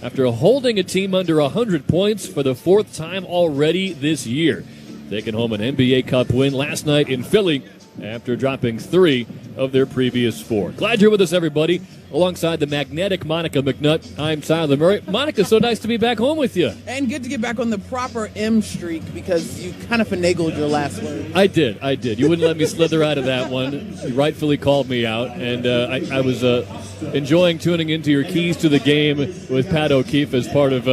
after holding a team under 100 points for the fourth time already this year. Taking home an NBA Cup win last night in Philly after dropping 3 of their previous 4. Glad you're with us, everybody. Alongside the magnetic Monica McNutt, I'm Tyler Murray. Monica, so nice to be back home with you. And good to get back on the proper M streak because you kind of finagled your last word. I did. You wouldn't let me slither out of that one. You rightfully called me out, and I was enjoying tuning into your keys to the game with Pat O'Keefe as part of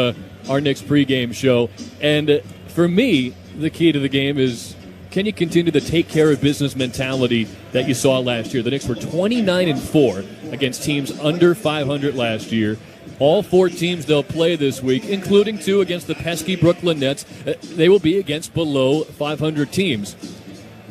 our Knicks pregame show. And for me, the key to the game is, can you continue the take care of business mentality that you saw last year? The Knicks were 29-4 against teams under 500 last year. All 4 teams they'll play this week, including 2 against the pesky Brooklyn Nets, they will be against below 500 teams.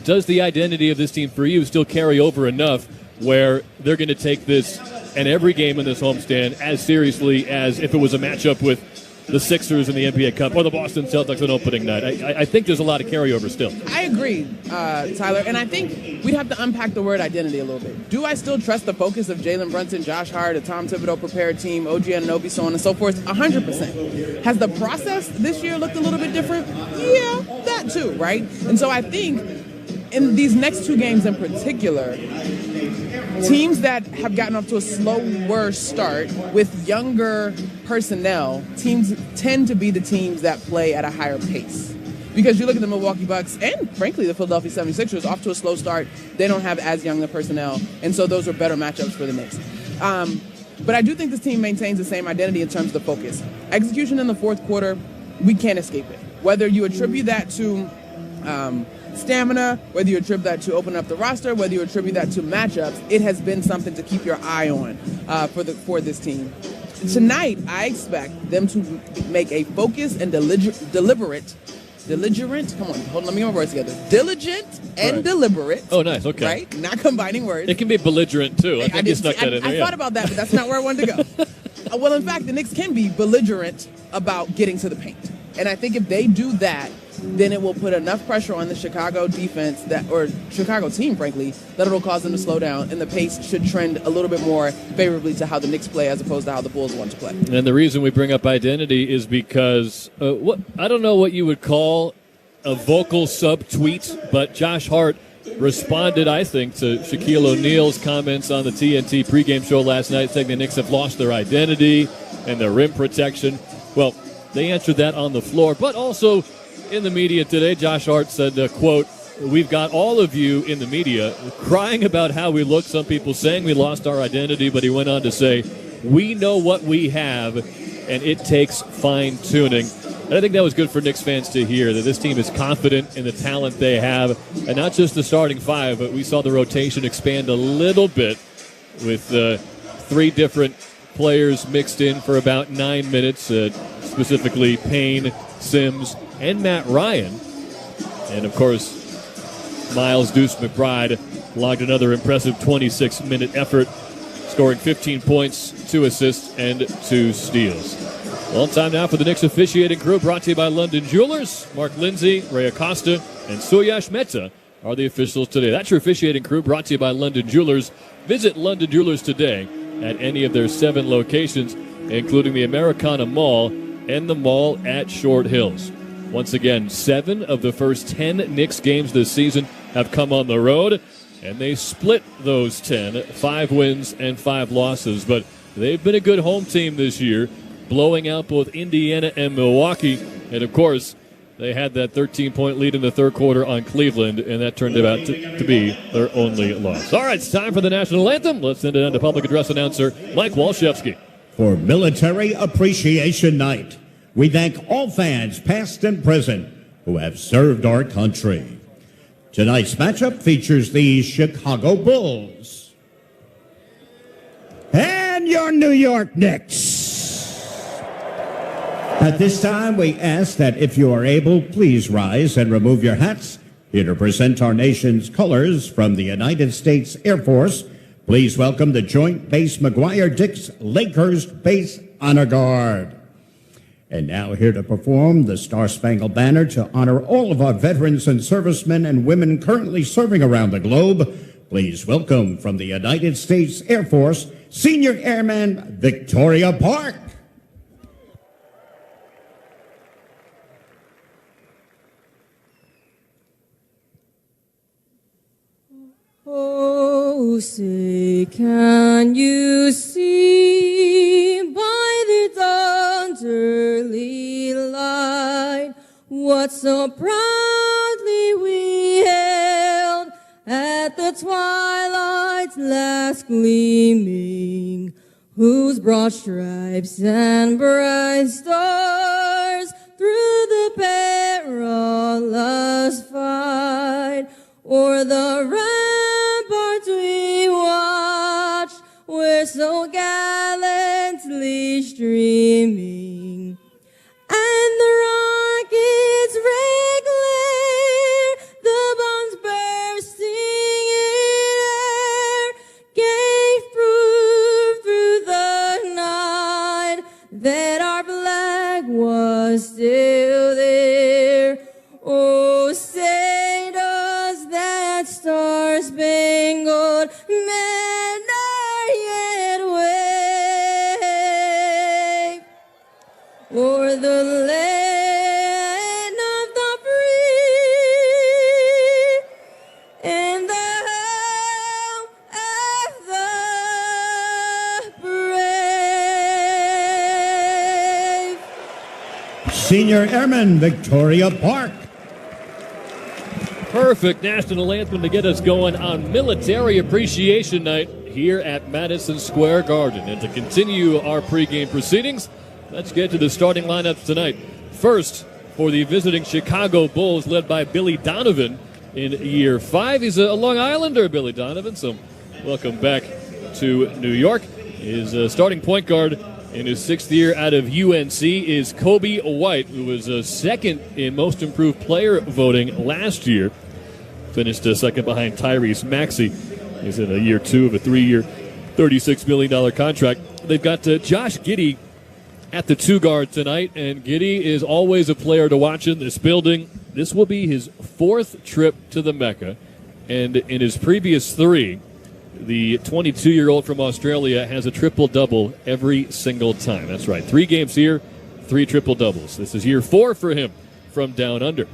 Does the identity of this team for you still carry over enough where they're going to take this and every game in this homestand as seriously as if it was a matchup with the Sixers in the NBA Cup or the Boston Celtics on opening night? I think there's a lot of carryover still. I agree, Tyler, and I think we'd have to unpack the word identity a little bit. Do I still trust the focus of Jalen Brunson, Josh Hart, a Tom Thibodeau prepared team, OG Anunoby, so on and so forth? 100%. Has the process this year looked a little bit different? Yeah, that too, right? And so I think in these next 2 games in particular, teams that have gotten off to a slower start with younger personnel, teams tend to be the teams that play at a higher pace. Because you look at the Milwaukee Bucks and, frankly, the Philadelphia 76ers, off to a slow start, they don't have as young a personnel, and so those are better matchups for the Knicks. But I do think this team maintains the same identity in terms of the focus. Execution in the fourth quarter, we can't escape it. Whether you attribute that to stamina, whether you attribute that to open up the roster, whether you attribute that to matchups, it has been something to keep your eye on for this team. Tonight, I expect them to make a focused and deliberate, come on, hold on, let me get my words together. Diligent and deliberate. Oh, nice, okay. Right? Not combining words. It can be belligerent, too. I think you snuck that in there. I thought about that, but that's not where I wanted to go. Well, in fact, the Knicks can be belligerent about getting to the paint. And I think if they do that, then it will put enough pressure on the Chicago defense or Chicago team, frankly, that it'll cause them to slow down, and the pace should trend a little bit more favorably to how the Knicks play as opposed to how the Bulls want to play. And the reason we bring up identity is because I don't know what you would call a vocal sub-tweet, but Josh Hart responded, I think, to Shaquille O'Neal's comments on the TNT pregame show last night, saying the Knicks have lost their identity and their rim protection. Well, they answered that on the floor, but also in the media today, Josh Hart said, quote, "We've got all of you in the media crying about how we look, some people saying we lost our identity," but he went on to say, "We know what we have, and it takes fine-tuning." And I think that was good for Knicks fans to hear, that this team is confident in the talent they have, and not just the starting 5, but we saw the rotation expand a little bit with 3 different players mixed in for about 9 minutes, specifically Payne, Sims, and Matt Ryan. And, of course, Miles Deuce McBride logged another impressive 26-minute effort, scoring 15 points, 2 assists, and 2 steals. Well, time now for the Knicks officiating crew, brought to you by London Jewelers. Mark Lindsay, Ray Acosta, and Suyash Mehta are the officials today. That's your officiating crew, brought to you by London Jewelers. Visit London Jewelers today at any of their 7 locations, including the Americana Mall and the mall at Short Hills. Once again, 7 of the first 10 Knicks games this season have come on the road, and they split those 10, 5 wins and 5 losses. But they've been a good home team this year, blowing out both Indiana and Milwaukee. And, of course, they had that 13-point lead in the third quarter on Cleveland, and that turned out to be their only loss. All right, it's time for the national anthem. Let's send it on to public address announcer Mike Walshewski. For Military Appreciation Night, we thank all fans, past and present, who have served our country. Tonight's matchup features the Chicago Bulls and your New York Knicks. At this time, we ask that if you are able, please rise and remove your hats. Here to present our nation's colors from the United States Air Force, please welcome the Joint Base McGuire-Dix Lakehurst Base Honor Guard. And now here to perform the Star-Spangled Banner to honor all of our veterans and servicemen and women currently serving around the globe, please welcome from the United States Air Force, Senior Airman Victoria Park. say, can you see by the dawn's early light what so proudly we hailed at the twilight's last gleaming, whose broad stripes and bright stars through the perilous fight o'er the ramparts we watched were so gallantly streaming, and the rockets' red glare, the bombs bursting in air, gave proof through the night that our flag was still there. Oh, say does that star-spangled banner yet wave o'er the land of the free and the home of the brave? Senior Airman Victoria Park. Perfect national anthem to get us going on Military Appreciation Night here at Madison Square Garden. And to continue our pregame proceedings, let's get to the starting lineups tonight. First, for the visiting Chicago Bulls, led by Billy Donovan in year 5. He's a Long Islander, Billy Donovan, so welcome back to New York. His starting point guard in his 6th year out of UNC is Kobe White, who was second in Most Improved Player voting last year. Finished second behind Tyrese Maxey. He's in a year 2 of a 3-year, $36 million contract. They've got Josh Giddey at the 2 guard tonight, and Giddey is always a player to watch in this building. This will be his 4th trip to the Mecca, and in his previous 3, the 22-year-old from Australia has a triple-double every single time. That's right, 3 games here, 3 triple-doubles. This is year 4 for him from down under.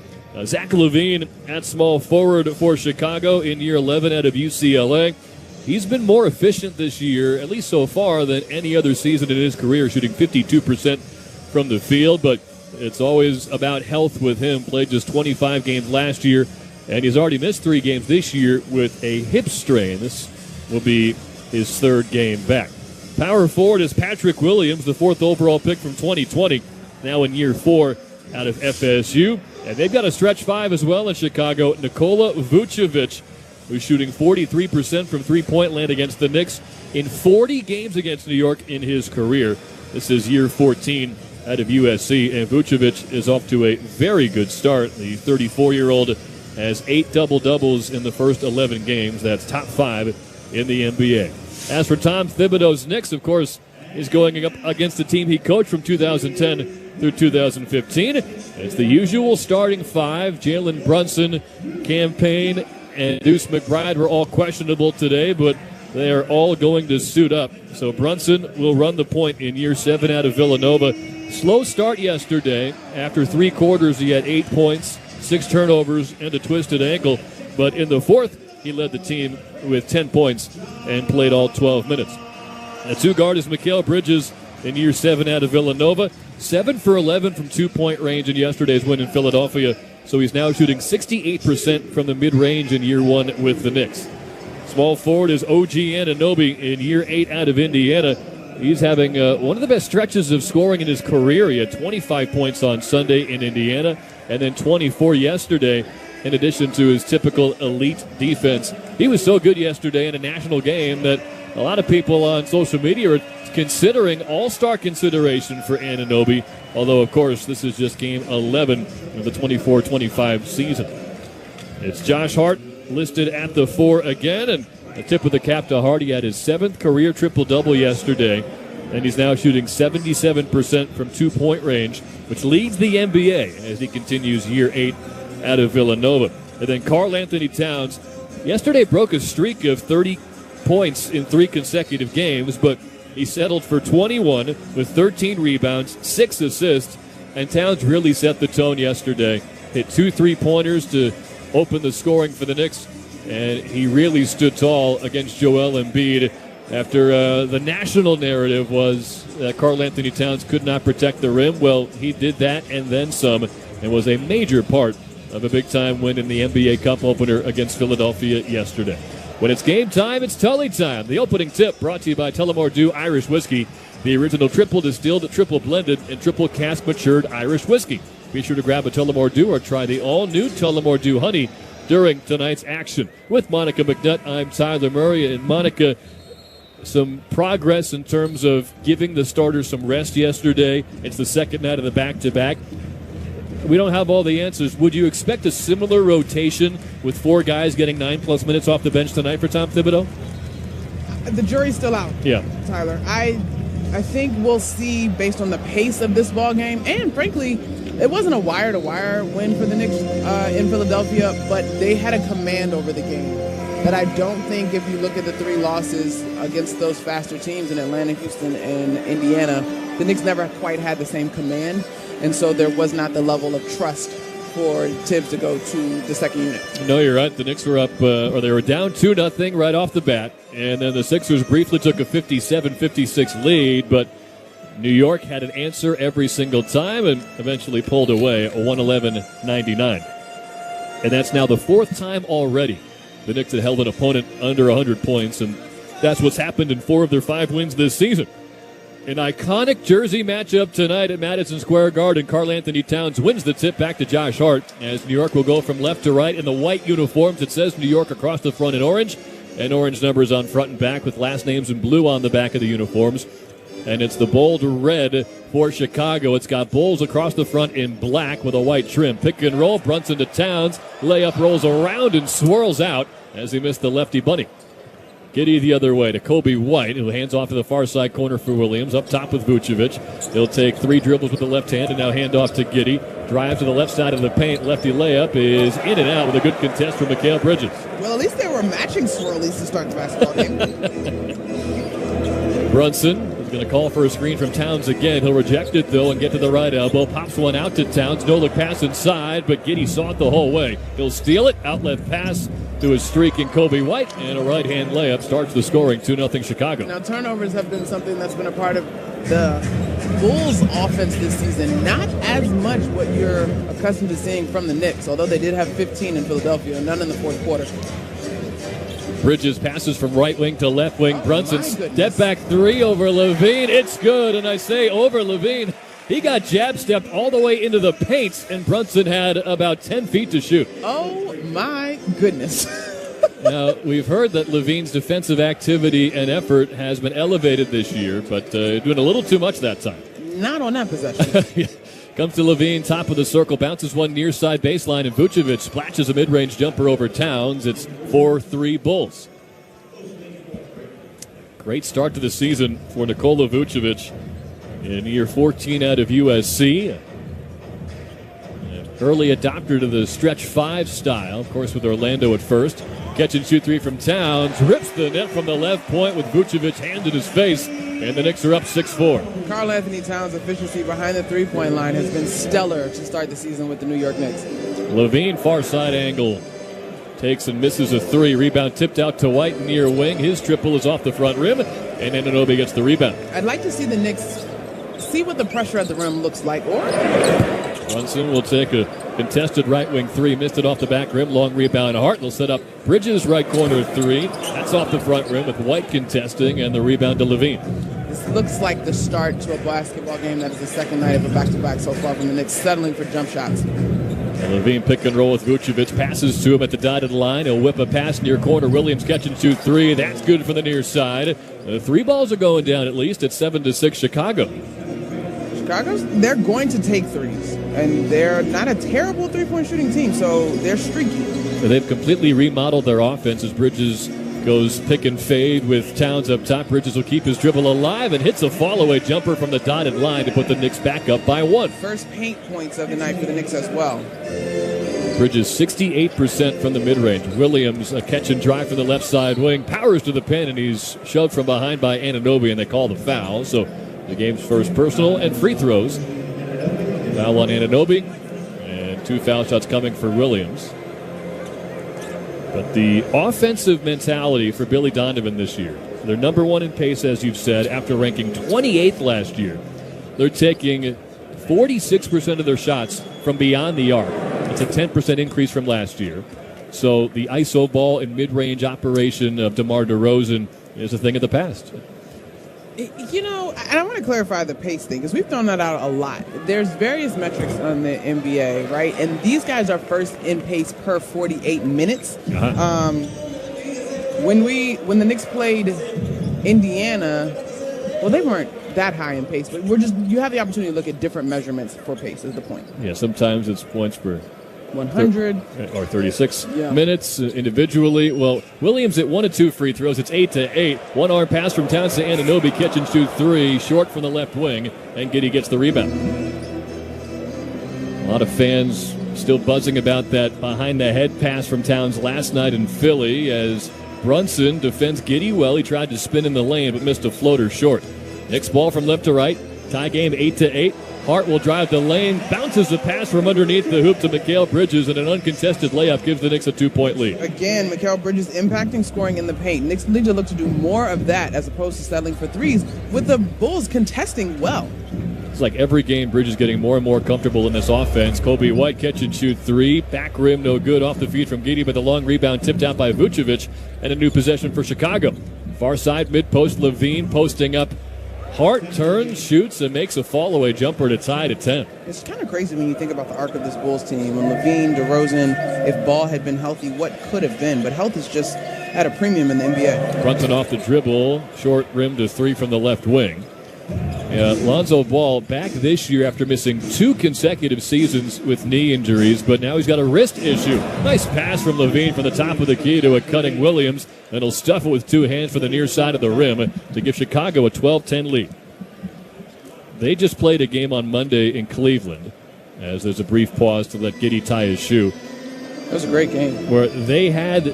Zach LaVine at small forward for Chicago in year 11 out of UCLA. He's been more efficient this year, at least so far, than any other season in his career, shooting 52% from the field, but it's always about health with him. Played just 25 games last year, and he's already missed 3 games this year with a hip strain. This will be his 3rd game back. Power forward is Patrick Williams, the 4th overall pick from 2020, now in year 4 out of FSU. And they've got a stretch 5 as well in Chicago, Nikola Vucevic, who's shooting 43% from three-point land against the Knicks in 40 games against New York in his career. This is year 14 out of USC, and Vucevic is off to a very good start. The 34-year-old has 8 double-doubles in the first 11 games. That's top 5 in the NBA. As for Tom Thibodeau's Knicks, of course, is going up against the team he coached from 2010 through 2015. It's the usual starting 5. Jalen Brunson, Cam Payne, and Deuce McBride were all questionable today, but they are all going to suit up. So Brunson will run the point in year 7 out of Villanova. Slow start yesterday. After 3 quarters, he had 8 points, 6 turnovers, and a twisted ankle. But in the 4th, he led the team with 10 points and played all 12 minutes. The 2 guard is Mikal Bridges in year 7 out of Villanova. 7 for 11 from 2-point range in yesterday's win in Philadelphia. So he's now shooting 68% from the mid-range in year 1 with the Knicks. Small forward is OG Anunoby in year 8 out of Indiana. He's having one of the best stretches of scoring in his career. He had 25 points on Sunday in Indiana and then 24 yesterday, in addition to his typical elite defense. He was so good yesterday in a national game that a lot of people on social media are considering all-star consideration for Anunoby, although, of course, this is just game 11 of the 24-25 season. It's Josh Hart listed at the 4 again, and a tip of the cap to Hart. He had his 7th career triple-double yesterday, and he's now shooting 77% from 2-point range, which leads the NBA as he continues year 8 out of Villanova. And then Karl Anthony Towns yesterday broke a streak of 30 points in 3 consecutive games, but he settled for 21 with 13 rebounds, 6 assists, and Towns really set the tone yesterday. Hit 2 3-pointers to open the scoring for the Knicks, and he really stood tall against Joel Embiid after the national narrative was that Karl Anthony Towns could not protect the rim. Well, he did that and then some, and was a major part of a big-time win in the NBA Cup opener against Philadelphia yesterday. When it's game time, it's Tully time. The opening tip brought to you by Tullamore Dew Irish Whiskey, the original triple distilled, triple blended, and triple cask matured Irish whiskey. Be sure to grab a Tullamore Dew or try the all-new Tullamore Dew Honey during tonight's action. With Monica McNutt, I'm Tyler Murray. And Monica, some progress in terms of giving the starters some rest yesterday. It's the second night of the back-to-back. We don't have all the answers. Would you expect a similar rotation with 4 guys getting 9+ minutes off the bench tonight for Tom Thibodeau? The jury's still out. Yeah, Tyler. I think we'll see based on the pace of this ball game, and frankly, it wasn't a wire-to-wire win for the Knicks in Philadelphia, but they had a command over the game that I don't think, if you look at the 3 losses against those faster teams in Atlanta, Houston, and Indiana, the Knicks never quite had the same command. And so there was not the level of trust for Tibbs to go to the second unit. No, you're right. The Knicks were up, or they were down 2-0 right off the bat. And then the Sixers briefly took a 57-56 lead, but New York had an answer every single time and eventually pulled away a 111-99. And that's now the 4th time already the Knicks had held an opponent under 100 points, and that's what's happened in 4 of their 5 wins this season. An iconic jersey matchup tonight at Madison Square Garden. Karl Anthony Towns wins the tip back to Josh Hart as New York will go from left to right in the white uniforms. It says New York across the front in orange, and orange numbers on front and back with last names in blue on the back of the uniforms. And it's the bold red for Chicago. It's got Bulls across the front in black with a white trim. Pick and roll, Brunson to Towns. Layup rolls around and swirls out as he missed the lefty bunny. Giddey the other way to Kobe White, who hands off to the far side corner for Williams. Up top with Vucevic. He'll take 3 dribbles with the left hand and now hand off to Giddey. Drive to the left side of the paint. Lefty layup is in and out with a good contest from Mikal Bridges. Well, at least they were matching swirlies to start the basketball game. Brunson is going to call for a screen from Towns again. He'll reject it, though, and get to the right elbow. Pops one out to Towns. No look pass inside, but Giddey saw it the whole way. He'll steal it. Outlet pass to his streaking Kobe White, and a right-hand layup starts the scoring. 2-0 Chicago. Now, turnovers have been something that's been a part of the Bulls' offense this season. Not as much what you're accustomed to seeing from the Knicks, although they did have 15 in Philadelphia, none in the 4th quarter. Bridges passes from right wing to left wing. Brunson step back 3 over Levine. It's good, and I say over Levine. He got jab-stepped all the way into the paint, and Brunson had about 10 feet to shoot. Oh, my goodness. Now, we've heard that Levine's defensive activity and effort has been elevated this year, but doing a little too much that time. Not on that possession. Comes to Levine, top of the circle, bounces one near side baseline, and Vucevic splashes a mid-range jumper over Towns. It's 4-3 Bulls. Great start to the season for Nikola Vucevic in year 14 out of USC. An early adopter to the stretch 5 style, of course, with Orlando at first. Catch and shoot 3 from Towns. Rips the net from the left point with Vucevic hand in his face. And the Knicks are up 6-4. Karl Anthony Towns' efficiency behind the three-point line has been stellar to start the season with the New York Knicks. Levine, far side angle. Takes and misses a 3. Rebound tipped out to White near wing. His triple is off the front rim. And Anunoby gets the rebound. I'd like to see the Knicks see what the pressure at the rim looks like. Brunson will take a contested right wing 3. Missed it off the back rim. Long rebound. Hart will set up Bridges right corner 3. That's off the front rim with White contesting and the rebound to Levine. This looks like the start to a basketball game that is the second night of a back-to-back so far from the Knicks, settling for jump shots. And Levine pick and roll with Vucevic. Passes to him at the dotted line. He'll whip a pass near corner. Williams catch and shoot 3. That's good for the near side. 3 balls are going down at least at 7-6 Chicago. They're going to take threes, and they're not a terrible three-point shooting team, so they're streaky. So they've completely remodeled their offense as Bridges goes pick and fade with Towns up top. Bridges will keep his dribble alive and hits a fall-away jumper from the dotted line to put the Knicks back up by 1. First paint points of the night for the Knicks as well. Bridges 68% from the mid-range. Williams, a catch and drive from the left side wing, powers to the pin, and he's shoved from behind by Anunoby, and they call the foul. So the game's first personal and free throws. Foul on Anunoby, and 2 foul shots coming for Williams. But the offensive mentality for Billy Donovan this year, they're number one in pace, as you've said, after ranking 28th last year. They're taking 46% of their shots from beyond the arc. It's a 10% increase from last year. So the ISO ball and mid-range operation of DeMar DeRozan is a thing of the past. You know, and I want to clarify the pace thing because we've thrown that out a lot. There's various metrics on the NBA, right? And these guys are first in pace per 48 minutes. When the Knicks played Indiana, well, they weren't that high in pace, but you have the opportunity to look at different measurements for pace is the point. Yeah, sometimes it's points per 100 or 36 minutes individually. Well, Williams at 1 of 2 free throws. It's 8-8. One arm pass from Towns to Anunoby. Catch and shoot 3, short from the left wing, and Giddey gets the rebound. A lot of fans still buzzing about that behind the head pass from Towns last night in Philly as Brunson defends Giddey well. He tried to spin in the lane but missed a floater short. Knicks ball from left to right. Tie game 8-8. Hart will drive the lane, bounces the pass from underneath the hoop to Mikal Bridges, and an uncontested layup gives the Knicks a 2-point lead. Again, Mikal Bridges impacting scoring in the paint. Knicks need to look to do more of that as opposed to settling for threes, with the Bulls contesting well. It's like every game, Bridges getting more and more comfortable in this offense. Kobe White catch and shoot 3. Back rim no good off the feed from Giddey, but the long rebound tipped out by Vucevic, and a new possession for Chicago. Far side mid-post, Levine posting up. Hart turns, shoots, and makes a fall-away jumper to tie at 10. It's kind of crazy when you think about the arc of this Bulls team. When Levine, DeRozan, if Ball had been healthy, what could have been? But health is just at a premium in the NBA. Brunson off the dribble, short rim to 3 from the left wing. Lonzo Ball back this year after missing 2 consecutive seasons with knee injuries, but now he's got a wrist issue. Nice pass from Levine from the top of the key to a cutting Williams, and he'll stuff it with 2 hands for the near side of the rim to give Chicago a 12-10 lead. They just played a game on Monday in Cleveland, as there's a brief pause to let Giddey tie his shoe. That was a great game. Where they had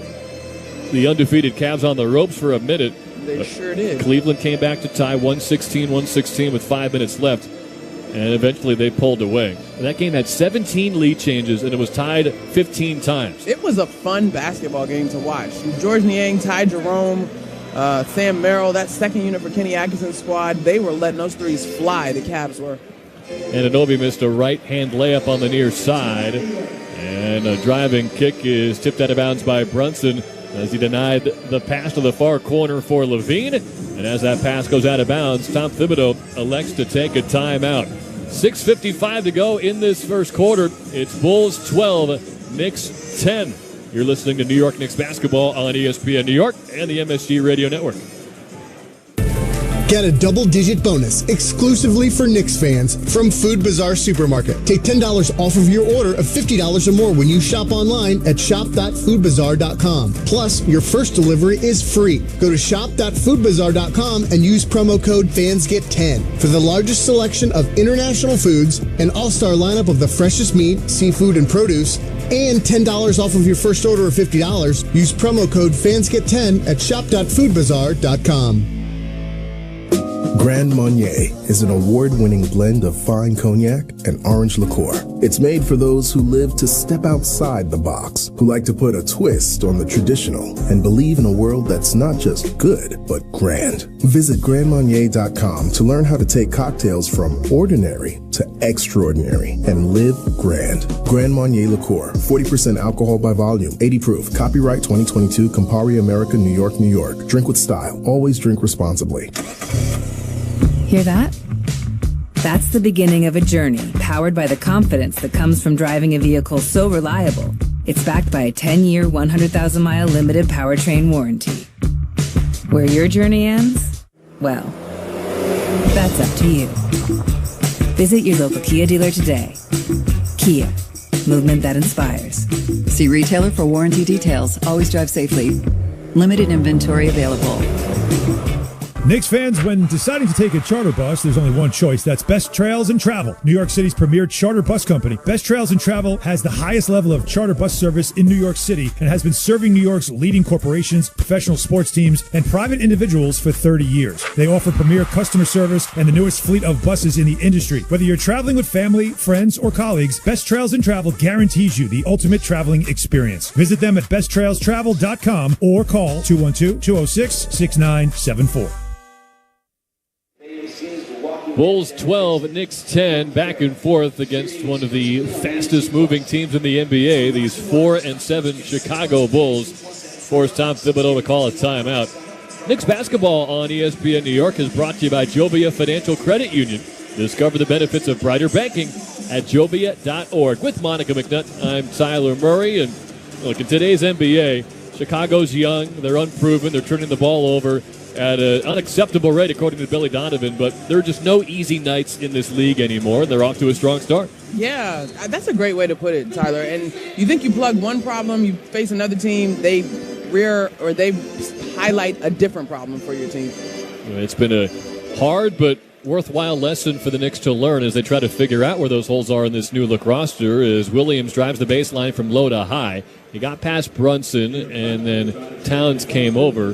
the undefeated Cavs on the ropes for a minute. They sure did. Cleveland came back to tie 116 with 5 minutes left, and eventually they pulled away. And that game had 17 lead changes, and it was tied 15 times. It was a fun basketball game to watch. George Niang, Ty Jerome, Sam Merrill, that second unit for Kenny Atkinson's squad, they were letting those threes fly, the Cavs were. And Anunoby missed a right-hand layup on the near side, and a driving kick is tipped out of bounds by Brunson, as he denied the pass to the far corner for Levine. And as that pass goes out of bounds, Tom Thibodeau elects to take a timeout. 6:55 to go in this first quarter. It's Bulls 12, Knicks 10. You're listening to New York Knicks basketball on ESPN New York and the MSG Radio Network. Get a double-digit bonus exclusively for Knicks fans from Food Bazaar Supermarket. Take $10 off of your order of $50 or more when you shop online at shop.foodbazaar.com. Plus, your first delivery is free. Go to shop.foodbazaar.com and use promo code FANSGET10 for the largest selection of international foods, an all-star lineup of the freshest meat, seafood, and produce, and $10 off of your first order of $50. Use promo code FANSGET10 at shop.foodbazaar.com. Grand Marnier is an award-winning blend of fine cognac and orange liqueur. It's made for those who live to step outside the box, who like to put a twist on the traditional, and believe in a world that's not just good, but grand. Visit grandmarnier.com to learn how to take cocktails from ordinary to extraordinary and live grand. Grand Marnier liqueur, 40% alcohol by volume, 80 proof. Copyright 2022, Campari America, New York, New York. Drink with style. Always drink responsibly. Hear that? That's the beginning of a journey powered by the confidence that comes from driving a vehicle so reliable. It's backed by a 10-year, 100,000-mile limited powertrain warranty. Where your journey ends? Well, that's up to you. Visit your local Kia dealer today. Kia, movement that inspires. See retailer for warranty details. Always drive safely. Limited inventory available. Knicks fans, when deciding to take a charter bus, there's only one choice. That's Best Trails and Travel, New York City's premier charter bus company. Best Trails and Travel has the highest level of charter bus service in New York City and has been serving New York's leading corporations, professional sports teams, and private individuals for 30 years. They offer premier customer service and the newest fleet of buses in the industry. Whether you're traveling with family, friends, or colleagues, Best Trails and Travel guarantees you the ultimate traveling experience. Visit them at besttrailstravel.com or call 212-206-6974. Bulls 12, Knicks 10, back and forth against one of the fastest moving teams in the NBA. These 4-7 Chicago Bulls forced Tom Thibodeau to call a timeout. Knicks basketball on ESPN New York is brought to you by Jovia Financial Credit Union. Discover the benefits of brighter banking at jovia.org. With Monica McNutt, I'm Tyler Murray. And look, in today's NBA, Chicago's young, they're unproven, they're turning the ball over at an unacceptable rate, according to Billy Donovan, but there are just no easy nights in this league anymore, and they're off to a strong start. Yeah, that's a great way to put it, Tyler. And you think you plug one problem, you face another team, they highlight a different problem for your team. It's been a hard but worthwhile lesson for the Knicks to learn as they try to figure out where those holes are in this new look roster as Williams drives the baseline from low to high. He got past Brunson, and then Towns came over.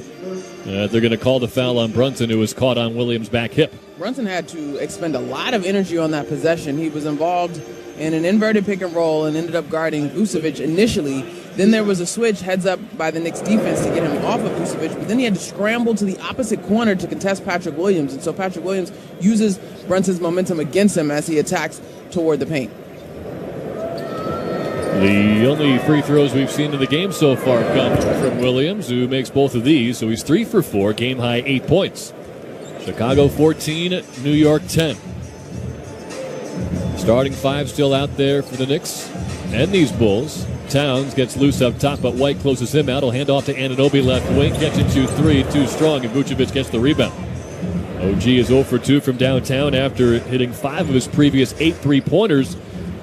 They're going to call the foul on Brunson, who was caught on Williams' back hip. Brunson had to expend a lot of energy on that possession. He was involved in an inverted pick and roll and ended up guarding Vucevic initially. Then there was a switch heads up by the Knicks defense to get him off of Vucevic, but then he had to scramble to the opposite corner to contest Patrick Williams. And so Patrick Williams uses Brunson's momentum against him as he attacks toward the paint. The only free throws we've seen in the game so far come from Williams, who makes both of these, so he's 3 for 4, game high 8 points. Chicago 14, New York 10. Starting five still out there for the Knicks and these Bulls. Towns gets loose up top, but White closes him out. He'll hand off to Anunoby left wing, catch it 2-3, too strong, and Vucevic gets the rebound. OG is 0 for 2 from downtown after hitting 5 of his previous 8 3-pointers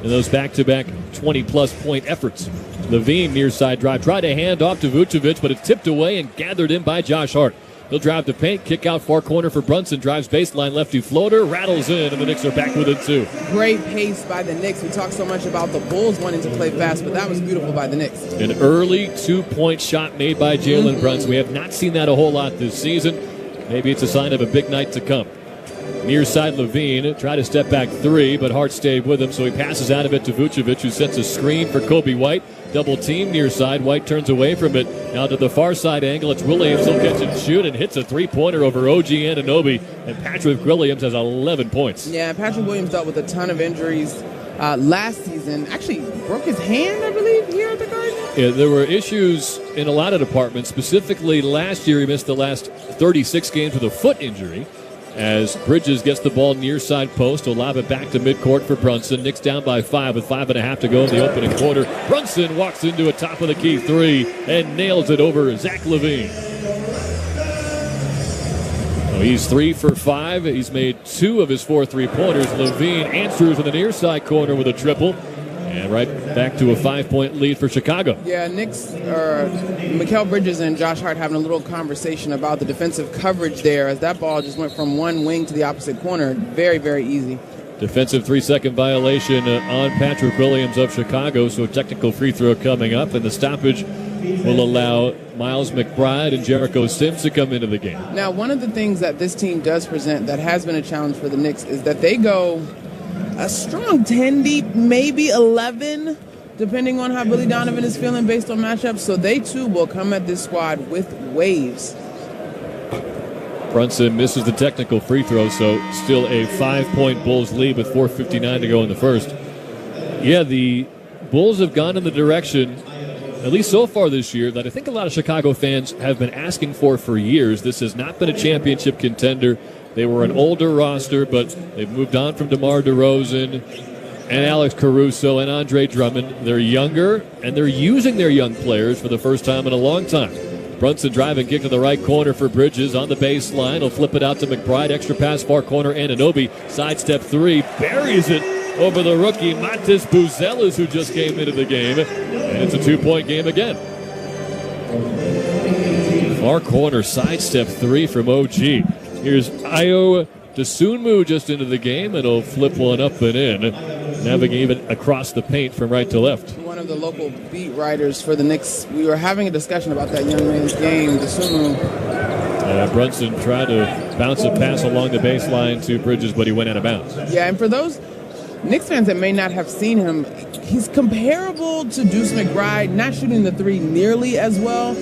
in those back-to-back 20-plus point efforts. Levine, near side drive, tried to hand off to Vucevic, but it's tipped away and gathered in by Josh Hart. He'll drive to paint, kick out far corner for Brunson, drives baseline, lefty floater, rattles in, and the Knicks are back within 2. Great pace by the Knicks. We talk so much about the Bulls wanting to play fast, but that was beautiful by the Knicks. An early 2-point shot made by Jalen Brunson. We have not seen that a whole lot this season. Maybe it's a sign of a big night to come. Near side Levine tried to step back 3, but Hart stayed with him, so he passes out of it to Vucevic, who sets a screen for Kobe White. Double team near side. White turns away from it. Now to the far side angle. It's Williams. He'll catch and shoot and hits a 3-pointer over OG Anunoby. And Patrick Williams has 11 points. Yeah, Patrick Williams dealt with a ton of injuries last season. Actually broke his hand, I believe, here at the Garden. Yeah, there were issues in a lot of departments. Specifically, last year he missed the last 36 games with a foot injury. As Bridges gets the ball near side post, he'll lob it back to midcourt for Brunson. Knicks down by 5 with 5.5 to go in the opening quarter. Brunson walks into a top of the key 3 and nails it over Zach LaVine. Oh, he's 3 for 5. He's made 2 of his 4 3-pointers. LaVine answers in the near side corner with a triple. And right back to a 5-point lead for Chicago. Yeah, Mikal Bridges and Josh Hart having a little conversation about the defensive coverage there as that ball just went from one wing to the opposite corner. Very, very easy. Defensive 3-second violation on Patrick Williams of Chicago, so a technical free throw coming up, and the stoppage will allow Miles McBride and Jericho Sims to come into the game. Now, one of the things that this team does present that has been a challenge for the Knicks is that they go a strong 10 deep, maybe 11, depending on how Billy Donovan is feeling based on matchups. So they, too, will come at this squad with waves. Brunson misses the technical free throw, so still a 5-point Bulls lead with 4:59 to go in the first. Yeah, the Bulls have gone in the direction, at least so far this year, that I think a lot of Chicago fans have been asking for years. This has not been a championship contender. They were an older roster, but they've moved on from DeMar DeRozan and Alex Caruso and Andre Drummond. They're younger, and they're using their young players for the first time in a long time. Brunson driving kick to the right corner for Bridges on the baseline. He'll flip it out to McBride. Extra pass, far corner, Anunoby. Sidestep 3, buries it over the rookie, Matis Buzelis, who just came into the game. And it's a 2-point game again. Far corner, sidestep 3 from OG. Here's Ayo DeSunmu just into the game. It'll flip one up and in, navigating across the paint from right to left. One of the local beat writers for the Knicks, we were having a discussion about that young man's game, DeSunmu. Brunson tried to bounce a pass along the baseline to Bridges, but he went out of bounds. Yeah, and for those Knicks fans that may not have seen him, he's comparable to Deuce McBride, not shooting the three nearly as well.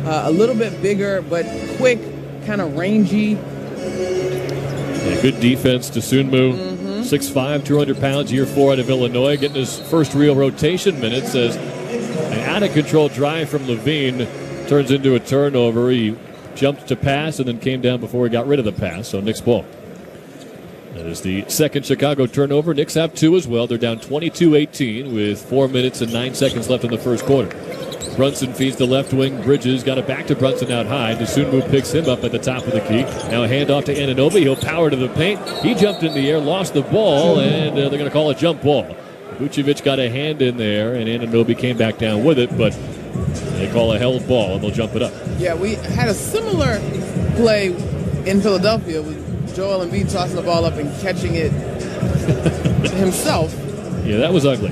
A little bit bigger, but quick, kind of rangy. Yeah, good defense to Sunmu. 6'5", 200 pounds, year 4 out of Illinois, getting his first real rotation minutes as an out-of-control drive from Levine turns into a turnover. He jumped to pass and then came down before he got rid of the pass, so Knicks ball. That is the second Chicago turnover. Knicks have 2 as well. They're down 22-18 with 4 minutes and 9 seconds left in the first quarter. Brunson feeds the left wing. Bridges got it back to Brunson out high. DeSunmu picks him up at the top of the key. Now a handoff to Anunoby. He'll power to the paint. He jumped in the air, lost the ball, and they're going to call a jump ball. Vucevic got a hand in there, and Anunoby came back down with it, but they call a held ball, and they'll jump it up. Yeah, we had a similar play in Philadelphia with Joel Embiid tossing the ball up and catching it himself. Yeah, that was ugly.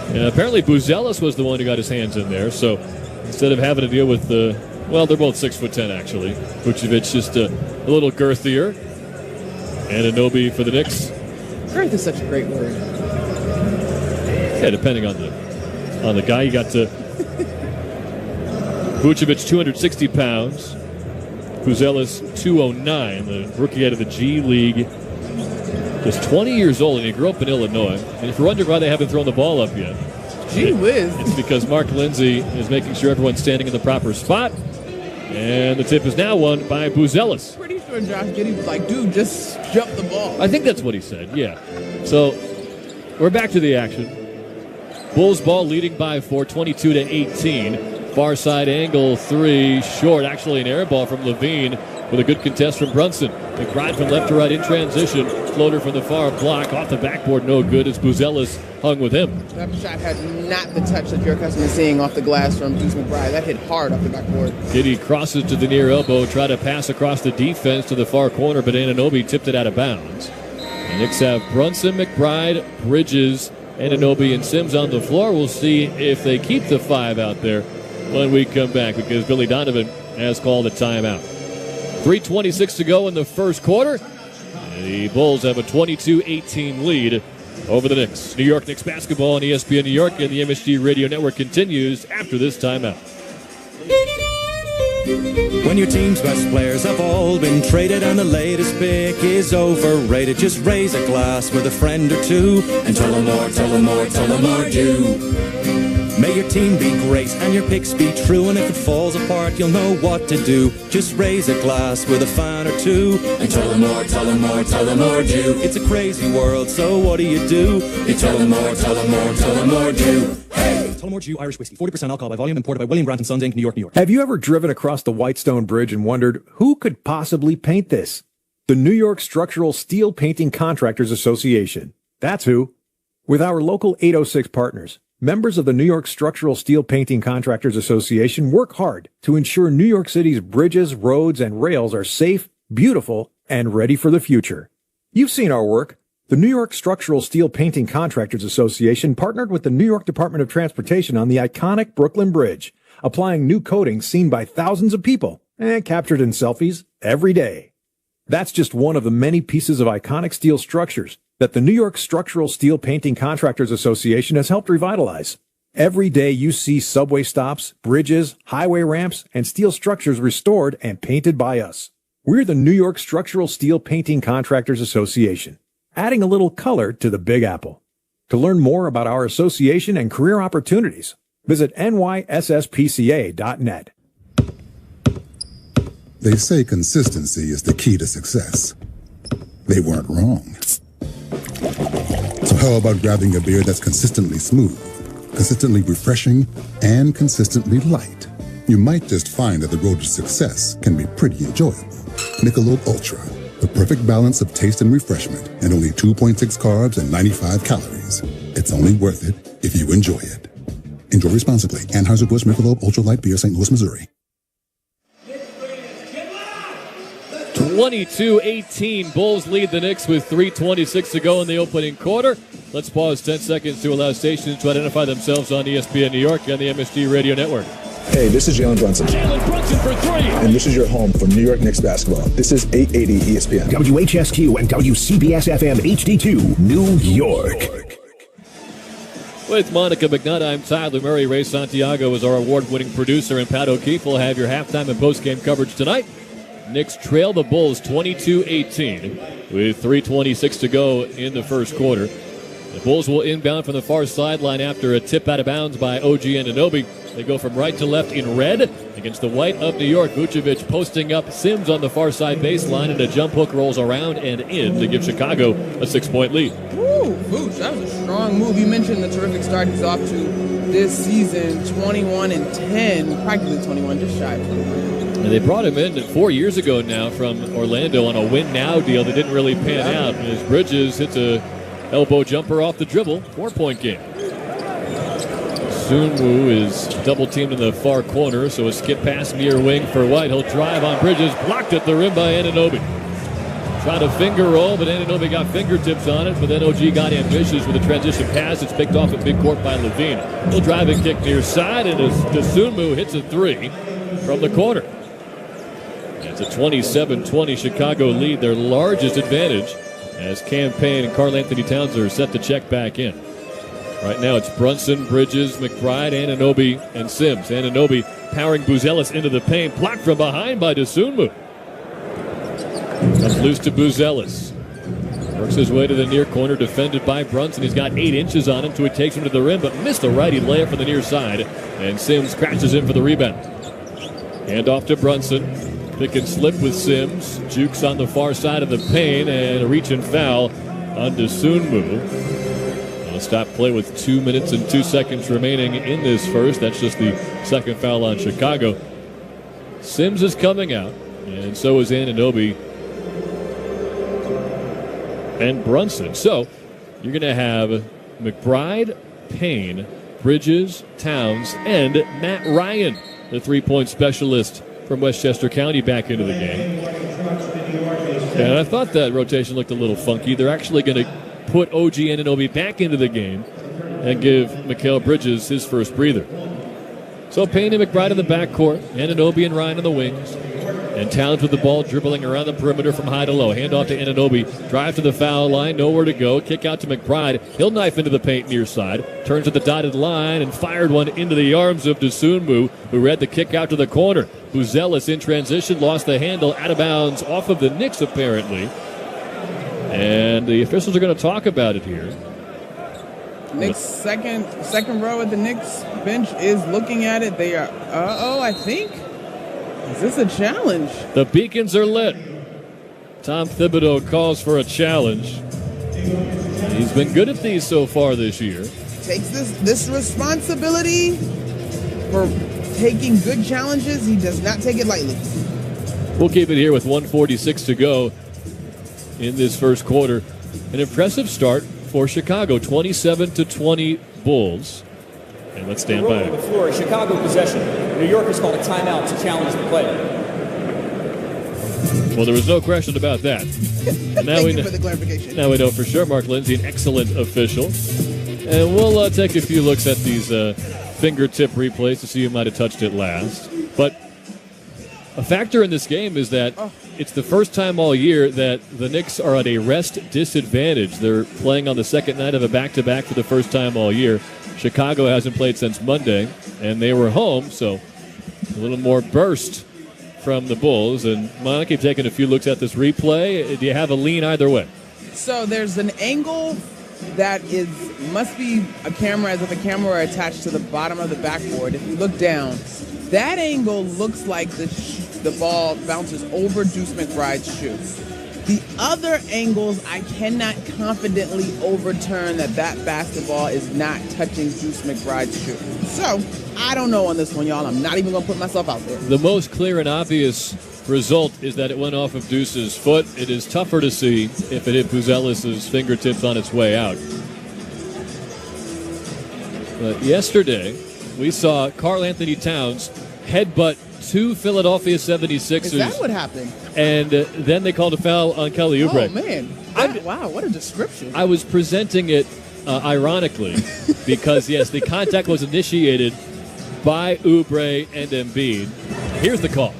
Apparently Buzelis was the one who got his hands in there, so instead of having to deal with well, they're both 6'10" actually. Vucevic just a little girthier. Anunoby for the Knicks. Girth is such a great word. Yeah, depending on the guy. You got to Vucevic 260 pounds. Buzelis 209, the rookie out of the G League. Just 20 years old, and he grew up in Illinois. And if you're wondering why they haven't thrown the ball up yet, gee whiz. It's because Mark Lindsay is making sure everyone's standing in the proper spot. And the tip is now won by Buzelis. Pretty sure Josh Giddey was like, dude, just jump the ball. I think that's what he said, yeah. So we're back to the action. Bulls ball leading by 4, 22-18. Far side angle 3, short. Actually an air ball from Levine with a good contest from Brunson. McBride from left to right in transition. Floater from the far block. Off the backboard, no good as Buzelis hung with him. That shot had not the touch that you're accustomed to seeing off the glass from Deuce McBride. That hit hard off the backboard. Giddey crosses to the near elbow. Try to pass across the defense to the far corner, but Anunoby tipped it out of bounds. The Knicks have Brunson, McBride, Bridges, Anunoby, and Sims on the floor. We'll see if they keep the 5 out there when we come back, because Billy Donovan has called a timeout. 3:26 to go in the first quarter. The Bulls have a 22-18 lead over the Knicks. New York Knicks basketball on ESPN New York and the MSG Radio Network continues after this timeout. When your team's best players have all been traded and the latest pick is overrated, just raise a glass with a friend or two and tell them more, tell them more, tell them more, do. May your team be great and your picks be true, and if it falls apart, you'll know what to do. Just raise a glass with a fan or two and tell them more, tell them more, tell them more, do. It's a crazy world, so what do? You tell them more, tell them more, tell them more, do. Hey! Tullamore Dew Irish Whiskey, 40% alcohol by volume, imported by William Grant & Sons, Inc., New York, New York. Have you ever driven across the Whitestone Bridge and wondered who could possibly paint this? The New York Structural Steel Painting Contractors Association. That's who. With our local 806 partners, members of the New York Structural Steel Painting Contractors Association work hard to ensure New York City's bridges, roads, and rails are safe, beautiful, and ready for the future. You've seen our work. The New York Structural Steel Painting Contractors Association partnered with the New York Department of Transportation on the iconic Brooklyn Bridge, applying new coatings seen by thousands of people and captured in selfies every day. That's just one of the many pieces of iconic steel structures that the New York Structural Steel Painting Contractors Association has helped revitalize. Every day you see subway stops, bridges, highway ramps, and steel structures restored and painted by us. We're the New York Structural Steel Painting Contractors Association, adding a little color to the Big Apple. To learn more about our association and career opportunities, visit nySSPCA.net. They say consistency is the key to success. They weren't wrong. So how about grabbing a beer that's consistently smooth, consistently refreshing, and consistently light? You might just find that the road to success can be pretty enjoyable. Michelob Ultra, the perfect balance of taste and refreshment, and only 2.6 carbs and 95 calories. It's only worth it if you enjoy it. Enjoy responsibly. Anheuser-Busch Michelob Ultra Light Beer, St. Louis, Missouri. 22-18. Bulls lead the Knicks with 3:26 to go in the opening quarter. Let's pause 10 seconds to allow stations to identify themselves on ESPN New York and the MSG Radio Network. Hey, this is Jalen Brunson. Jalen Brunson for three. And this is your home for New York Knicks basketball. This is 880 ESPN. WHSQ and WCBS-FM HD2, New York. With Monica McNutt, I'm Tyler Murray. Ray Santiago is our award-winning producer, and Pat O'Keefe will have your halftime and post-game coverage tonight. Knicks trail the Bulls 22-18 with 3:26 to go in the first quarter. The Bulls will inbound from the far sideline after a tip out of bounds by OG Anunoby. They go from right to left in red against the white of New York. Vucevic posting up Sims on the far side baseline, and a jump hook rolls around and in to give Chicago a 6-point lead. Woo, Vooch, that was a strong move. You mentioned the terrific start he's off to this season, 21-10, practically 21, just shy of 21. And they brought him in 4 years ago now from Orlando on a win-now deal that didn't really pan out. And as Bridges hits a elbow jumper off the dribble, 4-point game. Sunwoo is double-teamed in the far corner, so a skip pass near wing for White. He'll drive on Bridges, blocked at the rim by Anunoby. Tried a finger roll, but Anunoby got fingertips on it, but then OG got ambitious with a transition pass. It's picked off at midcourt by Levine. He'll drive and kick near side, and Sunwoo hits a three from the corner. It's a 27-20 Chicago lead, their largest advantage, as Cam Payne and Karl Anthony Towns are set to check back in. Right now it's Brunson, Bridges, McBride, Anunoby, and Sims. Anunoby powering Buzelis into the paint, blocked from behind by Dosunmu. Comes loose to Buzelis. Works his way to the near corner, defended by Brunson. He's got 8 inches on him, so he takes him to the rim, but missed a righty layup from the near side, and Sims crashes in for the rebound. Hand off to Brunson. Pick and slip with Sims. Jukes on the far side of the paint, and a reach and foul on Dosunmu. Stop play with 2 minutes and 2 seconds remaining in this first. That's just the second foul on Chicago. Sims is coming out, and so is Anunoby and Brunson. So you're going to have McBride, Payne, Bridges, Towns, and Matt Ryan, the three-point specialist from Westchester County, back into the game. And I thought that rotation looked a little funky. They're actually going to put OG Anunoby back into the game and give Mikal Bridges his first breather. So Payne and McBride in the backcourt, Anunoby and Ryan on the wings, and Towns with the ball dribbling around the perimeter from high to low. Hand off to Anunoby, drive to the foul line, nowhere to go, kick out to McBride. He'll knife into the paint near side, turns to the dotted line and fired one into the arms of Dosunmu, who read the kick out to the corner. Buzelis in transition, lost the handle, out of bounds off of the Knicks apparently. And the officials are going to talk about it here. Knicks second row at the Knicks bench is looking at it. They are, I think. Is this a challenge? The beacons are lit. Tom Thibodeau calls for a challenge. He's been good at these so far this year. Takes this responsibility for taking good challenges. He does not take it lightly. We'll keep it here with 1:46 to go in this first quarter. An impressive start for Chicago, 27-20 Bulls. And let's stand by. On the floor, Chicago possession. New York has called a timeout to challenge the play. Well, there was no question about that. Thank you for the clarification. Now we know for sure Mark Lindsay, an excellent official. And we'll take a few looks at these fingertip replays to see who might have touched it last. But a factor in this game is that it's the first time all year that the Knicks are at a rest disadvantage. They're playing on the second night of a back-to-back for the first time all year. Chicago hasn't played since Monday, and they were home, so a little more burst from the Bulls. And Monica, taking a few looks at this replay, do you have a lean either way? So there's an angle that must be a camera, as if a camera were attached to the bottom of the backboard. If you look down, that angle looks like the ball bounces over Deuce McBride's shoe. The other angles, I cannot confidently overturn that basketball is not touching Deuce McBride's shoe. So, I don't know on this one, y'all. I'm not even going to put myself out there. The most clear and obvious result is that it went off of Deuce's foot. It is tougher to see if it hit Buzelis' fingertips on its way out. But yesterday, we saw Karl Anthony Towns headbutt two Philadelphia 76ers. Is that what happened? And then they called a foul on Kelly Oubre. Oh, man. Wow, what a description. I was presenting it ironically because, yes, the contact was initiated by Oubre and Embiid. Here's the call.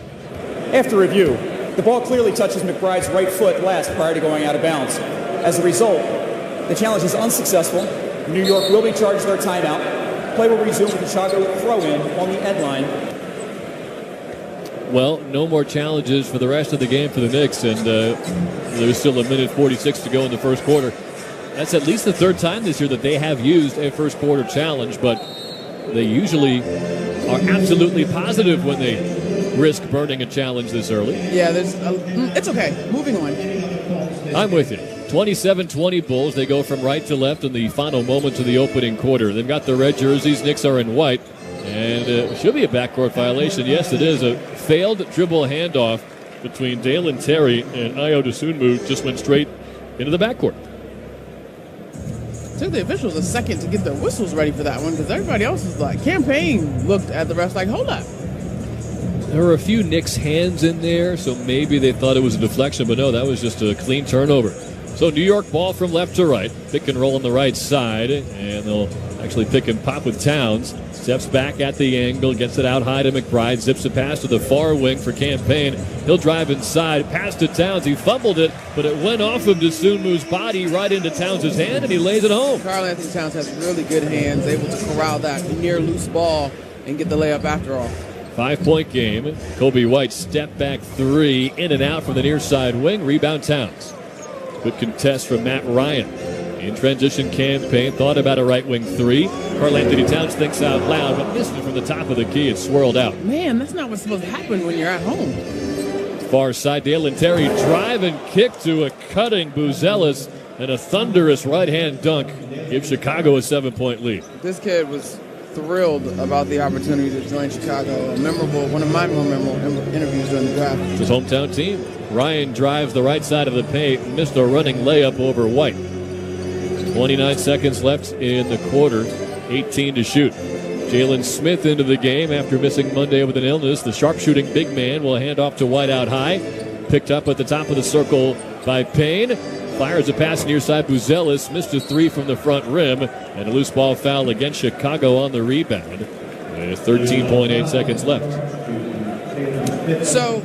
After review, the ball clearly touches McBride's right foot last prior to going out of bounds. As a result, the challenge is unsuccessful. New York will be charged their timeout. Play will resume with the Chicago throw-in on the end line. Well, no more challenges for the rest of the game for the Knicks, and there's still 1:46 to go in the first quarter. That's at least the third time this year that they have used a first quarter challenge, but they usually are absolutely positive when they risk burning a challenge this early. Yeah, it's okay. Moving on. I'm with you. 27-20 Bulls. They go from right to left in the final moments of the opening quarter. They've got the red jerseys. Knicks are in white. And it should be a backcourt violation. Yes, it is. A failed dribble handoff between Dalen Terry and Ayo Dosunmu just went straight into the backcourt. It took the officials a second to get their whistles ready for that one because everybody else was like, Campaign looked at the refs like, hold up. There were a few Knicks hands in there, so maybe they thought it was a deflection, but no, that was just a clean turnover. So New York ball from left to right. Pick and roll on the right side, and they'll actually pick and pop with Towns. Steps back at the angle, gets it out high to McBride, zips it past to the far wing for Campaign. He'll drive inside, pass to Towns. He fumbled it, but it went off of Dosunmu's body right into Towns' hand, and he lays it home. Karl Anthony Towns has really good hands, able to corral that near loose ball and get the layup after all. 5-point game. Kobe White step back three, in and out from the near side wing. Rebound Towns. Good contest from Matt Ryan. In transition, Campaign thought about a right wing three. Karl Anthony Towns thinks out loud, but missed it from the top of the key. It swirled out. Man, that's not what's supposed to happen when you're at home. Far side, Dalen Terry drive and kick to a cutting Buzelis, and a thunderous right-hand dunk gives Chicago a 7-point lead. This kid was thrilled about the opportunity to join Chicago. One of my more memorable interviews during the draft. It's his hometown team. Ryan drives the right side of the paint, missed a running layup over White. 29 seconds left in the quarter, 18 to shoot. Jalen Smith into the game after missing Monday with an illness. The sharpshooting big man will hand off to White out high. Picked up at the top of the circle by Payne. Fires a pass near side. Buzelis missed a three from the front rim. And a loose ball foul against Chicago on the rebound. With 13.8 seconds left. So,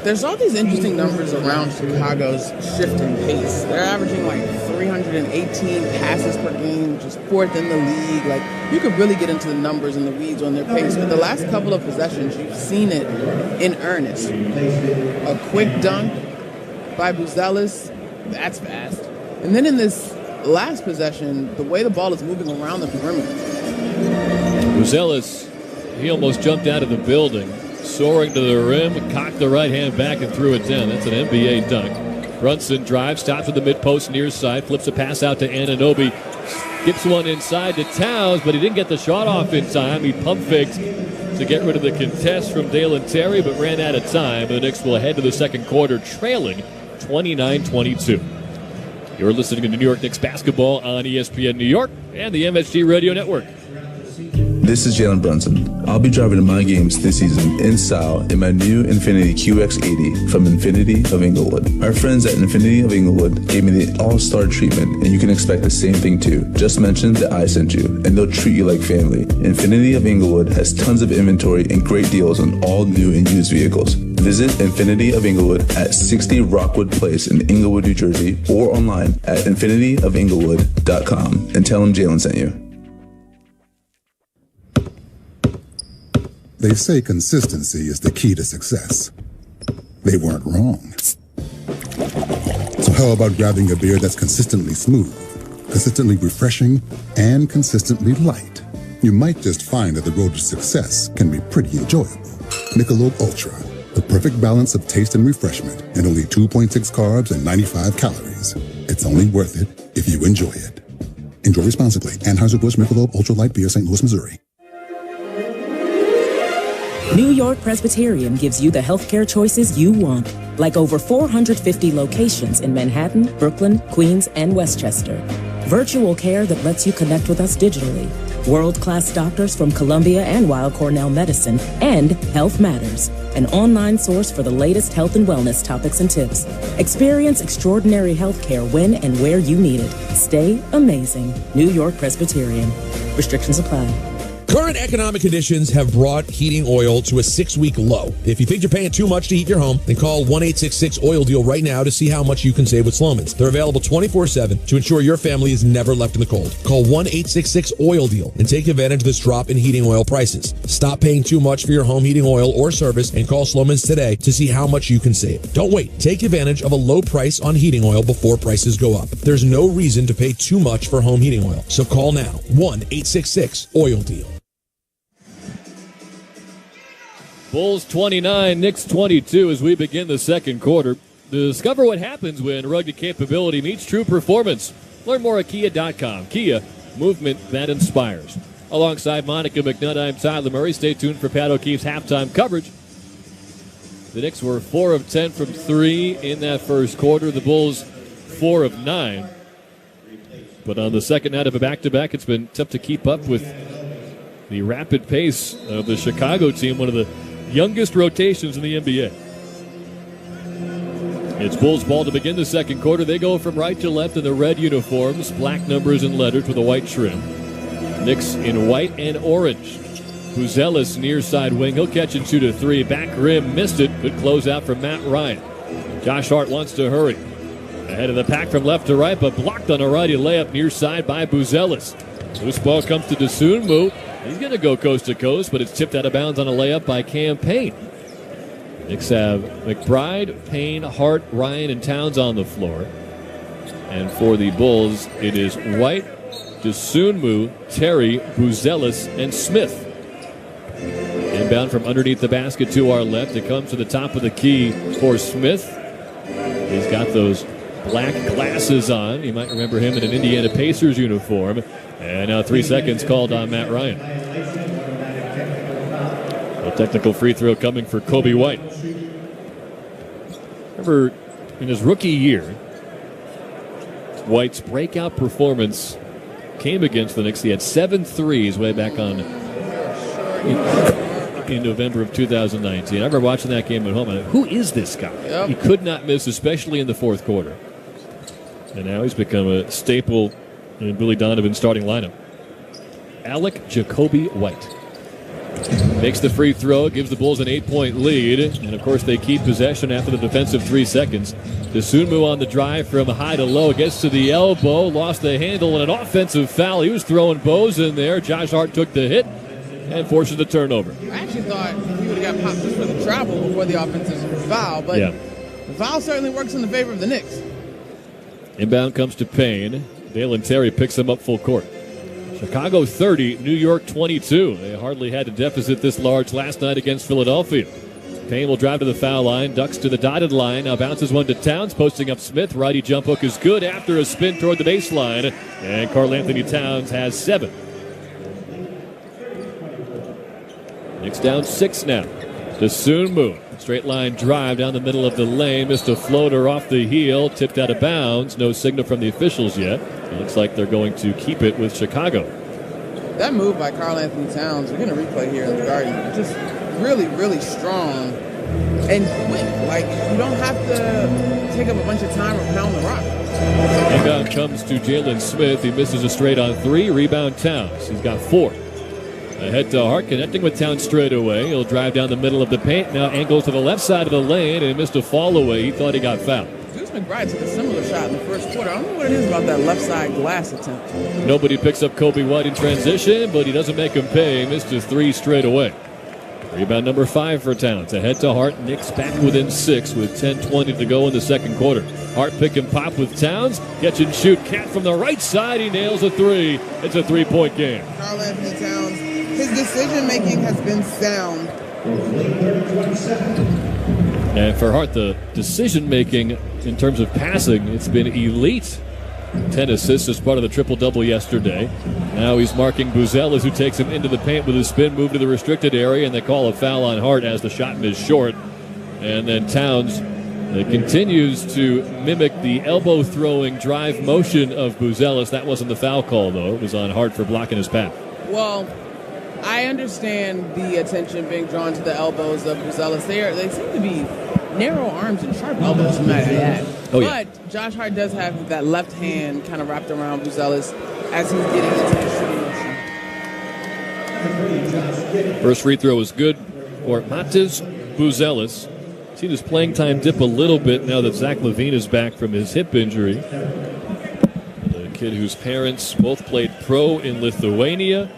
there's all these interesting numbers around Chicago's shifting pace. They're averaging like 318 passes per game, which is fourth in the league. Like, you could really get into the numbers and the weeds on their pace. But the last couple of possessions, you've seen it in earnest. A quick dunk by Buzelis, that's fast. And then in this last possession, the way the ball is moving around the perimeter. Buzelis, he almost jumped out of the building. Soaring to the rim, cocked the right hand back and threw it down. That's an NBA dunk. Brunson drives, stops at the mid-post near side, flips a pass out to Anunoby, skips one inside to Towns, but he didn't get the shot off in time. He pump faked to get rid of the contest from Dalen Terry, but ran out of time. The Knicks will head to the second quarter trailing 29-22. You're listening to New York Knicks basketball on ESPN New York and the MSG Radio Network. This is Jalen Brunson. I'll be driving to my games this season in style in my new Infiniti QX80 from Infiniti of Inglewood. Our friends at Infiniti of Inglewood gave me the all-star treatment, and you can expect the same thing too. Just mention that I sent you, and they'll treat you like family. Infiniti of Inglewood has tons of inventory and great deals on all new and used vehicles. Visit Infiniti of Inglewood at 60 Rockwood Place in Inglewood, New Jersey, or online at infinitiofinglewood.com and tell them Jalen sent you. They say consistency is the key to success. They weren't wrong. So how about grabbing a beer that's consistently smooth, consistently refreshing, and consistently light? You might just find that the road to success can be pretty enjoyable. Michelob Ultra, the perfect balance of taste and refreshment, and only 2.6 carbs and 95 calories. It's only worth it if you enjoy it. Enjoy responsibly. Anheuser-Busch Michelob Ultra Light Beer, St. Louis, Missouri. New York Presbyterian gives you the healthcare choices you want, like over 450 locations in Manhattan, Brooklyn, Queens, and Westchester. Virtual care that lets you connect with us digitally. world-class doctors from Columbia and Weill Cornell Medicine, and Health Matters, an online source for the latest health and wellness topics and tips. Experience extraordinary health care when and where you need it. Stay amazing. New York Presbyterian. Restrictions apply. Current economic conditions have brought heating oil to a 6-week low. If you think you're paying too much to heat your home, then call 1-866-OIL-DEAL right now to see how much you can save with Slomin's. They're available 24/7 to ensure your family is never left in the cold. Call 1-866-OIL-DEAL and take advantage of this drop in heating oil prices. Stop paying too much for your home heating oil or service and call Slomin's today to see how much you can save. Don't wait. Take advantage of a low price on heating oil before prices go up. There's no reason to pay too much for home heating oil. So call now. 1-866-OIL-DEAL. Bulls 29, Knicks 22 as we begin the second quarter. Discover what happens when rugged capability meets true performance. Learn more at Kia.com. Kia, movement that inspires. Alongside Monica McNutt, I'm Tyler Murray. Stay tuned for Pat O'Keefe's halftime coverage. The Knicks were 4 of 10 from 3 in that first quarter. The Bulls 4 of 9. But on the second night of a back-to-back, it's been tough to keep up with the rapid pace of the Chicago team, one of the youngest rotations in the NBA. It's Bulls ball to begin the second quarter. They go from right to left in the red uniforms, black numbers and letters with a white trim. Knicks in white and orange. Buzelis near side wing. He'll catch and shoot a three. Back rim, missed it. Good closeout from Matt Ryan. Josh Hart wants to hurry. Ahead of the pack from left to right, but blocked on a righty layup near side by Buzelis. Loose ball comes to Dosunmu. He's going to go coast to coast, but it's tipped out of bounds on a layup by Cam Payne. Knicks have McBride, Payne, Hart, Ryan, and Towns on the floor. And for the Bulls, it is White, Dosunmu, Terry, Buzelis, and Smith. Inbound from underneath the basket to our left. It comes to the top of the key for Smith. He's got those black glasses on. You might remember him in an Indiana Pacers uniform. And now 3 seconds called on Matt Ryan. A technical free throw coming for Kobe White. Remember, in his rookie year, White's breakout performance came against the Knicks. He had 7 threes way back on in November of 2019. I remember watching that game at home. And who is this guy? Yep. He could not miss, especially in the fourth quarter. And now he's become a staple in Billy Donovan's starting lineup. Alec Jacoby White makes the free throw, gives the Bulls an 8-point lead, and of course they keep possession after the defensive 3 seconds. Dosunmu on the drive from high to low, gets to the elbow, lost the handle, and an offensive foul. He was throwing bows in there. Josh Hart took the hit and forces the turnover. I actually thought he would have got popped just for the travel before the offensive foul, but the foul certainly works in the favor of the Knicks. Inbound comes to Payne. Dalen Terry picks him up full court. Chicago 30, New York 22. They hardly had a deficit this large last night against Philadelphia. Payne will drive to the foul line, ducks to the dotted line, now bounces one to Towns, posting up Smith. Righty jump hook is good after a spin toward the baseline, and Karl-Anthony Towns has 7. Knicks down 6 now. Dosunmu. Straight line drive down the middle of the lane. Missed a floater off the heel. Tipped out of bounds. No signal from the officials yet. It looks like they're going to keep it with Chicago. That move by Karl-Anthony Towns, we're going to replay here in the Garden. Just really, really strong and quick. Like, you don't have to take up a bunch of time or pound the rock. Inbound comes to Jalen Smith. He misses a straight on 3. Rebound Towns. He's got 4. Ahead to Hart, connecting with Towns straight away. He'll drive down the middle of the paint. Now angles to the left side of the lane and missed a fall away. He thought he got fouled. Deuce McBride took a similar shot in the first quarter. I don't know what it is about that left side glass attempt. Nobody picks up Kobe White in transition, but he doesn't make him pay. Missed his 3 straight away. Rebound number 5 for Towns. Ahead to Hart. Knicks back within 6 with 10:20 to go in the second quarter. Hart pick and pop with Towns. Catch and shoot. Cat from the right side. He nails a 3. It's a 3-point game. Karl-Anthony Towns, his decision-making has been sound. And for Hart, the decision-making in terms of passing, it's been elite. 10 assists as part of the triple-double yesterday. Now he's marking Buzelis, who takes him into the paint with a spin move to the restricted area, and they call a foul on Hart as the shot missed short. And then Towns continues to mimic the elbow-throwing drive motion of Buzelis. That wasn't the foul call, though. It was on Hart for blocking his path. Well, I understand the attention being drawn to the elbows of Buzelis. They seem to be narrow arms and sharp elbows, might I add. Oh, yeah. But Josh Hart does have that left hand kind of wrapped around Buzelis as he's getting into the shooting motion. First free throw was good for Matis Buzelis. Seen his playing time dip a little bit now that Zach LaVine is back from his hip injury. The kid whose parents both played pro in Lithuania.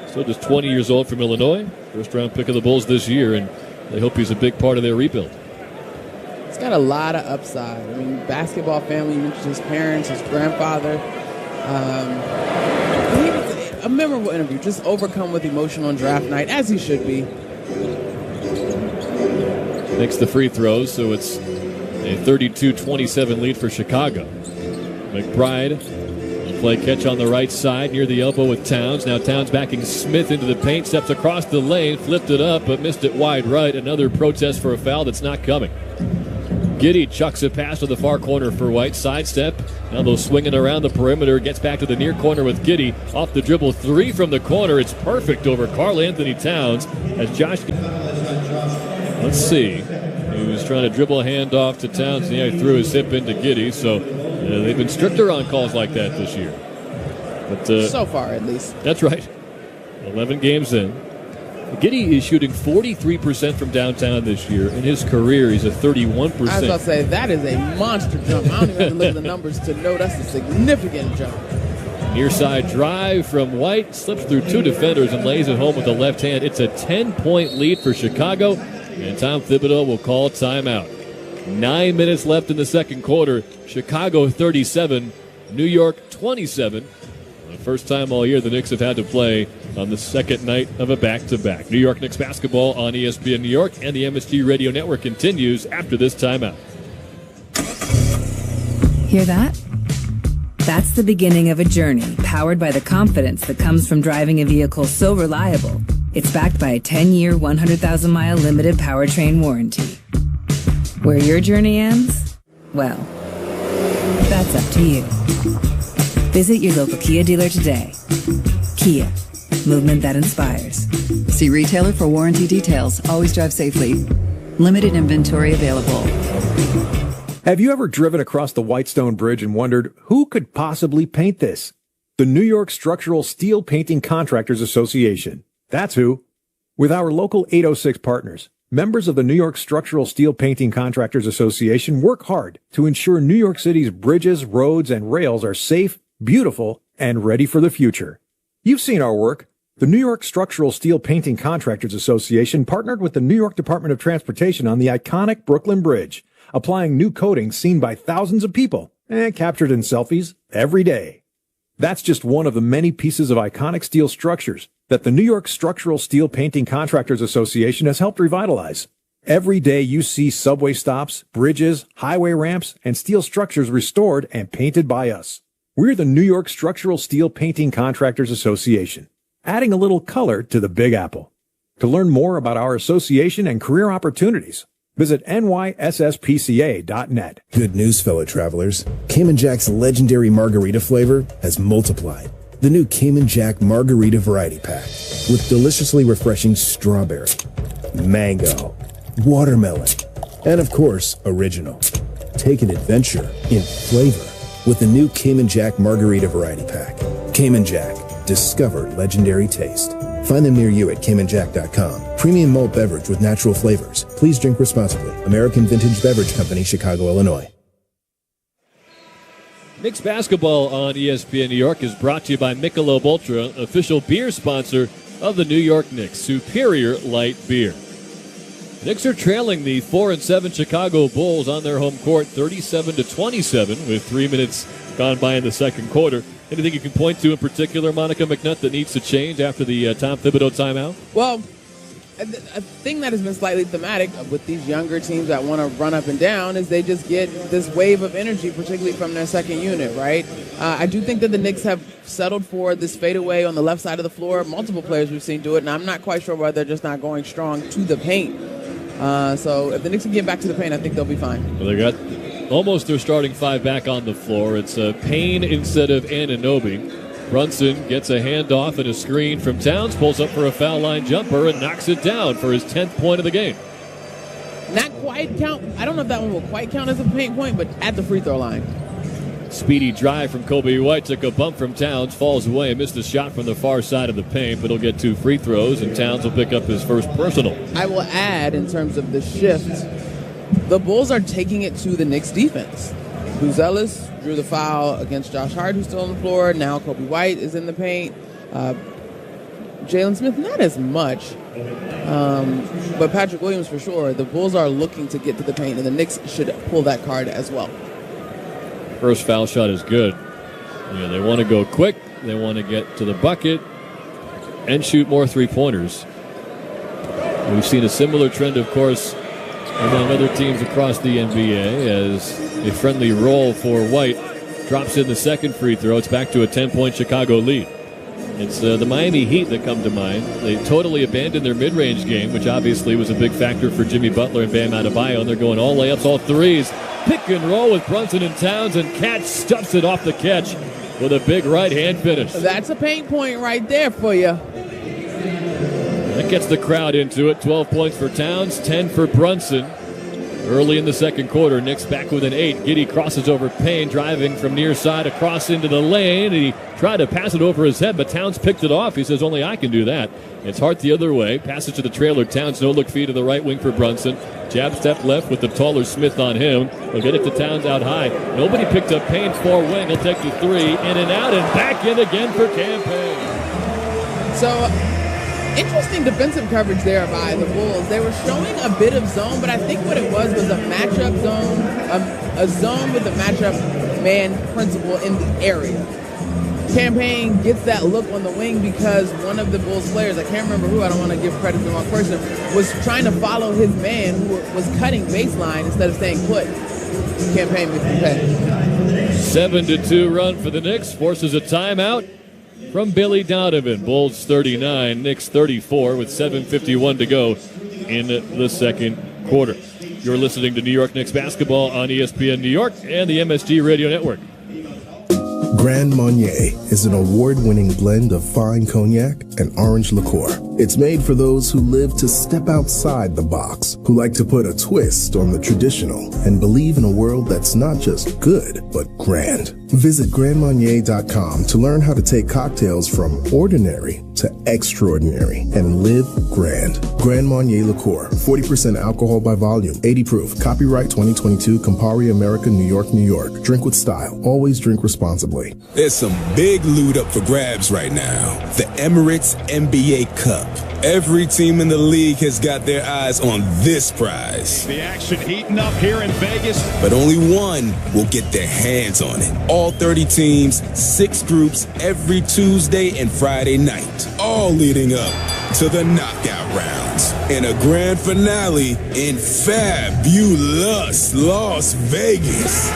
Still just 20 years old from Illinois. First round pick of the Bulls this year, and they hope he's a big part of their rebuild. He's got a lot of upside. I mean, basketball family, you mentioned his parents, his grandfather. He was a memorable interview, just overcome with emotion on draft night, as he should be. Makes the free throws, so it's a 32-27 lead for Chicago. McBride will play catch on the right side near the elbow with Towns. Now Towns backing Smith into the paint, steps across the lane, flipped it up, but missed it wide right. Another protest for a foul that's not coming. Giddey chucks it past to the far corner for White. Sidestep. Now they'll swinging around the perimeter. Gets back to the near corner with Giddey. Off the dribble, three from the corner. It's perfect over Karl Anthony Towns as Josh... Let's see. He was trying to dribble a hand off to Towns, and he threw his hip into Giddey. So they've been stricter on calls like that this year. But so far, at least. That's right. 11 games in. Giddey is shooting 43% from downtown this year. In his career, he's at 31%. I was about to say, that is a monster jump. I don't even have to look at the numbers to know that's a significant jump. Near side drive from White, slips through two defenders and lays it home with the left hand. It's a 10-point lead for Chicago, and Tom Thibodeau will call timeout. 9 minutes left in the second quarter. Chicago 37, New York 27. The first time all year the Knicks have had to play on the second night of a back-to-back. New York Knicks basketball on ESPN New York and the MSG Radio Network continues after this timeout. Hear that? That's the beginning of a journey powered by the confidence that comes from driving a vehicle so reliable. It's backed by a 10-year, 100,000-mile limited powertrain warranty. Where your journey ends? Well, that's up to you. Visit your local Kia dealer today. Kia, movement that inspires. See retailer for warranty details. Always drive safely. Limited inventory available. Have you ever driven across the Whitestone Bridge and wondered who could possibly paint this? The New York Structural Steel Painting Contractors Association. That's who. With our local 806 partners, members of the New York Structural Steel Painting Contractors Association work hard to ensure New York City's bridges, roads, and rails are safe, beautiful, and ready for the future. You've seen our work. The New York Structural Steel Painting Contractors Association partnered with the New York Department of Transportation on the iconic Brooklyn Bridge, applying new coatings seen by thousands of people and captured in selfies every day. That's just one of the many pieces of iconic steel structures that the New York Structural Steel Painting Contractors Association has helped revitalize. Every day you see subway stops, bridges, highway ramps, and steel structures restored and painted by us. We're the New York Structural Steel Painting Contractors Association, adding a little color to the Big Apple. To learn more about our association and career opportunities, visit nySSPCA.net. Good news, fellow travelers. Cayman Jack's legendary margarita flavor has multiplied. The new Cayman Jack Margarita Variety Pack with deliciously refreshing strawberry, mango, watermelon, and of course, original. Take an adventure in flavor with the new Cayman Jack Margarita Variety Pack. Cayman Jack. Discover legendary taste. Find them near you at CaymanJack.com. Premium malt beverage with natural flavors. Please drink responsibly. American Vintage Beverage Company, Chicago, Illinois. Knicks basketball on ESPN New York is brought to you by Michelob Ultra, official beer sponsor of the New York Knicks. Superior light beer. The Knicks are trailing the 4-7 Chicago Bulls on their home court, 37-27, with 3 minutes gone by in the second quarter. Anything you can point to in particular, Monica McNutt, that needs to change after the Tom Thibodeau timeout? Well, a thing that has been slightly thematic with these younger teams that want to run up and down is they just get this wave of energy, particularly from their second unit, right? I do think that the Knicks have settled for this fadeaway on the left side of the floor. Multiple players we've seen do it, and I'm not quite sure why they're just not going strong to the paint. So if the Knicks can get back to the paint, I think they'll be fine. Well, they got almost their starting five back on the floor. It's Payne instead of Anunoby. Brunson gets a handoff and a screen from Towns, pulls up for a foul line jumper and knocks it down for his 10th point of the game. Not quite count. I don't know if that one will quite count as a paint point, but at the free throw line. Speedy drive from Kobe White, took a bump from Towns, falls away, missed a shot from the far side of the paint, but he'll get 2 free throws, and Towns will pick up his first personal. I will add, in terms of the shift, the Bulls are taking it to the Knicks defense. Buzelis drew the foul against Josh Hart, who's still on the floor. Now Kobe White is in the paint. Jalen Smith, not as much, but Patrick Williams for sure. The Bulls are looking to get to the paint, and the Knicks should pull that card as well. First foul shot is good. Yeah, they want to go quick. They want to get to the bucket and shoot more three-pointers. We've seen a similar trend, of course, among other teams across the NBA as a friendly roll for White drops in the second free throw. It's back to a 10-point Chicago lead. It's the Miami Heat that come to mind. They totally abandoned their mid-range game, which obviously was a big factor for Jimmy Butler and Bam Adebayo, and they're going all layups, all threes. Pick and roll with Brunson and Towns, and Cat stuffs it off the catch with a big right-hand finish. That's a paint point right there for you. That gets the crowd into it. 12 points for Towns, 10 for Brunson. Early in the second quarter, Knicks back with an 8. Giddey crosses over Payne, driving from near side across into the lane. He tried to pass it over his head, but Towns picked it off. He says, only I can do that. It's Hart the other way. Passes to the trailer. Towns, no-look feed to the right wing for Brunson. Jab step left with the taller Smith on him. He'll get it to Towns out high. Nobody picked up Payne's far wing. He'll take the 3. In and out and back in again for Cam Payne. So, interesting defensive coverage there by the Bulls. They were showing a bit of zone, but I think what it was a matchup zone, a zone with a matchup man principle in the area. Cam Payne gets that look on the wing because one of the Bulls players, I can't remember who, I don't want to give credit to the wrong person, was trying to follow his man who was cutting baseline instead of staying put. Cam Payne makes the pay. 7-2 run for the Knicks, forces a timeout from Billy Donovan. Bulls 39, Knicks 34 with 7:51 to go in the second quarter. You're listening to New York Knicks basketball on ESPN New York and the MSG Radio Network. Grand Marnier is an award-winning blend of fine cognac and orange liqueur. It's made for those who live to step outside the box, who like to put a twist on the traditional and believe in a world that's not just good, but grand. Visit grandmarnier.com to learn how to take cocktails from ordinary to extraordinary and live grand. Grand Marnier Liqueur, 40% alcohol by volume, 80 proof. Copyright 2022, Campari America, New York, New York. Drink with style. Always drink responsibly. There's some big loot up for grabs right now. The Emirates NBA Cup. Every team in the league has got their eyes on this prize. The action heating up here in Vegas. But only one will get their hands on it. All 30 teams, 6 groups, every Tuesday and Friday night. All leading up to the knockout rounds. And a grand finale in fabulous Las Vegas.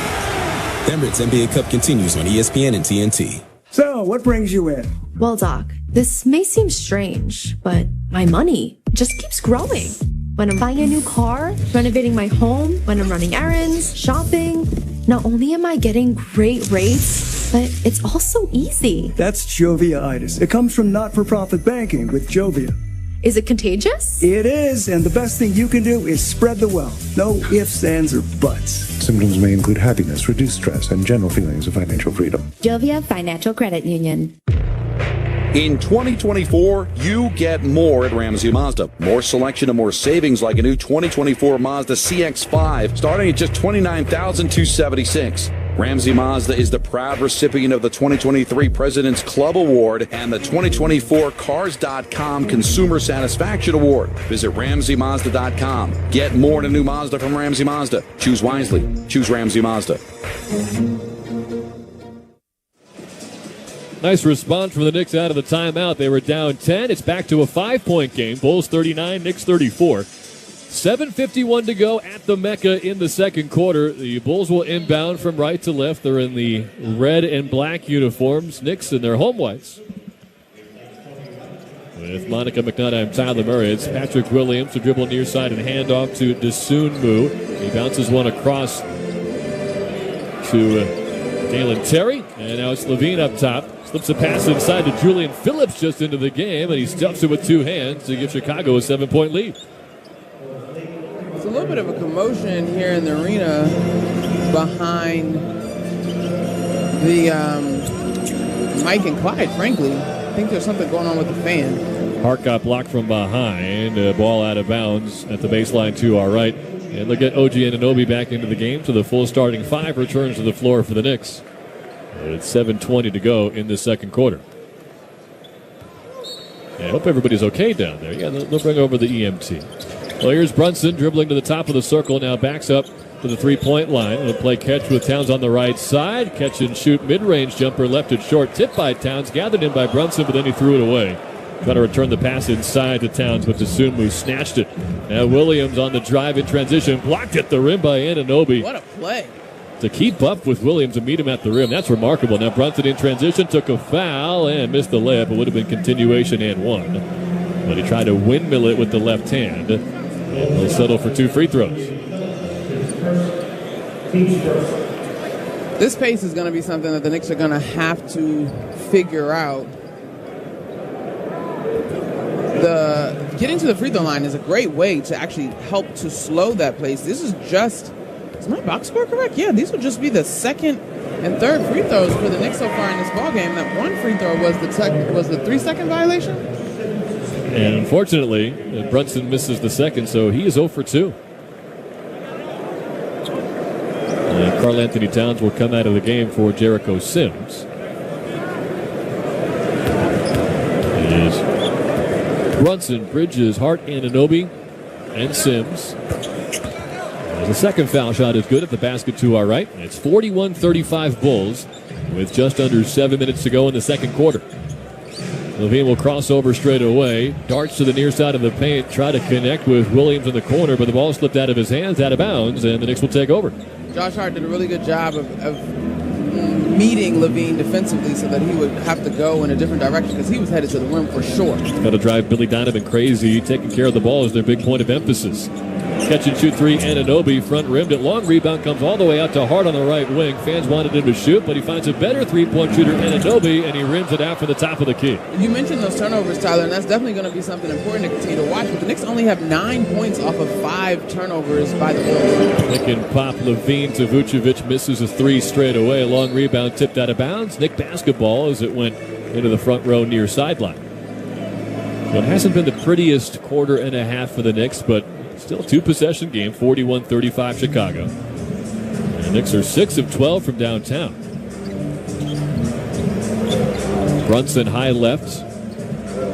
The Emirates NBA Cup continues on ESPN and TNT. So, what brings you in? Well, Doc, this may seem strange, but my money just keeps growing. When I'm buying a new car, renovating my home, when I'm running errands, shopping, not only am I getting great rates, but it's also easy. That's Jovia-itis. It comes from not-for-profit banking with Jovia. Is it contagious? It is, and the best thing you can do is spread the wealth. No ifs, ands, or buts. Symptoms may include happiness, reduced stress, and general feelings of financial freedom. Jovia Financial Credit Union. In 2024, you get more at Ramsey Mazda. More selection and more savings like a new 2024 Mazda CX-5 starting at just $29,276. Ramsey Mazda is the proud recipient of the 2023 President's Club Award and the 2024 Cars.com Consumer Satisfaction Award. Visit RamseyMazda.com. Get more in a new Mazda from Ramsey Mazda. Choose wisely. Choose Ramsey Mazda. Nice response from the Knicks out of the timeout. They were down 10. It's back to a 5-point game. Bulls 39, Knicks 34. 7:51 to go at the Mecca in the second quarter. The Bulls will inbound from right to left. They're in the red and black uniforms. Knicks in their home whites. With Monica McNutt, I'm Tyler Murray. It's Patrick Williams to dribble near side and hand off to Dosunmu. He bounces one across to Dalen Terry, and now it's Levine up top. Slips a pass inside to Julian Phillips just into the game, and he stuffs it with two hands to give Chicago a 7-point lead. It's a little bit of a commotion here in the arena behind the Mike and Clyde, frankly. I think there's something going on with the fan. Hart got blocked from behind. Ball out of bounds at the baseline to our right. And look at OG Anunoby back into the game. So the full starting five returns to the floor for the Knicks. And it's 7:20 to go in the second quarter. I hope everybody's okay down there. Yeah, they'll bring over the EMT. Well, here's Brunson dribbling to the top of the circle. Now backs up to the three-point line. He'll play catch with Towns on the right side. Catch and shoot mid-range jumper left it short. Tipped by Towns. Gathered in by Brunson, but then he threw it away. Trying to return the pass inside to Towns, but Dosunmu snatched it. Now Williams on the drive in transition. Blocked at the rim by Anunoby. What a play. To keep up with Williams and meet him at the rim. That's remarkable. Now Brunson in transition. Took a foul and missed the layup. It would have been continuation and one. But he tried to windmill it with the left hand. And he'll settle for two free throws. This pace is going to be something that the Knicks are going to have to figure out. Getting to the free throw line is a great way to actually help to slow that pace. This is just, is my box score correct? Yeah, these will just be the second and third free throws for the Knicks so far in this ballgame. That one free throw was the 3-second violation. And unfortunately, Brunson misses the second, so he is 0 for 2. And Karl Anthony Towns will come out of the game for Jericho Sims. It is Brunson, Bridges, Hart, Anunoby, and Sims. The second foul shot is good at the basket to our right. It's 41-35 Bulls with just under 7 minutes to go in the second quarter. Levine will cross over straight away. Darts to the near side of the paint. Try to connect with Williams in the corner, but the ball slipped out of his hands, out of bounds, and the Knicks will take over. Josh Hart did a really good job of meeting Levine defensively so that he would have to go in a different direction because he was headed to the rim for sure. Got to drive Billy Donovan crazy. Taking care of the ball is their big point of emphasis. Catch and shoot three, Anunoby front rimmed it. Long rebound comes all the way out to Hart on the right wing. Fans wanted him to shoot, but he finds a better three-point shooter, Anunoby, and he rims it out for the top of the key. You mentioned those turnovers, Tyler, and that's definitely going to be something important to continue to watch. But the Knicks only have 9 points off of 5 turnovers by the Bulls. Pick and pop Levine to Vucevic, misses a three straight away. Long rebound tipped out of bounds. Knick basketball as it went into the front row near sideline. So it hasn't been the prettiest quarter and a half for the Knicks, but still a two-possession game, 41-35 Chicago. And the Knicks are 6 of 12 from downtown. Brunson high left.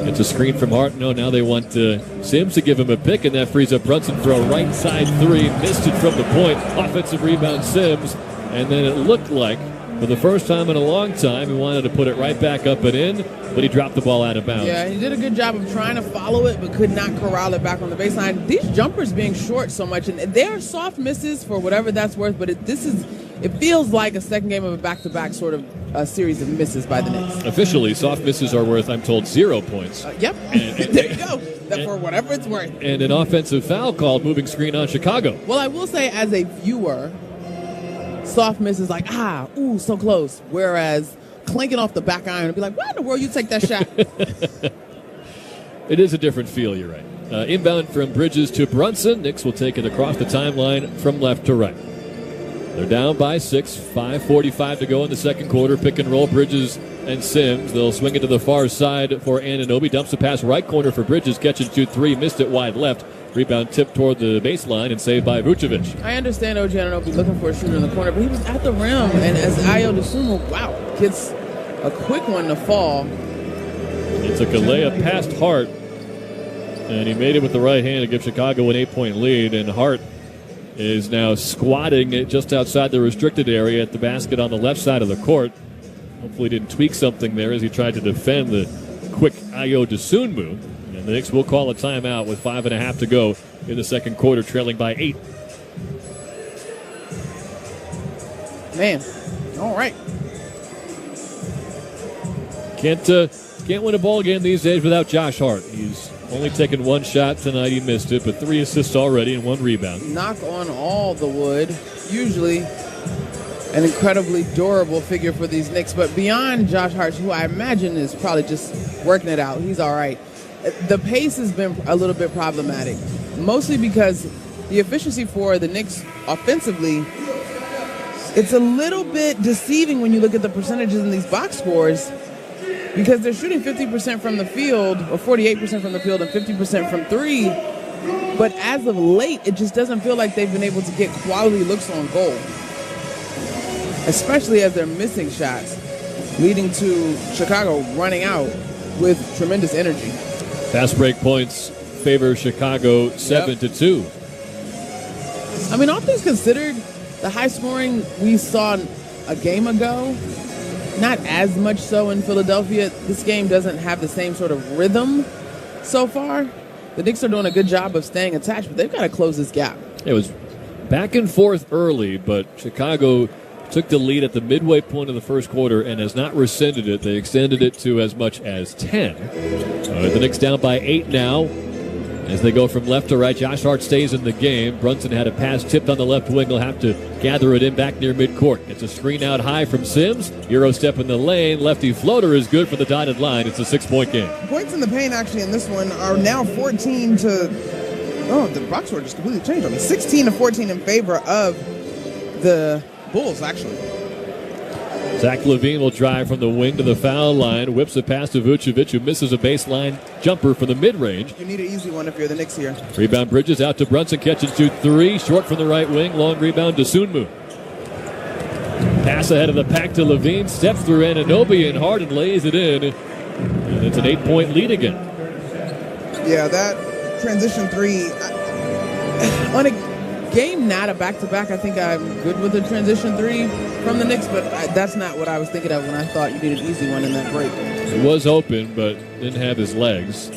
It's a screen from Hart. No, now they want Sims to give him a pick, and that frees up Brunson for a right side three. Missed it from the point. Offensive rebound Sims. And then it looked like, for the first time in a long time, he wanted to put it right back up and in, but he dropped the ball out of bounds. Yeah, he did a good job of trying to follow it, but could not corral it back on the baseline. These jumpers being short so much, and they're soft misses for whatever that's worth, but it feels like a second game of a back-to-back sort of a series of misses by the Knicks. Officially, soft misses are worth, I'm told, 0 points. Yep, there you go. For whatever it's worth. And an offensive foul called, moving screen on Chicago. Well, I will say, as a viewer, soft misses like, ooh, so close. Whereas clinking off the back iron and be like, why in the world you take that shot? It is a different feel, you're right. Inbound from Bridges to Brunson. Knicks will take it across the timeline from left to right. They're down by 6, 5:45 to go in the second quarter. Pick and roll, Bridges and Sims. They'll swing it to the far side for Anunoby. Dumps a pass right corner for Bridges. Catch and shoot three. Missed it wide left. Rebound tipped toward the baseline and saved by Vucevic. I understand OG Anunoby looking for a shooter in the corner, but he was at the rim. And as Ayo Dosunmu, gets a quick one to fall. He took a layup past Hart, and he made it with the right hand to give Chicago an 8-point lead. And Hart is now squatting just outside the restricted area at the basket on the left side of the court. Hopefully didn't tweak something there as he tried to defend the quick Ayo Dosunmu. And the Knicks will call a timeout with 5.5 to go in the second quarter, trailing by 8. Man, all right. Can't win a ball game these days without Josh Hart. He's only taken one shot tonight. He missed it, but 3 assists already and 1 rebound. Knock on all the wood. Usually an incredibly durable figure for these Knicks. But beyond Josh Hart, who I imagine is probably just working it out, he's all right. The pace has been a little bit problematic, mostly because the efficiency for the Knicks offensively, it's a little bit deceiving when you look at the percentages in these box scores, because they're shooting 50% from the field, or 48% from the field, and 50% from three. But as of late, it just doesn't feel like they've been able to get quality looks on goal, especially as they're missing shots, leading to Chicago running out with tremendous energy. Fast break points favor Chicago 7-2. I mean, all things considered, the high scoring we saw a game ago, not as much so in Philadelphia. This game doesn't have the same sort of rhythm so far. The Knicks are doing a good job of staying attached, but they've got to close this gap. It was back and forth early, but Chicago took the lead at the midway point of the first quarter and has not rescinded it. They extended it to as much as 10. The Knicks down by 8 now. As they go from left to right, Josh Hart stays in the game. Brunson had a pass tipped on the left wing. He'll have to gather it in back near midcourt. It's a screen out high from Sims. Euro step in the lane. Lefty floater is good for the dotted line. It's a 6-point game. Points in the paint, actually, in this one are now 14 to... Oh, the box score just completely changed on me. 16 to 14 in favor of the Bulls, actually. Zach LaVine will drive from the wing to the foul line. Whips it past to Vucevic, who misses a baseline jumper from the mid-range. You need an easy one if you're the Knicks here. Rebound Bridges out to Brunson. Catch and shoot three. Short from the right wing. Long rebound to Sunmu. Pass ahead of the pack to LaVine. Steps through Anunoby and Harden lays it in. And it's an 8-point lead again. Yeah, that transition three. On a game not a back-to-back, I think I'm good with the transition three from the Knicks, but that's not what I was thinking of when I thought you needed an easy one in that break. He was open, but didn't have his legs.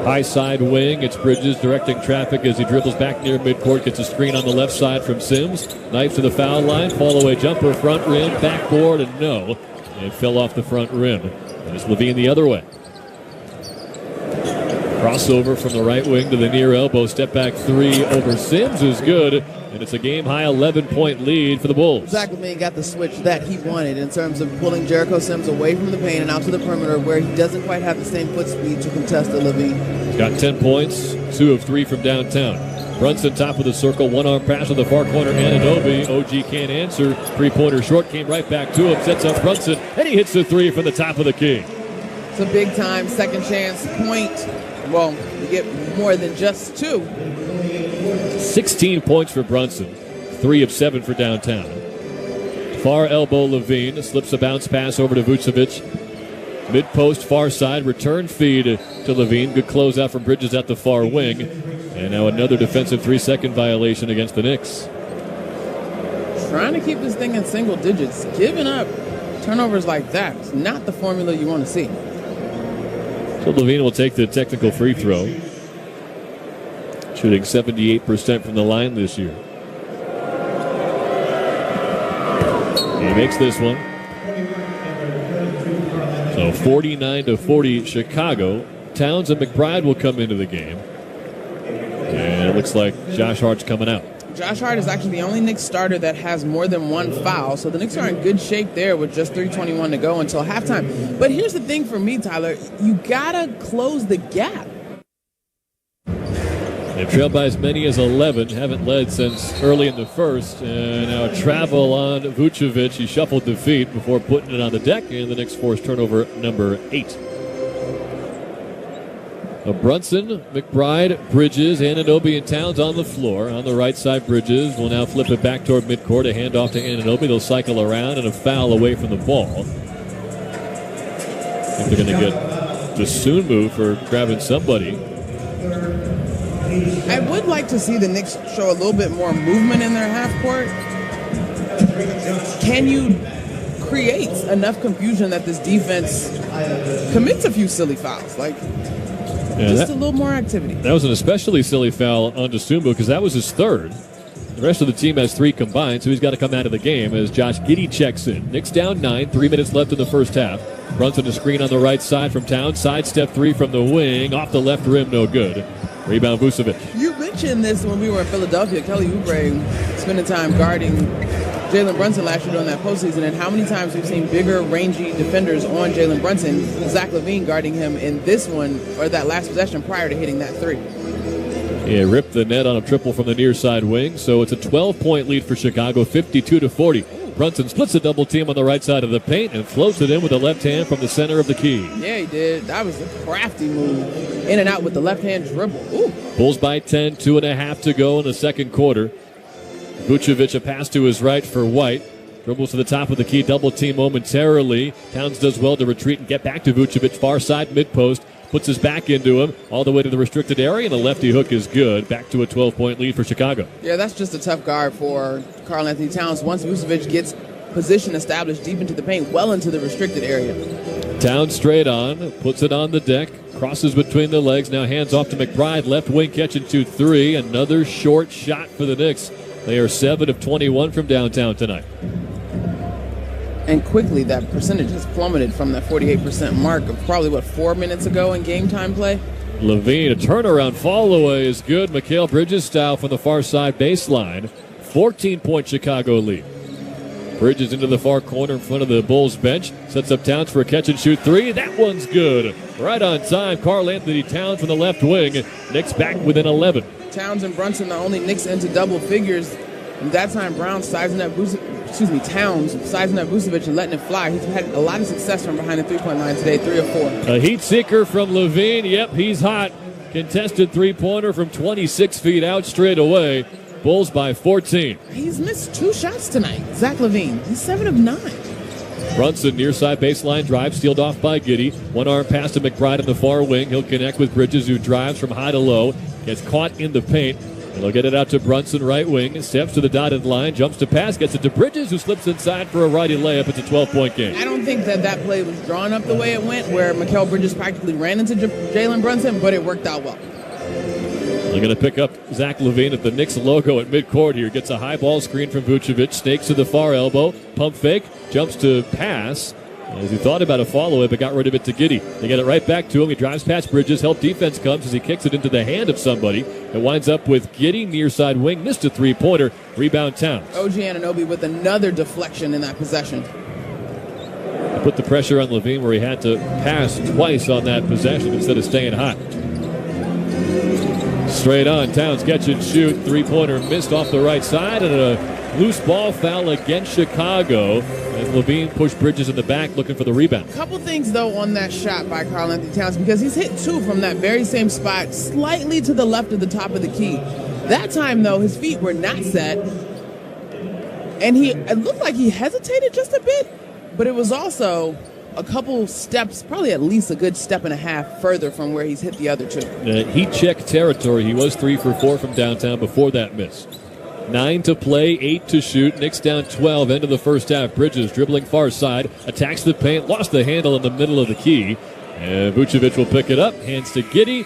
High side wing, it's Bridges directing traffic as he dribbles back near midcourt, gets a screen on the left side from Sims. Knife to the foul line, fall away jumper, front rim, backboard, and no. It fell off the front rim. And it's LaVine the other way. Crossover from the right wing to the near elbow. Step back three over Sims is good. And it's a game-high 11-point lead for the Bulls. Zach LaVine got the switch that he wanted in terms of pulling Jericho Sims away from the paint and out to the perimeter where he doesn't quite have the same foot speed to contest the LaVine. He's got 10 points, 2 of 3 from downtown. Brunson top of the circle, one-arm pass to the far corner. Anunoby, OG can't answer. Three-pointer short, came right back to him. Sets up Brunson, and he hits the three from the top of the key. It's a big-time second chance point. Well, you get more than just 2. 16 points for Brunson, 3 of 7 for downtown. Far elbow LaVine slips a bounce pass over to Vucevic. Mid-post far side, return feed to LaVine. Good closeout from Bridges at the far wing. And now another defensive 3-second violation against the Knicks. Trying to keep this thing in single digits. Giving up turnovers like that is not the formula you want to see. So LaVine will take the technical free throw. Shooting 78% from the line this year. He makes this one. So 49-40 Chicago. Towns and McBride will come into the game. And it looks like Josh Hart's coming out. Josh Hart is actually the only Knicks starter that has more than one foul, so the Knicks are in good shape there with just 3:21 to go until halftime. But here's the thing for me, Tyler. You gotta close the gap. They've trailed by as many as 11, haven't led since early in the first. And now a travel on Vucevic. He shuffled the feet before putting it on the deck, and the Knicks force turnover number 8. Brunson, McBride, Bridges, Anunoby, and Towns on the floor. On the right side, Bridges will now flip it back toward midcourt. A handoff to Anunoby. They'll cycle around, and a foul away from the ball. I think they're going to get the Sunmu for grabbing somebody. I would like to see the Knicks show a little bit more movement in their half court. Can you create enough confusion that this defense commits a few silly fouls? Like, just a little more activity. That was an especially silly foul on Sunmu because that was his third. The rest of the team has 3 combined, so he's got to come out of the game as Josh Giddey checks in. Knicks down 9, 3 minutes left in the first half. Brunson a screen on the right side from Towns. Sidestep 3 from the wing. Off the left rim, no good. Rebound Vucevic. You mentioned this when we were in Philadelphia. Kelly Oubre spending time guarding Jalen Brunson last year during that postseason, and how many times we've seen bigger, rangy defenders on Jalen Brunson, Zach LaVine guarding him in this one, or that last possession prior to hitting that three. Yeah, ripped the net on a triple from the near side wing, so it's a 12-point lead for Chicago, 52-40. Brunson splits a double team on the right side of the paint and floats it in with the left hand from the center of the key. Yeah, he did. That was a crafty move. In and out with the left hand dribble. Ooh. Bulls by 10, 2.5 to go in the second quarter. Vucevic, a pass to his right for White. Dribbles to the top of the key, double team momentarily. Towns does well to retreat and get back to Vucevic, far side mid-post. Puts his back into him all the way to the restricted area, and a lefty hook is good. Back to a 12-point lead for Chicago. Yeah, that's just a tough guard for Karl Anthony Towns. Once Vucevic gets position established deep into the paint, well into the restricted area. Towns straight on, puts it on the deck, crosses between the legs, now hands off to McBride. Left wing catch and shoot three. Another short shot for the Knicks. They are 7 of 21 from downtown tonight. And quickly, that percentage has plummeted from that 48% mark of probably, 4 minutes ago in game time play? LaVine, a turnaround fall away is good. Mikal Bridges style from the far side baseline. 14-point Chicago lead. Bridges into the far corner in front of the Bulls bench. Sets up Towns for a catch and shoot three. That one's good. Right on time. Karl Anthony Towns from the left wing. Knicks back within 11. Towns and Brunson, the only Knicks into double figures. And that time, Towns sizing up Vucevic and letting it fly. He's had a lot of success from behind the three-point line today, 3 of 4. A heat seeker from LaVine. Yep, he's hot. Contested three-pointer from 26 feet out straight away. Bulls by 14. He's missed 2 shots tonight. Zach LaVine, he's 7 of 9. Brunson, near side baseline drive, sealed off by Giddey. One arm pass to McBride in the far wing. He'll connect with Bridges, who drives from high to low. Gets caught in the paint. And they'll get it out to Brunson, right wing. Steps to the dotted line, jumps to pass, gets it to Bridges, who slips inside for a righty layup. It's a 12-point game. I don't think that play was drawn up the way it went, where Mikal Bridges practically ran into Jalen Brunson, but it worked out well. They're going to pick up Zach LaVine at the Knicks logo at midcourt here. Gets a high ball screen from Vucevic, snakes to the far elbow, pump fake, jumps to pass. As he thought about a follow-up, but got rid of it to Giddey. They get it right back to him. He drives past Bridges. Help defense comes as he kicks it into the hand of somebody. It winds up with Giddey, near side wing. Missed a three-pointer. Rebound Towns. OG Anunoby with another deflection in that possession. Put the pressure on LaVine where he had to pass twice on that possession instead of staying hot. Straight on. Towns catch and shoot. Three-pointer missed off the right side, and a loose ball foul against Chicago as LaVine pushed Bridges in the back looking for the rebound. Couple things, though, on that shot by Karl Anthony Towns, because he's hit 2 from that very same spot, slightly to the left of the top of the key. That time, though, his feet were not set, and it looked like he hesitated just a bit, but it was also a couple steps, probably at least a good step and a half further from where he's hit the other 2. Heat check territory. He was 3 for 4 from downtown before that miss. 9 to play, 8 to shoot. Knicks down 12, end of the first half. Bridges dribbling far side, attacks the paint, lost the handle in the middle of the key. And Vucevic will pick it up, hands to Giddey,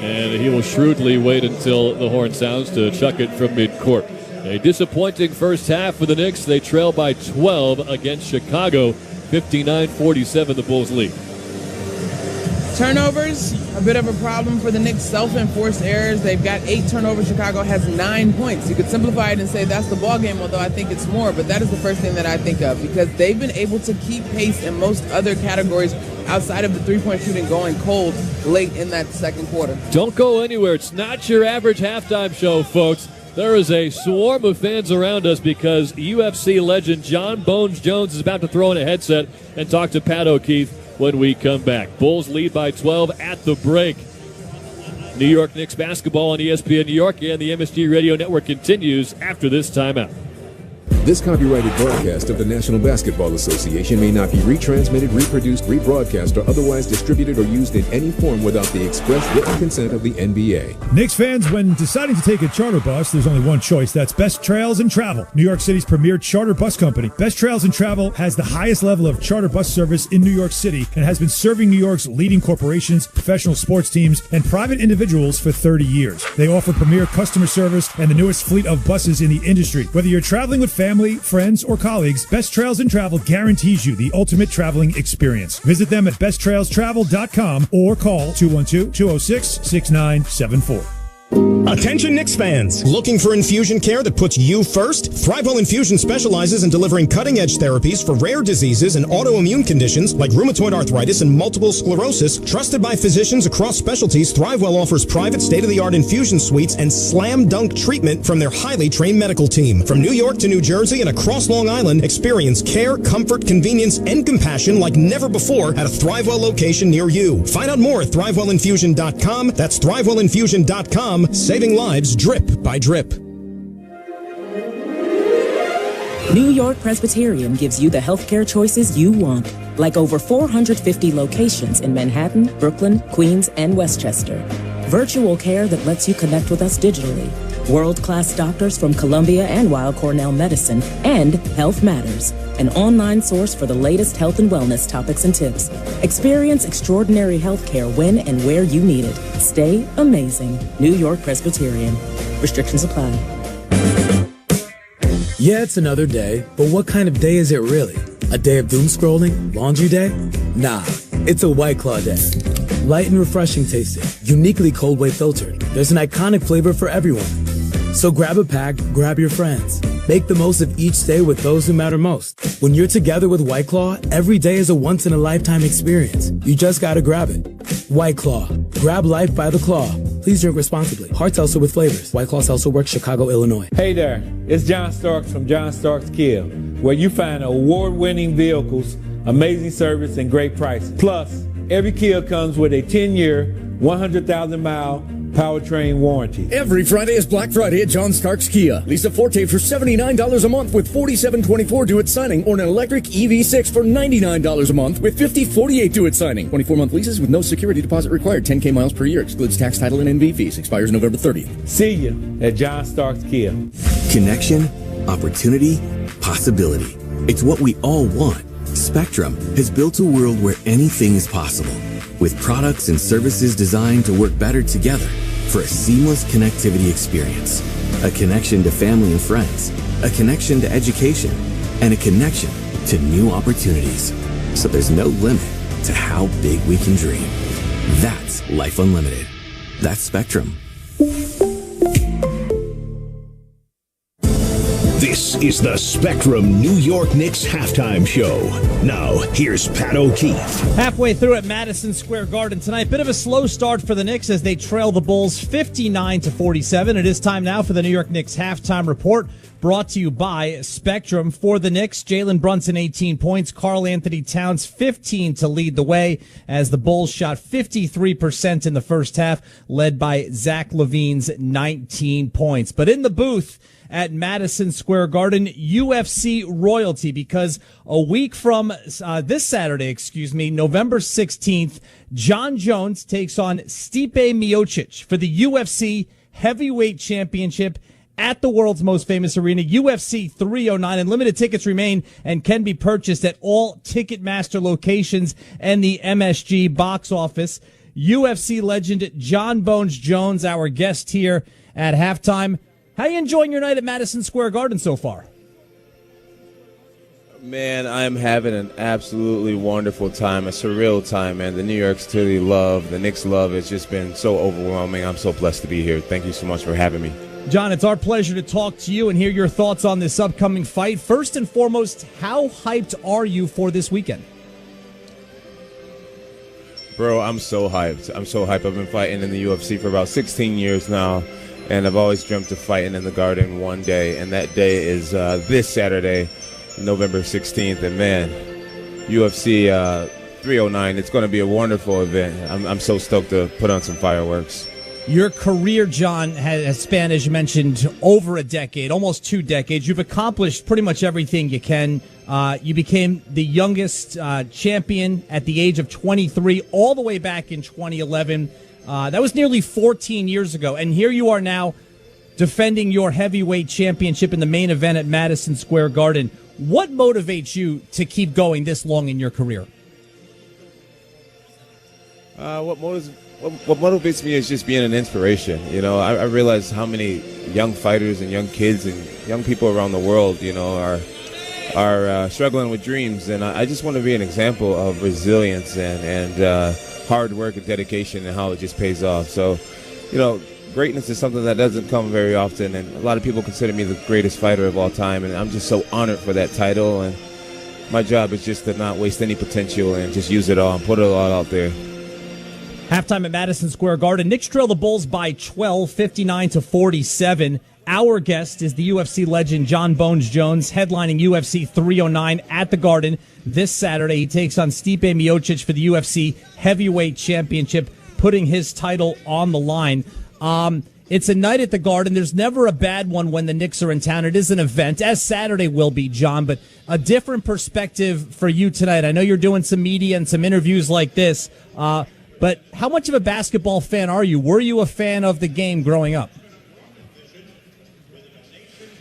and he will shrewdly wait until the horn sounds to chuck it from midcourt. A disappointing first half for the Knicks. They trail by 12 against Chicago. 59-47, the Bulls lead. Turnovers, a bit of a problem for the Knicks. Self-enforced errors. They've got 8 turnovers. Chicago has 9 points. You could simplify it and say that's the ball game, although I think it's more. But that is the first thing that I think of, because they've been able to keep pace in most other categories outside of the three-point shooting going cold late in that second quarter. Don't go anywhere. It's not your average halftime show, folks. There is a swarm of fans around us because UFC legend John Bones Jones is about to throw in a headset and talk to Pat O'Keefe when we come back. Bulls lead by 12 at the break. New York Knicks basketball on ESPN New York and the MSG Radio Network continues after this timeout. This copyrighted broadcast of the National Basketball Association may not be retransmitted, reproduced, rebroadcast, or otherwise distributed or used in any form without the express written consent of the NBA. Knicks fans, when deciding to take a charter bus, there's only one choice. That's Best Trails and Travel, New York City's premier charter bus company. Best Trails and Travel has the highest level of charter bus service in New York City and has been serving New York's leading corporations, professional sports teams, and private individuals for 30 years. They offer premier customer service and the newest fleet of buses in the industry. Whether you're traveling with family, friends, or colleagues, Best Trails and Travel guarantees you the ultimate traveling experience. Visit them at besttrailstravel.com or call 212-206-6974. Attention Knicks fans! Looking for infusion care that puts you first? ThriveWell Infusion specializes in delivering cutting-edge therapies for rare diseases and autoimmune conditions like rheumatoid arthritis and multiple sclerosis. Trusted by physicians across specialties, ThriveWell offers private state-of-the-art infusion suites and slam-dunk treatment from their highly trained medical team. From New York to New Jersey and across Long Island, experience care, comfort, convenience, and compassion like never before at a ThriveWell location near you. Find out more at ThriveWellInfusion.com. That's ThriveWellInfusion.com. Saving lives drip by drip. New York Presbyterian gives you the healthcare choices you want, like over 450 locations in Manhattan, Brooklyn, Queens, and Westchester. Virtual care that lets you connect with us digitally. World-class doctors from Columbia and Weill Cornell Medicine, and Health Matters, an online source for the latest health and wellness topics and tips. Experience extraordinary healthcare when and where you need it. Stay amazing. New York Presbyterian. Restrictions apply. Yeah, it's another day, but what kind of day is it really? A day of doom scrolling? Laundry day? Nah, it's a White Claw day. Light and refreshing tasting, uniquely cold way filtered. There's an iconic flavor for everyone. So grab a pack, grab your friends. Make the most of each day with those who matter most. When you're together with White Claw, every day is a once-in-a-lifetime experience. You just gotta grab it. White Claw. Grab life by the claw. Please drink responsibly. Hard seltzer with flavors. White Claw Seltzer Works, Chicago, Illinois. Hey there, it's John Starks from John Starks Kia, where you find award-winning vehicles, amazing service, and great prices. Plus, every Kia comes with a 10-year, 100,000-mile powertrain warranty. Every Friday is Black Friday at John Starks Kia. Lease a Forte for $79 a month with $47.24 due at signing, or an electric EV6 for $99 a month with $50.48 due at signing. 24-month leases with no security deposit required. 10K miles per year. Excludes tax, title, and NV fees. Expires November 30th. See you at John Starks Kia. Connection, opportunity, possibility. It's what we all want. Spectrum has built a world where anything is possible, with products and services designed to work better together for a seamless connectivity experience. A connection to family and friends, a connection to education, and a connection to new opportunities. So there's no limit to how big we can dream. That's Life Unlimited. That's Spectrum. This is the Spectrum New York Knicks halftime show. Now, here's Pat O'Keefe. Halfway through at Madison Square Garden tonight. Bit of a slow start for the Knicks as they trail the Bulls 59-47. It is time now for the New York Knicks halftime report, brought to you by Spectrum. For the Knicks, Jalen Brunson 18 points, Karl Anthony Towns 15 to lead the way as the Bulls shot 53% in the first half, led by Zach LaVine's 19 points. But in the booth at Madison Square Garden, UFC royalty, because a week from this Saturday, November 16th, John Jones takes on Stipe Miocic for the UFC Heavyweight Championship at the world's most famous arena, UFC 309, and limited tickets remain and can be purchased at all Ticketmaster locations and the MSG box office. UFC legend John Bones Jones, our guest here at halftime. How are you enjoying your night at Madison Square Garden so far? Man, I'm having an absolutely wonderful time, a surreal time, man. The New York City love, the Knicks love has just been so overwhelming. I'm so blessed to be here. Thank you so much for having me. John, it's our pleasure to talk to you and hear your thoughts on this upcoming fight. First and foremost, how hyped are you for this weekend? Bro, I'm so hyped. I've been fighting in the UFC for about 16 years now. And I've always dreamt of fighting in the Garden one day, and that day is this Saturday, November 16th. And man, UFC 309, it's going to be a wonderful event. I'm so stoked to put on some fireworks. Your career, John, has spanned, as you mentioned, over a decade, almost 2 decades. You've accomplished pretty much everything you can. You became the youngest champion at the age of 23, all the way back in 2011. That was nearly 14 years ago, and here you are now defending your heavyweight championship in the main event at Madison Square Garden. What motivates you to keep going this long in your career? What motivates me is just being an inspiration. You know, I realize how many young fighters and young kids and young people around the world, you know, are struggling with dreams, and I just want to be an example of resilience and hard work and dedication and how it just pays off. So, you know, greatness is something that doesn't come very often, and a lot of people consider me the greatest fighter of all time, and I'm just so honored for that title. And my job is just to not waste any potential and just use it all and put it all out there. Halftime at Madison Square Garden. Knicks trail the Bulls by 12, 59-47. Our guest is the UFC legend John Bones Jones, headlining UFC 309 at the Garden this Saturday. He takes on Stipe Miocic for the UFC Heavyweight Championship, putting his title on the line. It's a night at the Garden. There's never a bad one when the Knicks are in town. It is an event, as Saturday will be, John, but a different perspective for you tonight. I know you're doing some media and some interviews like this, but how much of a basketball fan are you? Were you a fan of the game growing up?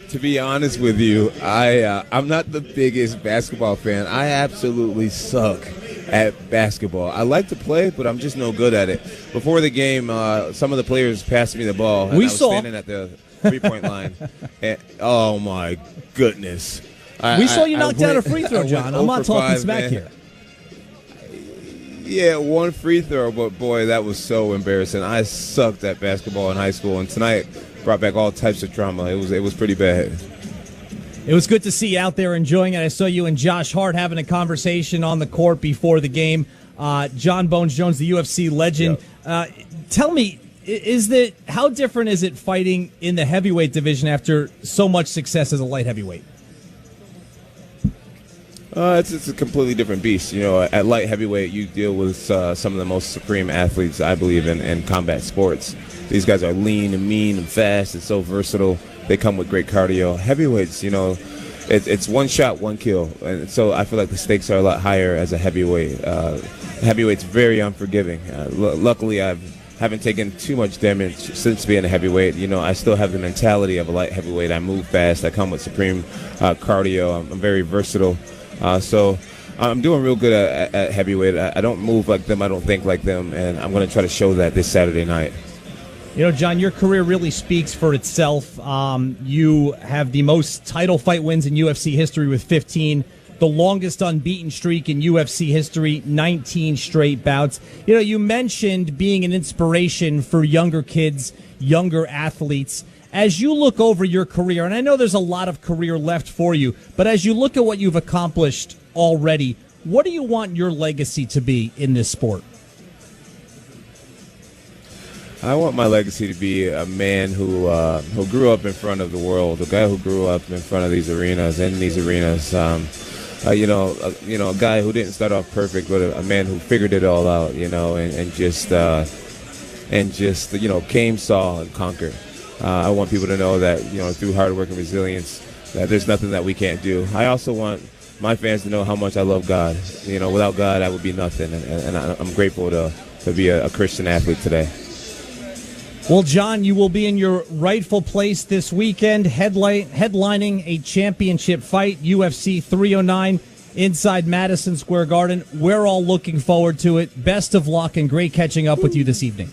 To be honest with you, I'm not the biggest basketball fan. I absolutely suck at basketball. I like to play, but I'm just no good at it. Before the game, some of the players passed me the ball. And I was standing at the three-point line. And, oh, my goodness. We saw you knock down a free throw, John. I'm not talking smack here. Yeah, one free throw, but boy, that was so embarrassing. I sucked at basketball in high school, and tonight brought back all types of trauma. It was pretty bad. It was good to see you out there enjoying it. I saw you and Josh Hart having a conversation on the court before the game. John Bones Jones, the UFC legend. Yep. Tell me, how different is it fighting in the heavyweight division after so much success as a light heavyweight? It's a completely different beast. You know, at light heavyweight, you deal with some of the most supreme athletes, I believe, in combat sports. These guys are lean and mean and fast and so versatile. They come with great cardio. Heavyweights, you know, it's one shot, one kill. And so I feel like the stakes are a lot higher as a heavyweight. Heavyweight's very unforgiving. Luckily, I haven't taken too much damage since being a heavyweight. You know, I still have the mentality of a light heavyweight. I move fast. I come with supreme cardio. I'm very versatile. So I'm doing real good at heavyweight. I don't move like them. I don't think like them. And I'm going to try to show that this Saturday night. You know, John, your career really speaks for itself. You have the most title fight wins in UFC history with 15, the longest unbeaten streak in UFC history, 19 straight bouts. You know, you mentioned being an inspiration for younger kids, younger athletes. As you look over your career, and I know there's a lot of career left for you, but as you look at what you've accomplished already, what do you want your legacy to be in this sport? I want my legacy to be a man who grew up in front of the world, a guy who grew up in front of these arenas, in these arenas. You know, a guy who didn't start off perfect, but a man who figured it all out. You know, and just you know, came, saw, and conquered. I want people to know that, you know, through hard work and resilience, that there's nothing that we can't do. I also want my fans to know how much I love God. You know, without God, I would be nothing, and I'm grateful to be a Christian athlete today. Well, John, you will be in your rightful place this weekend, headlining a championship fight, UFC 309, inside Madison Square Garden. We're all looking forward to it. Best of luck and great catching up with you this evening.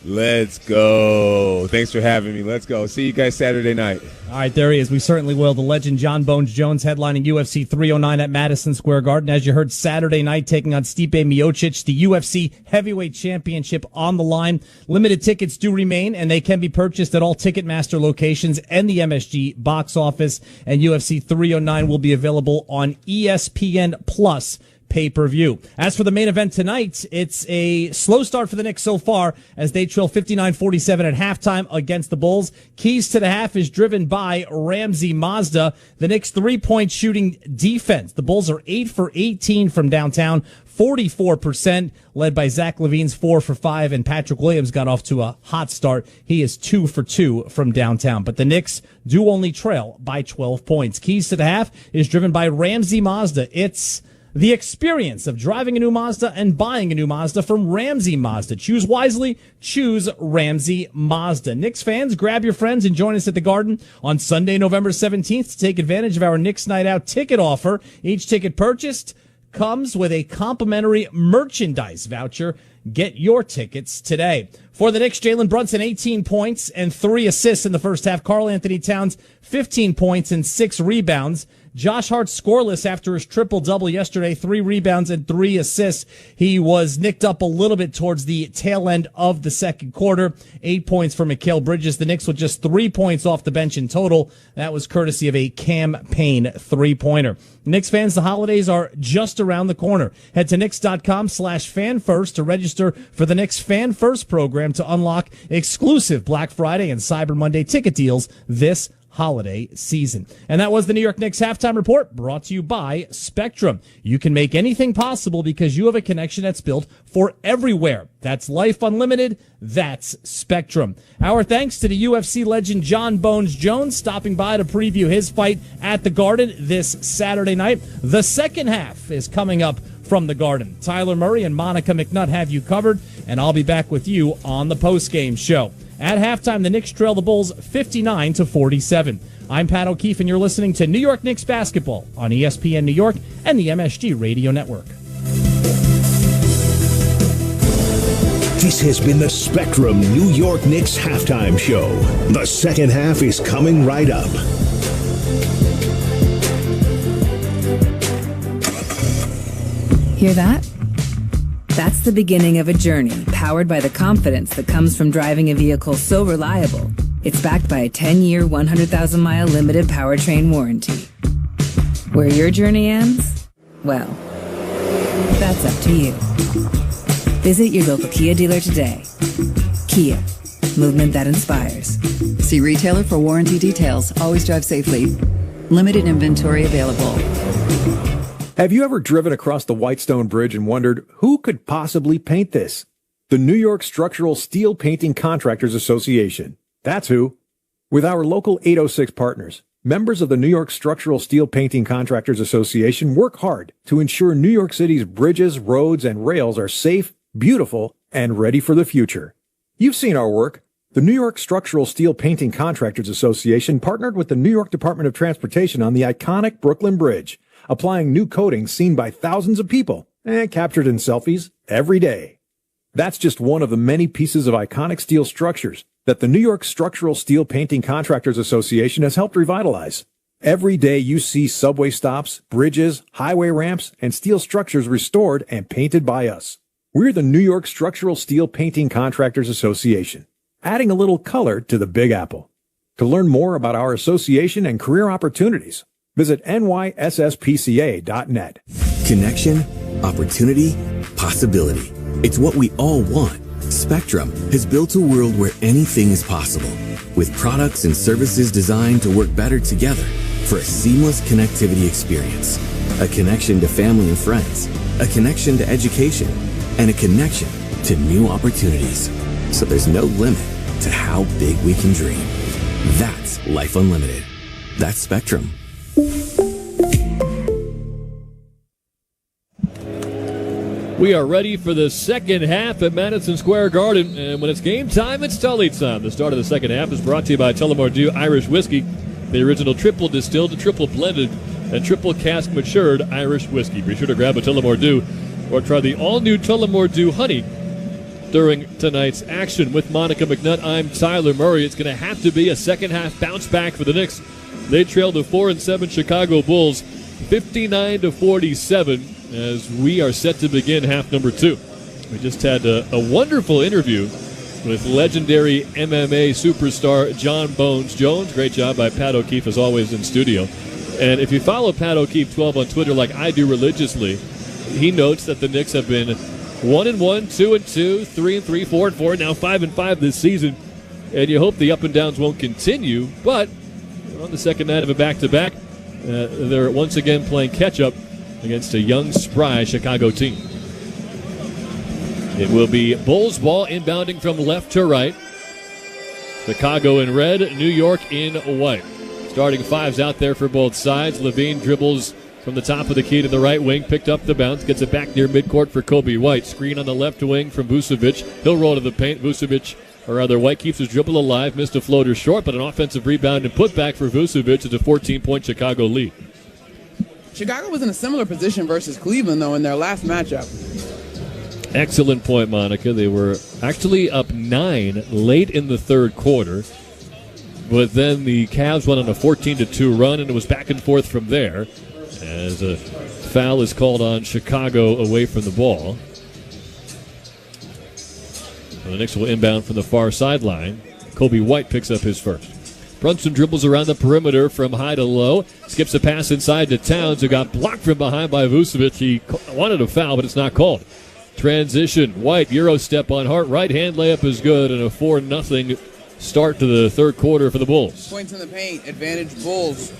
Let's go. Thanks for having me. Let's go. See you guys Saturday night. All right, there he is. We certainly will. The legend John Bones Jones headlining UFC 309 at Madison Square Garden. As you heard, Saturday night taking on Stipe Miocic, the UFC Heavyweight Championship on the line. Limited tickets do remain, and they can be purchased at all Ticketmaster locations and the MSG box office. And UFC 309 will be available on ESPN Plus pay-per-view. As for the main event tonight, it's a slow start for the Knicks so far as they trail 59-47 at halftime against the Bulls. Keys to the half is driven by Ramsey Mazda. The Knicks' three-point shooting defense. The Bulls are 8 for 18 from downtown, 44%, led by Zach LaVine's 4 for 5, and Patrick Williams got off to a hot start. He is 2 for 2 from downtown. But the Knicks do only trail by 12 points. Keys to the half is driven by Ramsey Mazda. It's the experience of driving a new Mazda and buying a new Mazda from Ramsey Mazda. Choose wisely. Choose Ramsey Mazda. Knicks fans, grab your friends and join us at the Garden on Sunday, November 17th to take advantage of our Knicks Night Out ticket offer. Each ticket purchased comes with a complimentary merchandise voucher. Get your tickets today. For the Knicks, Jalen Brunson, 18 points and 3 assists in the first half. Karl Anthony Towns, 15 points and 6 rebounds. Josh Hart scoreless after his triple-double yesterday, 3 rebounds and 3 assists. He was nicked up a little bit towards the tail end of the second quarter. 8 points for Mikal Bridges. The Knicks with just 3 points off the bench in total. That was courtesy of a Cam Payne three-pointer. Knicks fans, the holidays are just around the corner. Head to Knicks.com/FanFirst to register for the Knicks Fan First program to unlock exclusive Black Friday and Cyber Monday ticket deals this holiday season. And that was the New York Knicks halftime report, brought to you by Spectrum. You can make anything possible because you have a connection that's built for everywhere. That's life unlimited. That's Spectrum. Our thanks to the UFC legend John Bones Jones stopping by to preview his fight at the Garden this Saturday night. The second half is coming up from the Garden. Tyler Murray and Monica McNutt have you covered, and I'll be back with you on the postgame show. At halftime, the Knicks trail the Bulls 59-47. I'm Pat O'Keefe, and you're listening to New York Knicks basketball on ESPN New York and the MSG Radio Network. This has been the Spectrum New York Knicks halftime show. The second half is coming right up. Hear that? That's the beginning of a journey powered by the confidence that comes from driving a vehicle so reliable. It's backed by a 10-year, 100,000-mile limited powertrain warranty. Where your journey ends? Well, that's up to you. Visit your local Kia dealer today. Kia, movement that inspires. See retailer for warranty details. Always drive safely. Limited inventory available. Have you ever driven across the Whitestone Bridge and wondered who could possibly paint this? The New York Structural Steel Painting Contractors Association. That's who. With our local 806 partners, members of the New York Structural Steel Painting Contractors Association work hard to ensure New York City's bridges, roads, and rails are safe, beautiful, and ready for the future. You've seen our work. The New York Structural Steel Painting Contractors Association partnered with the New York Department of Transportation on the iconic Brooklyn Bridge, applying new coatings seen by thousands of people and captured in selfies every day. That's just one of the many pieces of iconic steel structures that the New York Structural Steel Painting Contractors Association has helped revitalize. Every day you see subway stops, bridges, highway ramps, and steel structures restored and painted by us. We're the New York Structural Steel Painting Contractors Association, adding a little color to the Big Apple. To learn more about our association and career opportunities, visit nySSPCA.net. Connection, opportunity, possibility. It's what we all want. Spectrum has built a world where anything is possible, with products and services designed to work better together for a seamless connectivity experience. A connection to family and friends, a connection to education, and a connection to new opportunities. So there's no limit to how big we can dream. That's life unlimited. That's Spectrum. We are ready for the second half at Madison Square Garden, and when it's game time, it's Tully time. The start of the second half is brought to you by Tullamore Dew Irish Whiskey, the original triple distilled, triple blended, and triple cask matured Irish whiskey. Be sure to grab a Tullamore Dew or try the all-new Tullamore Dew Honey during tonight's action. With Monica McNutt, I'm Tyler Murray. It's going to have to be a second half bounce back for the Knicks. They trailed the 4-7 Chicago Bulls 59-47 as we are set to begin half number 2. We just had a wonderful interview with legendary MMA superstar John Bones Jones. Great job by Pat O'Keefe, as always, in studio. And if you follow Pat O'Keefe 12 on Twitter like I do religiously, he notes that the Knicks have been 1-1, 2-2, 3-3, 4-4, now 5-5 this season. And you hope the up and downs won't continue, but on the second night of a back-to-back, they're once again playing catch-up against a young, spry Chicago team. It will be Bulls ball inbounding from left to right. Chicago in red, New York in white. Starting fives out there for both sides. Levine dribbles from the top of the key to the right wing, picked up the bounce, gets it back near midcourt for Kobe White. Screen on the left wing from Vucevic. He'll roll to the paint. Vucevic, or rather White, keeps his dribble alive, missed a floater short, but an offensive rebound and putback for Vucevic. It's a 14-point Chicago lead. Chicago was in a similar position versus Cleveland, though, in their last matchup. Excellent point, Monica. They were actually up 9 late in the third quarter. but then the Cavs went on a 14-2 run, and it was back and forth from there as a foul is called on Chicago away from the ball. The Knicks will inbound from the far sideline. Kobe White picks up his first. Brunson dribbles around the perimeter from high to low. Skips a pass inside to Towns, who got blocked from behind by Vucevic. He wanted a foul, but it's not called. Transition. White, Euro step on Hart. Right-hand layup is good, and a 4-0 start to the third quarter for the Bulls. Points in the paint. Advantage Bulls.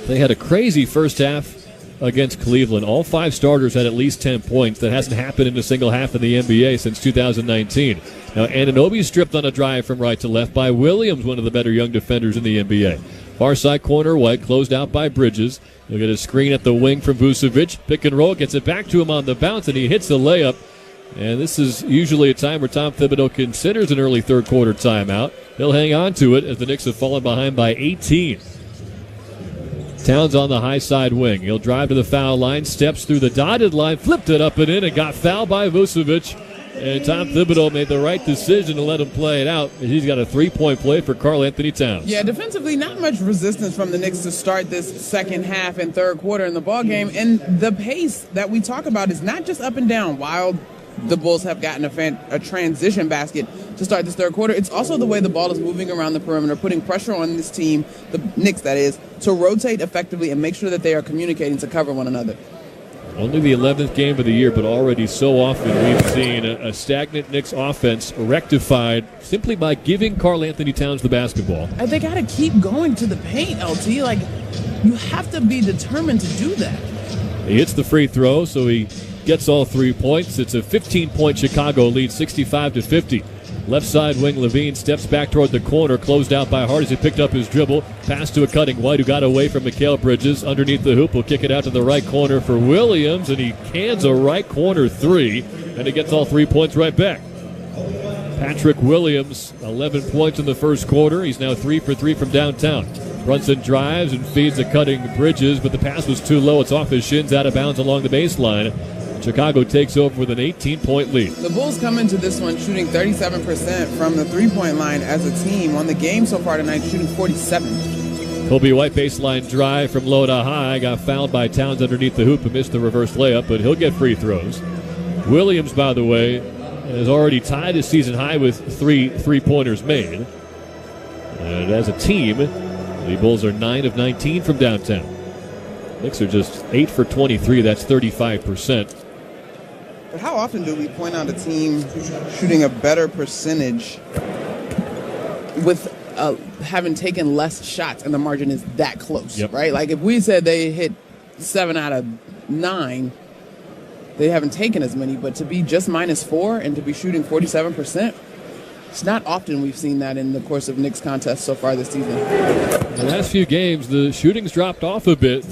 They had a crazy first half against Cleveland. All 5 starters had at least 10 points. That hasn't happened in a single half in the NBA since 2019. Now, Anunoby stripped on a drive from right to left by Williams, one of the better young defenders in the NBA. Far side corner, White closed out by Bridges. He'll get a screen at the wing from Vucevic. Pick and roll, gets it back to him on the bounce, and he hits the layup. And this is usually a time where Tom Thibodeau considers an early third quarter timeout. He'll hang on to it as the Knicks have fallen behind by 18. Towns on the high side wing. He'll drive to the foul line, steps through the dotted line, flipped it up and in, and got fouled by Vucevic. And Tom Thibodeau made the right decision to let him play it out. He's got a 3-point play for Karl-Anthony Towns. Yeah, defensively, not much resistance from the Knicks to start this second half and third quarter in the ballgame. And the pace that we talk about is not just up and down. While the Bulls have gotten a transition basket to start this third quarter, it's also the way the ball is moving around the perimeter, putting pressure on this team, the Knicks that is, to rotate effectively and make sure that they are communicating to cover one another. Only the 11th game of the year, but already so often we've seen a stagnant Knicks offense rectified simply by giving Karl-Anthony Towns the basketball. And they got to keep going to the paint, LT. Like, you have to be determined to do that. He hits the free throw, so he gets all 3 points. It's a 15-point Chicago lead, 65-50. Left side wing, Levine steps back toward the corner, closed out by Hart as he picked up his dribble. Pass to a cutting White, who got away from Mikal Bridges. Underneath the hoop, will kick it out to the right corner for Williams, and he cans a right corner 3, and he gets all 3 points right back. Patrick Williams, 11 points in the first quarter. He's now 3 for 3 from downtown. Brunson drives and feeds a cutting Bridges, but the pass was too low. It's off his shins, out of bounds along the baseline. Chicago takes over with an 18-point lead. The Bulls come into this one shooting 37% from the three-point line as a team. On the game so far tonight, shooting 47%. Kobe White baseline drive from low to high. Got fouled by Towns underneath the hoop and missed the reverse layup, but he'll get free throws. Williams, by the way, has already tied his season high with 3 three-pointers made. And as a team, the Bulls are 9 of 19 from downtown. Knicks are just 8 for 23. That's 35%. But how often do we point out a team shooting a better percentage with having taken less shots and the margin is that close, right? Like if we said they hit 7 out of 9, they haven't taken as many, but to be just -4 and to be shooting 47%, it's not often we've seen that in the course of Knicks contests so far this season. The last few games, the shooting's dropped off a bit.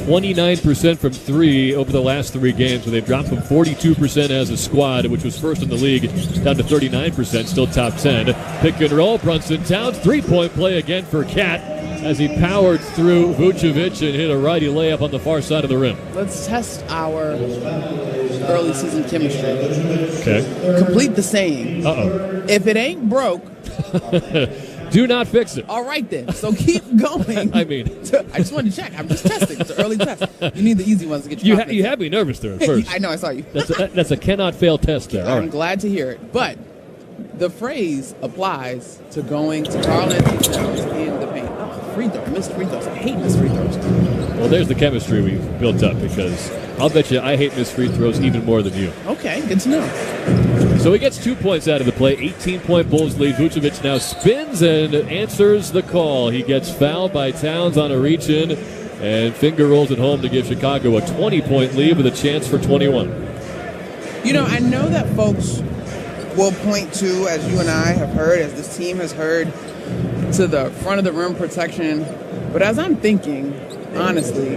29% from 3 over the last 3 games, so they've dropped from 42% as a squad, which was first in the league, down to 39%, still top 10. Pick and roll, Brunson Towns, 3-point play again for Cat as he powered through Vucevic and hit a righty layup on the far side of the rim. Let's test our early season chemistry. Okay. Complete the saying. Uh-oh. If it ain't broke, do not fix it. All right, then. So keep going. I mean, I just wanted to check. I'm just testing. It's an early test. You need the easy ones to get you. You had me nervous there at first. I know. I saw you. That's a cannot fail test there. I'm glad to hear it. But the phrase applies to going to Karl-Anthony Towns in the paint. Oh, free throw, missed free throws. I hate missed free throws. Well, there's the chemistry we've built up because I'll bet you I hate missed free throws even more than you. Okay, good to know. So he gets 2 points out of the play. 18-point Bulls lead. Vucevic now spins and answers the call. He gets fouled by Towns on a reach-in and finger rolls it home to give Chicago a 20-point lead with a chance for 21. You know, I know that folks will point to, as you and I have heard, as this team has heard, to the front of the rim protection. But as I'm thinking, honestly,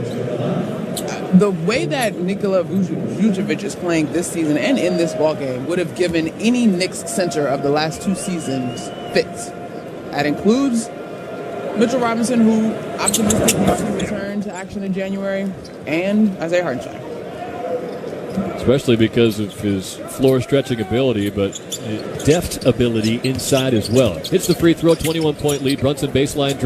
the way that Nikola Vucevic is playing this season and in this ballgame would have given any Knicks center of the last 2 seasons fits. That includes Mitchell Robinson, who optimistically to return to action in January, and Isaiah Hartenstein. It's especially because of his floor stretching ability, but deft ability inside as well. Hits the free throw, 21-point lead. Brunson baseline.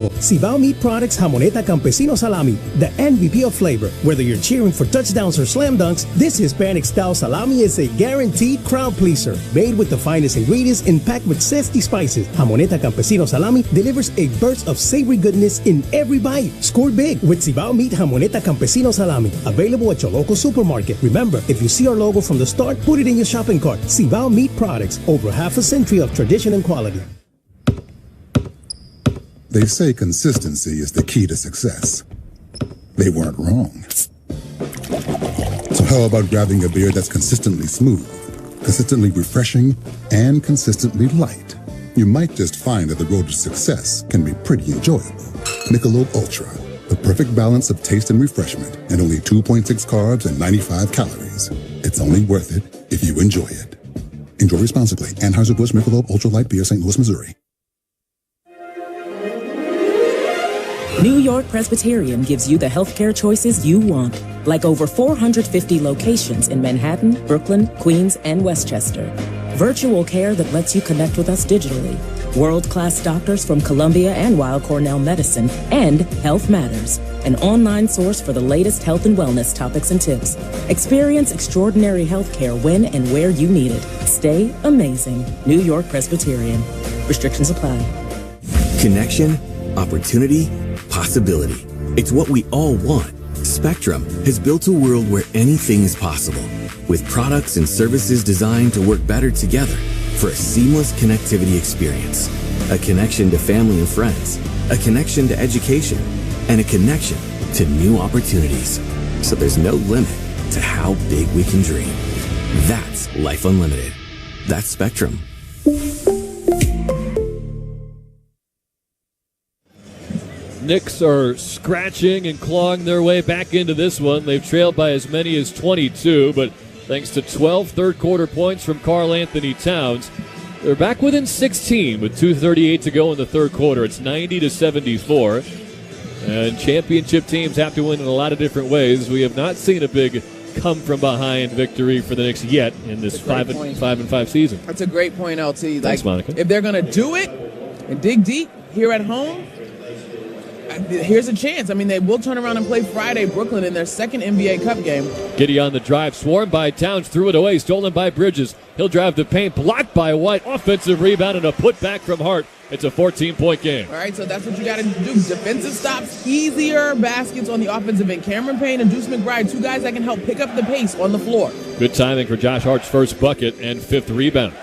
Cibao Meat Products Jamoneta Campesino Salami, the MVP of flavor. Whether you're cheering for touchdowns or slam dunks, this Hispanic-style salami is a guaranteed crowd pleaser. Made with the finest ingredients and packed with zesty spices, Jamoneta Campesino Salami delivers a burst of savory goodness in every bite. Score big with Cibao Meat Jamoneta Campesino Salami. Available at your local supermarket. Remember, if you see our logo from the start, put it in your shopping cart. Cibao Meat Products, over half a century of tradition and quality. They say consistency is the key to success. They weren't wrong. So how about grabbing a beer that's consistently smooth, consistently refreshing, and consistently light? You might just find that the road to success can be pretty enjoyable. Michelob Ultra, the perfect balance of taste and refreshment, and only 2.6 carbs and 95 calories. It's only worth it if you enjoy it. Enjoy responsibly. Anheuser-Busch Michelob Ultra Light Beer, St. Louis, Missouri. New York Presbyterian gives you the healthcare choices you want, like over 450 locations in Manhattan, Brooklyn, Queens, and Westchester. Virtual care that lets you connect with us digitally. World-class doctors from Columbia and Weill Cornell Medicine, and Health Matters, an online source for the latest health and wellness topics and tips. Experience extraordinary healthcare when and where you need it. Stay amazing. New York Presbyterian. Restrictions apply. Connection, opportunity, possibility. It's what we all want. Spectrum has built a world where anything is possible, with products and services designed to work better together for a seamless connectivity experience. A connection to family and friends, a connection to education, and a connection to new opportunities. So there's no limit to how big we can dream. That's Life Unlimited. That's Spectrum. Knicks are scratching and clawing their way back into this one. They've trailed by as many as 22, but thanks to 12 third-quarter points from Karl Anthony Towns, they're back within 16 with 2:38 to go in the third quarter. It's 90-74, and championship teams have to win in a lot of different ways. We have not seen a big come-from-behind victory for the Knicks yet in this 5-5 season. That's a great point, LT. Thanks, Monica. If they're going to do it and dig deep here at home, here's a chance. I mean, they will turn around and play Friday Brooklyn in their second NBA Cup game. Giddey on the drive, swarmed by Towns, threw it away, stolen by Bridges. He'll drive the paint, blocked by White. Offensive rebound and a putback from Hart. It's a 14-point game. All right, so that's what you got to do. Defensive stops, easier baskets on the offensive end. Cameron Payne and Deuce McBride, two guys that can help pick up the pace on the floor. Good timing for Josh Hart's first bucket and fifth rebound.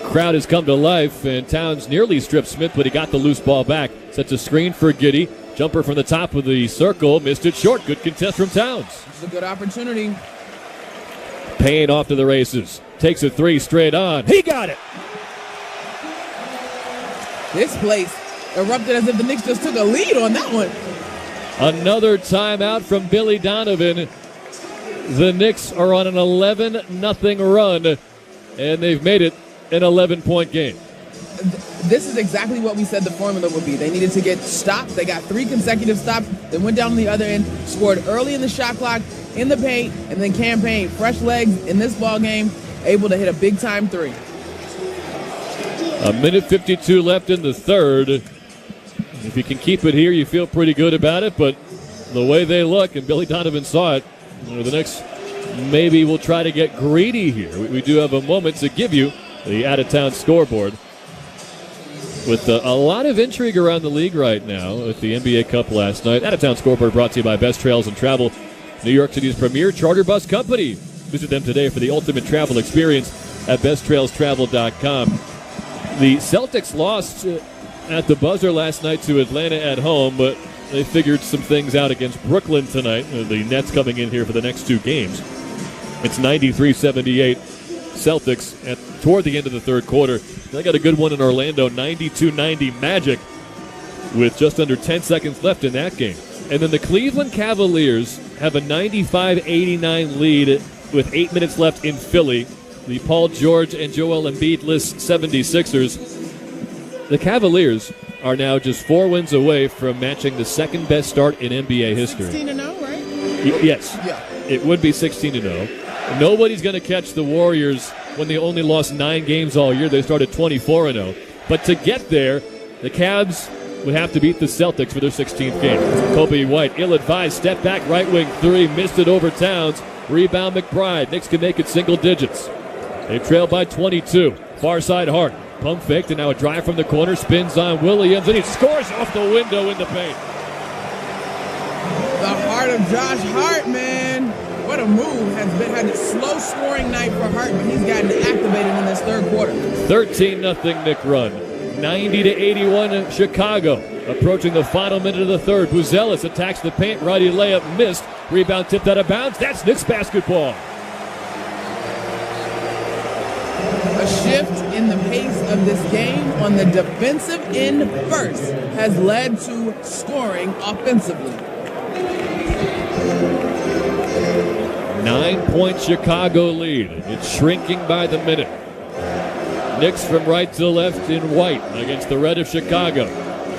Crowd has come to life, and Towns nearly stripped Smith, but he got the loose ball back. Sets a screen for Giddey. Jumper from the top of the circle. Missed it short. Good contest from Towns. This is a good opportunity. Payne off to the races. Takes a three straight on. He got it. This place erupted as if the Knicks just took a lead on that one. Another timeout from Billy Donovan. The Knicks are on an 11-0 run, and they've made it an 11-point game. This is exactly what we said the formula would be. They needed to get stops. They got 3 consecutive stops. They went down on the other end, scored early in the shot clock, in the paint, and then Cam Payne, fresh legs in this ball game, able to hit a big-time three. A minute 52 left in the third. If you can keep it here, you feel pretty good about it, but the way they look, and Billy Donovan saw it, the Knicks maybe will try to get greedy here. We do have a moment to give you the out-of-town scoreboard. With a lot of intrigue around the league right now with the NBA Cup last night. Out-of-town scoreboard brought to you by Best Trails and Travel, New York City's premier charter bus company. Visit them today for the ultimate travel experience at besttrailstravel.com. The Celtics lost at the buzzer last night to Atlanta at home, but they figured some things out against Brooklyn tonight. The Nets coming in here for the next 2 games. It's 93-78 Celtics toward the end of the third quarter. They got a good one in Orlando, 92-90 Magic, with just under 10 seconds left in that game. And then the Cleveland Cavaliers have a 95-89 lead with 8 minutes left in Philly. The Paul George and Joel Embiid-less 76ers. The Cavaliers are now just 4 wins away from matching the second best start in NBA history. 16-0, right? Yes. Yeah. It would be 16-0. Nobody's going to catch the Warriors when they only lost 9 games all year. They started 24-0. But to get there, the Cavs would have to beat the Celtics for their 16th game. Kobe White, ill-advised, step back, right wing three, missed it over Towns. Rebound McBride. Knicks can make it single digits. They trail by 22. Far side Hart. Pump faked, and now a drive from the corner. Spins on Williams, and he scores off the window in the paint. The heart of Josh Hart, man. What a move. Had a slow scoring night for Hart, but he's gotten activated in this third quarter. 13-0 Knick run. 90-81 Chicago. Approaching the final minute of the third. Buzelis attacks the paint. Righty layup missed. Rebound tipped out of bounds. That's Knicks basketball. A shift in the pace of this game on the defensive end first has led to scoring offensively. 9-point Chicago lead. It's shrinking by the minute. Knicks from right to left in white against the red of Chicago.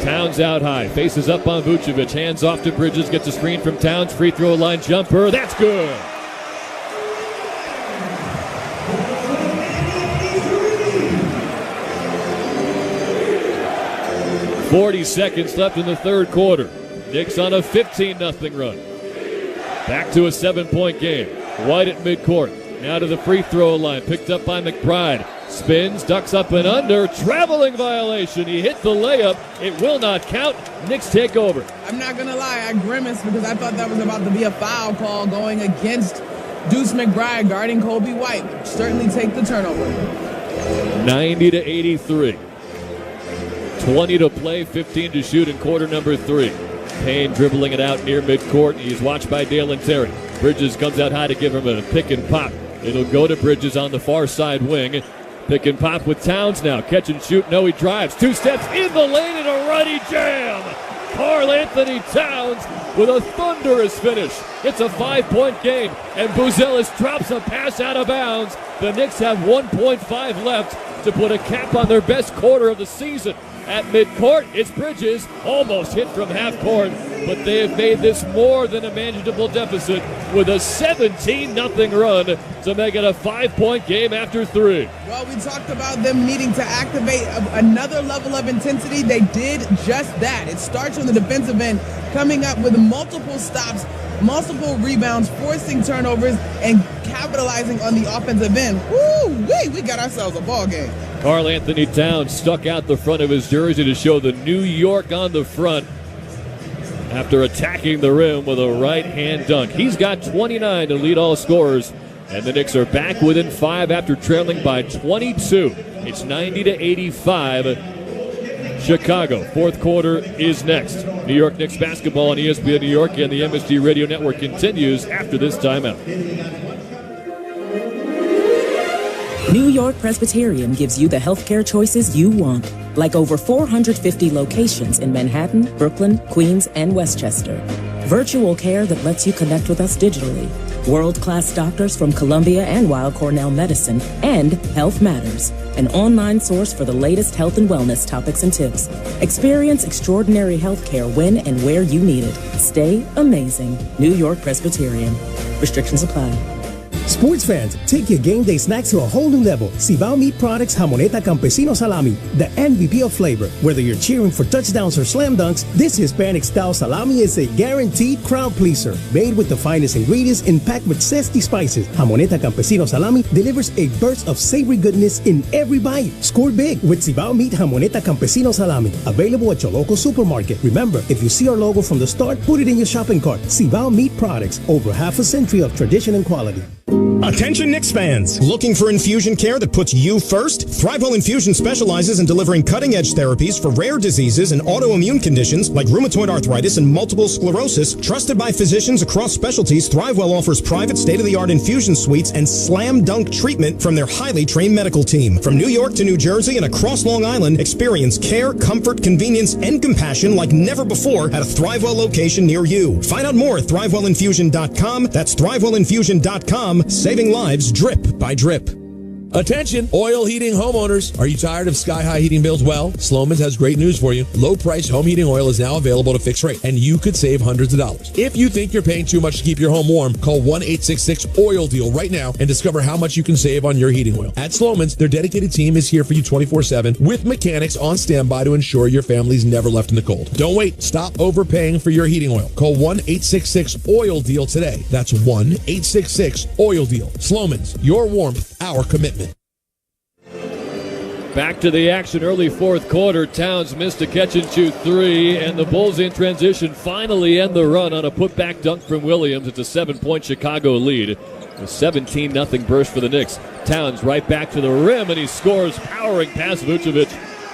Towns out high, faces up on Vucevic, hands off to Bridges, gets a screen from Towns, free throw line jumper, that's good. .40 seconds left in the third quarter. Knicks on a 15-0 run. Back to a 7-point game. White at midcourt. Now to the free throw line. Picked up by McBride. Spins, ducks up and under. Traveling violation. He hit the layup. It will not count. Knicks take over. I'm not going to lie. I grimaced because I thought that was about to be a foul call going against Deuce McBride guarding Kobe White. Certainly take the turnover. 90-83. 20 to play, 15 to shoot in quarter number 3. Payne dribbling it out near midcourt. He's watched by Dalen Terry. Bridges comes out high to give him a pick and pop. It'll go to Bridges on the far side wing. Pick and pop with Towns now. Catch and shoot. No, he drives. 2 steps in the lane and a righty jam. Karl Anthony Towns with a thunderous finish. It's a 5-point game, and Buzelis drops a pass out of bounds. The Knicks have 1.5 left to put a cap on their best quarter of the season. At midcourt, it's Bridges, almost hit from half court, but they have made this more than a manageable deficit with a 17-0 run to make it a 5-point game after 3. Well, we talked about them needing to activate another level of intensity. They did just that. It starts on the defensive end, coming up with multiple stops, multiple rebounds, forcing turnovers, and capitalizing on the offensive end. Woo-wee, we got ourselves a ball game. Karl Anthony Towns stuck out the front of his jersey to show the New York on the front after attacking the rim with a right-hand dunk. He's got 29 to lead all scorers, and the Knicks are back within 5 after trailing by 22. It's 90-85. Chicago. Fourth quarter is next. New York Knicks basketball on ESPN New York and the MSG Radio Network continues after this timeout. New York Presbyterian gives you the healthcare choices you want, like over 450 locations in Manhattan, Brooklyn, Queens, and Westchester. Virtual care that lets you connect with us digitally. World-class doctors from Columbia and Weill Cornell Medicine, and Health Matters, an online source for the latest health and wellness topics and tips. Experience extraordinary healthcare when and where you need it. Stay amazing. New York Presbyterian. Restrictions apply. Sports fans, take your game day snacks to a whole new level. Cibao Meat Products Jamoneta Campesino Salami, the MVP of flavor. Whether you're cheering for touchdowns or slam dunks, this Hispanic-style salami is a guaranteed crowd pleaser. Made with the finest ingredients and packed with zesty spices, Jamoneta Campesino Salami delivers a burst of savory goodness in every bite. Score big with Cibao Meat Jamoneta Campesino Salami. Available at your local supermarket. Remember, if you see our logo from the start, put it in your shopping cart. Cibao Meat Products, over half a century of tradition and quality. Attention Knicks fans! Looking for infusion care that puts you first? ThriveWell Infusion specializes in delivering cutting-edge therapies for rare diseases and autoimmune conditions like rheumatoid arthritis and multiple sclerosis. Trusted by physicians across specialties, ThriveWell offers private state-of-the-art infusion suites and slam dunk treatment from their highly trained medical team. From New York to New Jersey and across Long Island, experience care, comfort, convenience, and compassion like never before at a ThriveWell location near you. Find out more at ThriveWellInfusion.com. That's ThriveWellInfusion.com. Saving lives drip by drip. Attention, oil heating homeowners. Are you tired of sky-high heating bills? Well, Slomin's has great news for you. Low-price home heating oil is now available to fixed rate, and you could save hundreds of dollars. If you think you're paying too much to keep your home warm, call 1-866-OIL-DEAL right now and discover how much you can save on your heating oil. At Slomin's, their dedicated team is here for you 24/7 with mechanics on standby to ensure your family's never left in the cold. Don't wait. Stop overpaying for your heating oil. Call 1-866-OIL-DEAL today. That's 1-866-OIL-DEAL. Slomin's, your warmth, our commitment. Back to the action, early fourth quarter. Towns missed a catch-and-shoot three, and the Bulls in transition finally end the run on a putback dunk from Williams. It's a 7-point Chicago lead. A 17-0 burst for the Knicks. Towns right back to the rim, and he scores, powering past Vucevic.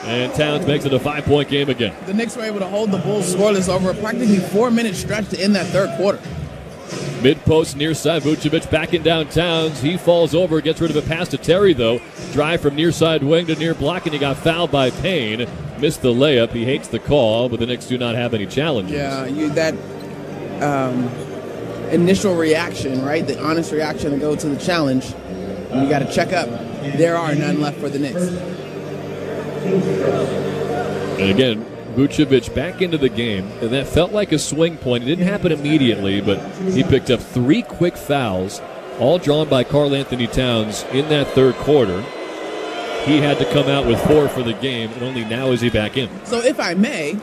And Towns makes it a 5-point game again. The Knicks were able to hold the Bulls scoreless over a practically 4-minute stretch to end that third quarter. Mid-post near side, Vucevic backing down Towns. He falls over, gets rid of a pass to Terry, though. Drive from near side wing to near block, and he got fouled by Payne. Missed the layup. He hates the call, but the Knicks do not have any challenges. Yeah, that initial reaction, right? The honest reaction to go to the challenge. And you got to check up. There are none left for the Knicks. And again, Vucevic back into the game, and that felt like a swing point. It didn't happen immediately, but he picked up 3 quick fouls, all drawn by Karl Anthony Towns in that third quarter. He had to come out with 4 for the game, and only now is he back in. So if I may,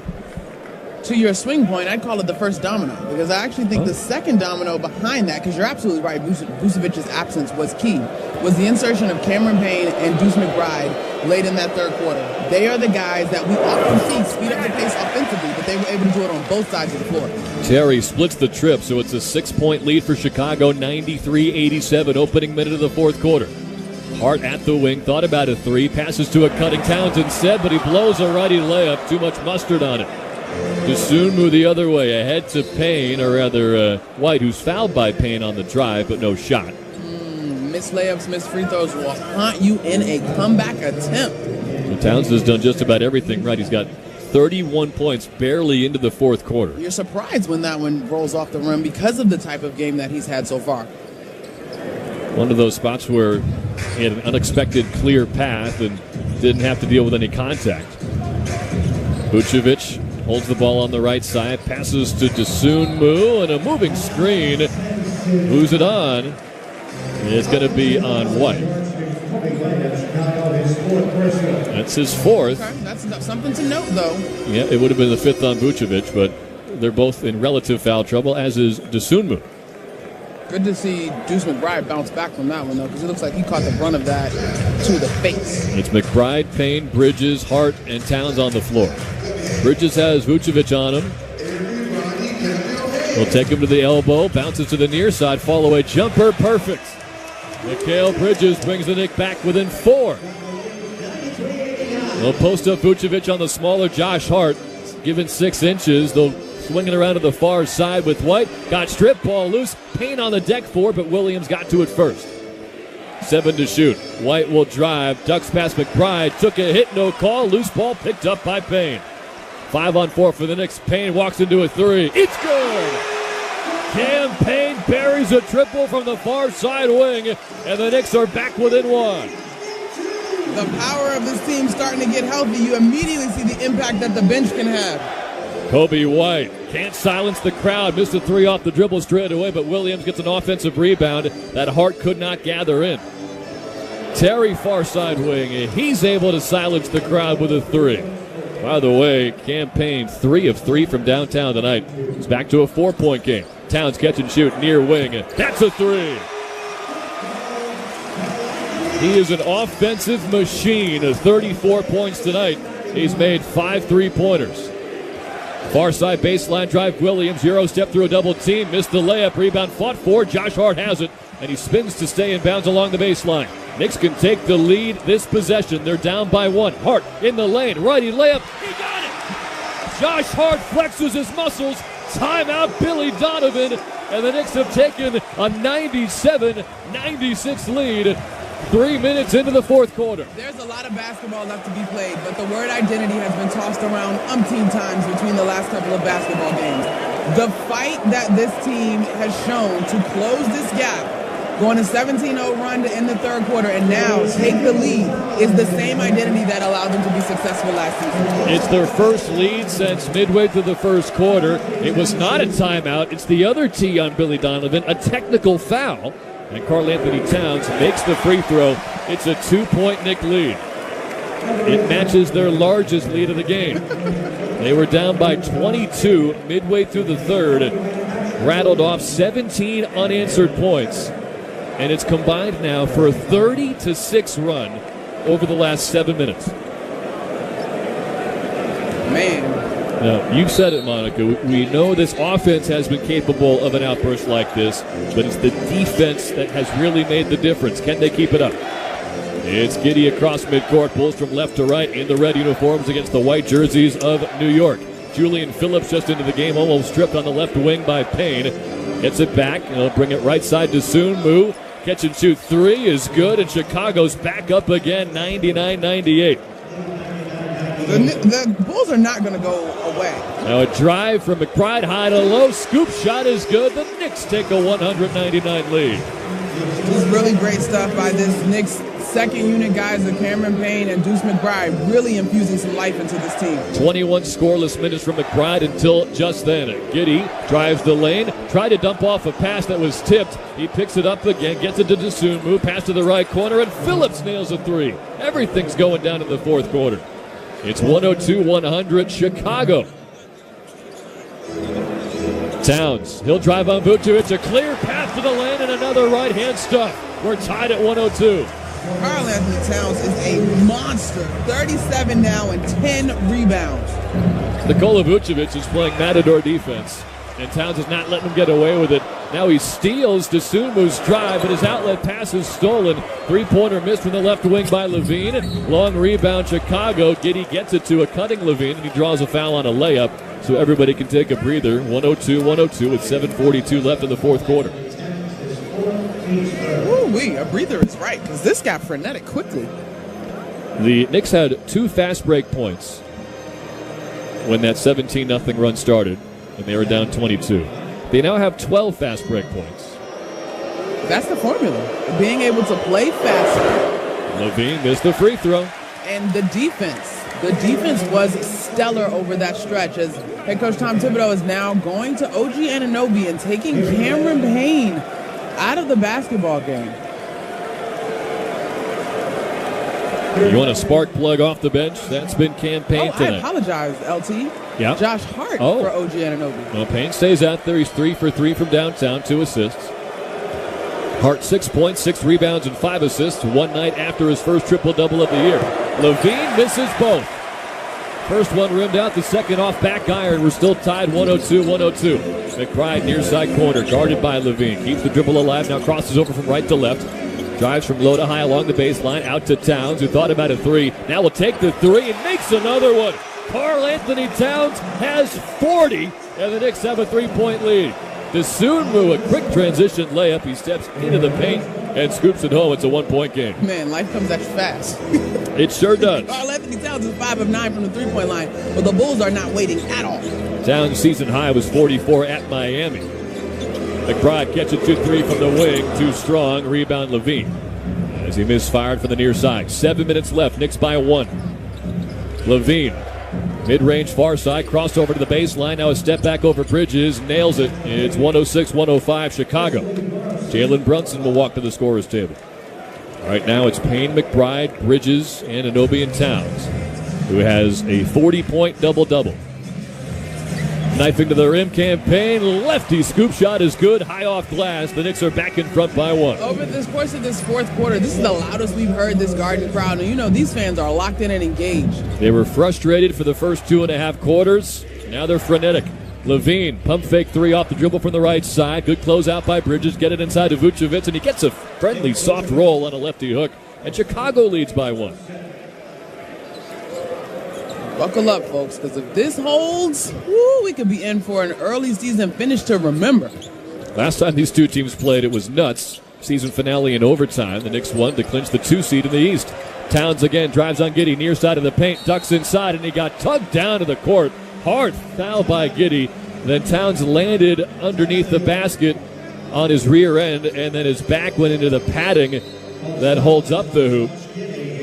to your swing point, I'd call it the first domino, because I actually think the second domino behind that, because you're absolutely right, Vucevic's absence was key, was the insertion of Cameron Payne and Deuce McBride late in that third quarter. They are the guys that we often see speed up the pace offensively, but they were able to do it on both sides of the floor. Terry splits the trip, so it's a 6-point lead for Chicago, 93-87, opening minute of the fourth quarter. Hart at the wing, thought about a 3, passes to a cutting Towns instead, but he blows a righty layup, too much mustard on it. Dosunmu the other way, ahead to Payne, or rather White, who's fouled by Payne on the drive, but no shot. Missed layups, missed free throws will haunt you in a comeback attempt. So Towns has done just about everything right. He's got 31 points barely into the fourth quarter. You're surprised when that one rolls off the rim because of the type of game that he's had so far. One of those spots where he had an unexpected clear path and didn't have to deal with any contact. Vucevic holds the ball on the right side, passes to Dosunmu, and a moving screen. Who's it on? It's going to be on White. That's his 4th. Okay, that's something to note, though. Yeah, it would have been the 5th on Vucevic, but they're both in relative foul trouble, as is Dosunmu. Good to see Deuce McBride bounce back from that one, though, because it looks like he caught the brunt of that to the face. It's McBride, Payne, Bridges, Hart, and Towns on the floor. Bridges has Vucevic on him. He'll take him to the elbow, bounces to the near side, fall away jumper, perfect. Mikal Bridges brings the Knicks back within 4. They'll post up Vucevic on the smaller Josh Hart, given 6 inches. They'll swing it around to the far side with White. Got strip ball loose. Payne on the deck for, but Williams got to it first. 7 to shoot. White will drive, ducks past McBride, took a hit, no call. Loose ball picked up by Payne. 5 on 4 for the Knicks. Payne walks into a 3. It's good! Cam Payne buries a triple from the far side wing, and the Knicks are back within 1. The power of this team starting to get healthy. You immediately see the impact that the bench can have. Kobe White can't silence the crowd. Missed a 3 off the dribble straight away, but Williams gets an offensive rebound that Hart could not gather in. Terry far side wing, he's able to silence the crowd with a 3. By the way, Cam Payne 3 of 3 from downtown tonight. It's back to a 4-point game. Towns catch and shoot near wing. That's a 3. He is an offensive machine. 34 points tonight. He's made 5 3-pointers. Far side baseline drive. Williams Euro step through a double team. Missed the layup. Rebound fought for. Josh Hart has it. And he spins to stay in bounds along the baseline. Knicks can take the lead this possession. They're down by 1. Hart in the lane. Righty layup. He got it! Josh Hart flexes his muscles. Timeout Billy Donovan. And the Knicks have taken a 97-96 lead 3 minutes into the fourth quarter. There's a lot of basketball left to be played, but the word identity has been tossed around umpteen times between the last couple of basketball games. The fight that this team has shown to close this gap Going a 17-0 run to end the third quarter and now take the lead is the same identity that allowed them to be successful last season. It's their first lead since midway through the first quarter. It was not a timeout. It's the other T on Billy Donovan, a technical foul. And Karl Anthony Towns makes the free throw. It's a 2-point Knick lead. It matches their largest lead of the game. They were down by 22 midway through the third. Rattled off 17 unanswered points. And it's combined now for a 30-6 run over the last 7 minutes. Man. Now, you said it, Monica. We know this offense has been capable of an outburst like this, but it's the defense that has really made the difference. Can they keep it up? It's Giddey across midcourt, pulls from left to right in the red uniforms against the white jerseys of New York. Julian Phillips just into the game, almost stripped on the left wing by Payne. Gets it back, and he'll bring it right side to Sunmu. Catch and shoot three is good, and Chicago's back up again, 99-98. The Bulls are not going to go away. Now a drive from McBride, high to low. Scoop shot is good. The Knicks take a 199 lead. This is really great stuff by this Knicks second unit guys of Cameron Payne and Deuce McBride, really infusing some life into this team. 21 scoreless minutes from McBride until just then. Giddey drives the lane, tried to dump off a pass that was tipped. He picks it up again, gets it to Dosunmu, pass to the right corner, and Phillips nails a three. Everything's going down in the fourth quarter. It's 102-100 Chicago. Towns, he'll drive on Vucevic, a clear path to the lane, and another right-hand stuff. We're tied at 102. Karl Anthony Towns is a monster. 37 now and 10 rebounds. Nikola Vucevic is playing matador defense, and Towns is not letting him get away with it. Now he steals Dosunmu's drive, but his outlet pass is stolen. Three-pointer missed from the left wing by Levine. Long rebound, Chicago. Giddey gets it to a cutting Levine, and he draws a foul on a layup, so everybody can take a breather. 102-102 with 7:42 left in the fourth quarter. Ooh-wee, a breather is right, because this got frenetic quickly. The Knicks had 2 fast break points when that 17-0 run started, and they were down 22. They now have 12 fast break points. That's the formula. Being able to play faster. Levine missed the free throw. And the defense. The defense was stellar over that stretch as head coach Tom Thibodeau is now going to OG Anunoby and taking Cameron Payne out of the basketball game. You want a spark plug off the bench? That's been campaigned tonight. I apologize, LT. Yeah. Josh Hart for OG Anunoby. Well, Payne stays out there. He's 3 for 3 from downtown, 2 assists. Hart 6 points, 6 rebounds, and 5 assists one night after his first triple-double of the year. Levine misses both. First one rimmed out, the second off back iron. We're still tied 102-102. McBride near side corner, guarded by Levine. Keeps the dribble alive, now crosses over from right to left. Drives from low to high along the baseline, out to Towns, who thought about a three. Now will take the three and makes another one. Karl Anthony Towns has 40, and the Knicks have a 3-point lead. Dosunmu, a quick transition layup. He steps into the paint and scoops it home. It's a 1-point game. Man, life comes at you fast. It sure does. Karl Anthony Towns is 5 of 9 from the three-point line, but the Bulls are not waiting at all. Towns' season high was 44 at Miami. McBride catches 2-3 from the wing. Too strong. Rebound Levine as he misfired from the near side. 7 minutes left. Knicks by 1. Levine, mid-range far side. Crossed over to the baseline. Now a step back over Bridges. Nails it. It's 106-105 Chicago. Jalen Brunson will walk to the scorer's table. Right now it's Payne, McBride, Bridges, and Anunoby and Towns, who has a 40-point double-double. Knifing to the rim, campaign. Lefty scoop shot is good. High off glass. The Knicks are back in front by 1. Over this course of this fourth quarter, this is the loudest we've heard this Garden crowd. And you know, these fans are locked in and engaged. They were frustrated for the first 2.5 quarters. Now they're frenetic. Levine, pump fake three off the dribble from the right side. Good closeout by Bridges. Get it inside to Vucevic, and he gets a friendly soft roll on a lefty hook. And Chicago leads by 1. Buckle up, folks, because if this holds, we could be in for an early season finish to remember. Last time these two teams played, it was nuts. Season finale in overtime. The Knicks won to clinch the 2 seed in the East. Towns again drives on Giddey, near side of the paint, ducks inside, and he got tugged down to the court. Hard foul by Giddey. Then Towns landed underneath the basket on his rear end, and then his back went into the padding that holds up the hoop.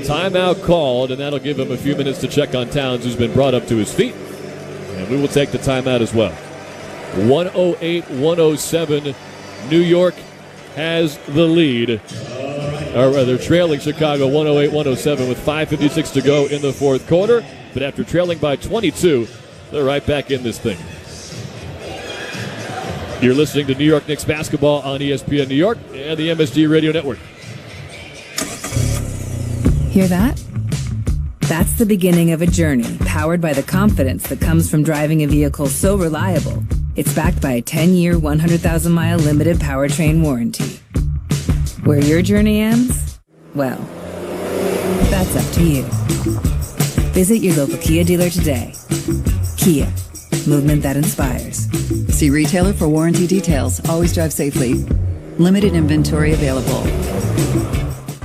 Timeout called, and that'll give him a few minutes to check on Towns, who's been brought up to his feet. And we will take the timeout as well. 108-107. New York has the lead. Or rather, trailing Chicago 108-107 with 5:56 to go in the fourth quarter. But after trailing by 22, they're right back in this thing. You're listening to New York Knicks basketball on ESPN New York and the MSG Radio Network. Hear that? That's the beginning of a journey powered by the confidence that comes from driving a vehicle so reliable, it's backed by a 10-year, 100,000-mile limited powertrain warranty. Where your journey ends? Well, that's up to you. Visit your local Kia dealer today. Kia, movement that inspires. See retailer for warranty details. Always drive safely. Limited inventory available.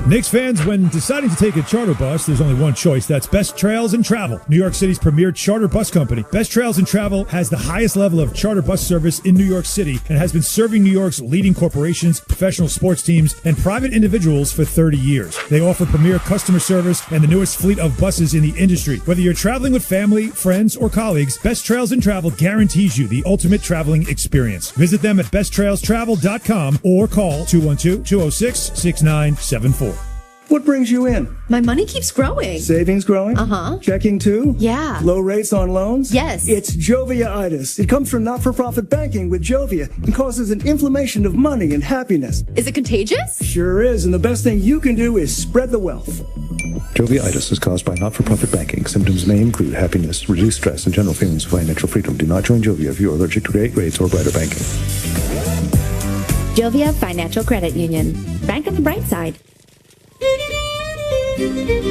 Knicks fans, when deciding to take a charter bus, there's only one choice. That's Best Trails and Travel, New York City's premier charter bus company. Best Trails and Travel has the highest level of charter bus service in New York City and has been serving New York's leading corporations, professional sports teams, and private individuals for 30 years. They offer premier customer service and the newest fleet of buses in the industry. Whether you're traveling with family, friends, or colleagues, Best Trails and Travel guarantees you the ultimate traveling experience. Visit them at besttrailstravel.com or call 212-206-6974. What brings you in? My money keeps growing. Savings growing? Uh-huh. Checking too? Yeah. Low rates on loans? Yes. It's Jovia-itis. It comes from not-for-profit banking with Jovia and causes an inflammation of money and happiness. Is it contagious? Sure is, and the best thing you can do is spread the wealth. Jovia-itis is caused by not-for-profit banking. Symptoms may include happiness, reduced stress, and general feelings of financial freedom. Do not join Jovia if you are allergic to great rates or brighter banking. Jovia Financial Credit Union. Bank on the bright side.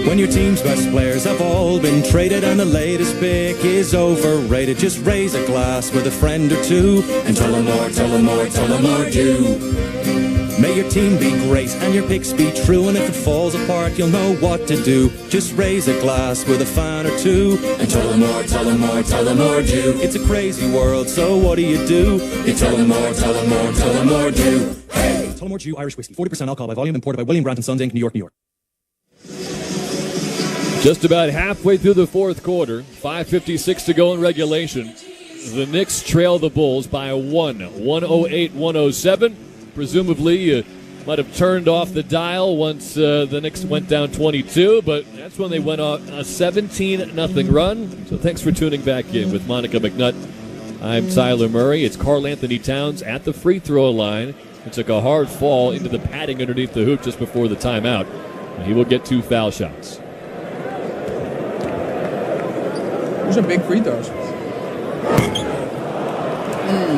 When your team's best players have all been traded and the latest pick is overrated, just raise a glass with a friend or two and tell them more, tell them more, tell them more do. May your team be great and your picks be true, and if it falls apart you'll know what to do. Just raise a glass with a fan or two and tell them more, tell them more, tell them more do. It's a crazy world, so what do? You tell them more, tell them more, tell them more do. Hey! Tullamore Dew Irish Whiskey, 40% alcohol by volume, imported by William Grant & Sons Inc., New York, New York. Just about halfway through the fourth quarter, 5:56 to go in regulation. The Knicks trail the Bulls by 108-107. Presumably, you might have turned off the dial once the Knicks went down 22, but that's when they went on a 17-0 run. So thanks for tuning back in with Monica McNutt. I'm Tyler Murray. It's Karl Anthony Towns at the free throw line. It took a hard fall into the padding underneath the hoop just before the timeout. And he will get 2 foul shots. Those are big free throws.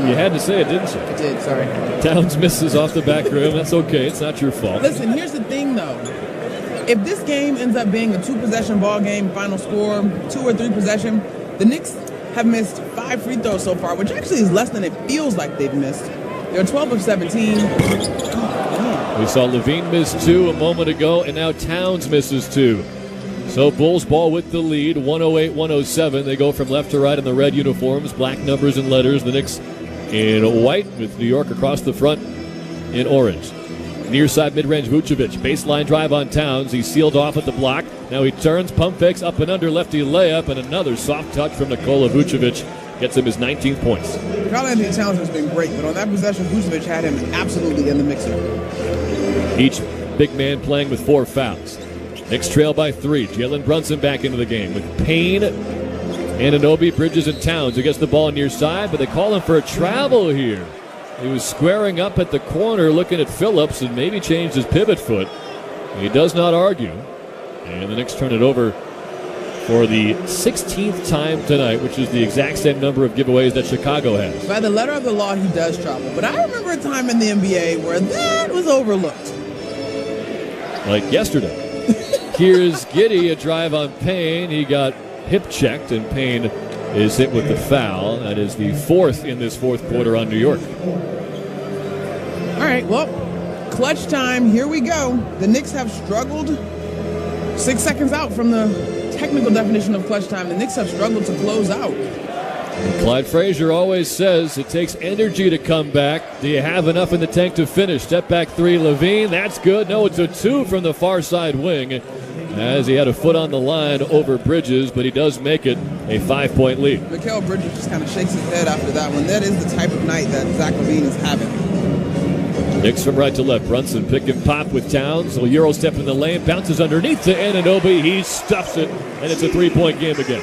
You had to say it, didn't you? I did, sorry. Towns misses off the back rim. That's okay. It's not your fault. Listen, here's the thing, though. If this game ends up being a 2-possession ball game, final score, 2 or 3 possession, the Knicks have missed 5 free throws so far, which actually is less than it feels like they've missed. They're 12 of 17. We saw Levine miss 2 a moment ago, and now Towns misses 2. So Bulls ball with the lead, 108-107. They go from left to right in the red uniforms, black numbers and letters. The Knicks in white with New York across the front in orange. Near side mid-range Vucevic, baseline drive on Towns. He's sealed off at the block. Now he turns, pump fakes, up and under, lefty layup, and another soft touch from Nikola Vucevic gets him his 19th points. Karl Anthony Towns has been great, but on that possession, Vucevic had him absolutely in the mixer. Each big man playing with 4 fouls. Knicks trail by 3. Jalen Brunson back into the game with Payne, Anunoby, Bridges, and Towns who gets the ball near side, but they call him for a travel here. He was squaring up at the corner looking at Phillips and maybe changed his pivot foot. He does not argue. And the Knicks turn it over for the 16th time tonight, which is the exact same number of giveaways that Chicago has. By the letter of the law, he does travel. But I remember a time in the NBA where that was overlooked. Like yesterday. Here's Giddey, a drive on Payne. He got hip checked, and Payne is hit with the foul. That is the 4th in this fourth quarter on New York. All right, well, clutch time. Here we go. The Knicks have struggled 6 seconds out from the technical definition of clutch time. The Knicks have struggled to close out. Clyde Frazier always says it takes energy to come back. Do you have enough in the tank to finish? Step back three, Levine. That's good. No, it's a two from the far side wing, as he had a foot on the line over Bridges, but he does make it a 5-point lead. Mikal Bridges just kind of shakes his head after that one. That is the type of night that Zach LaVine is having. Knicks from right to left. Brunson pick and pop with Towns. A Euro step in the lane. Bounces underneath to Anunoby. He stuffs it, and it's a 3-point game again.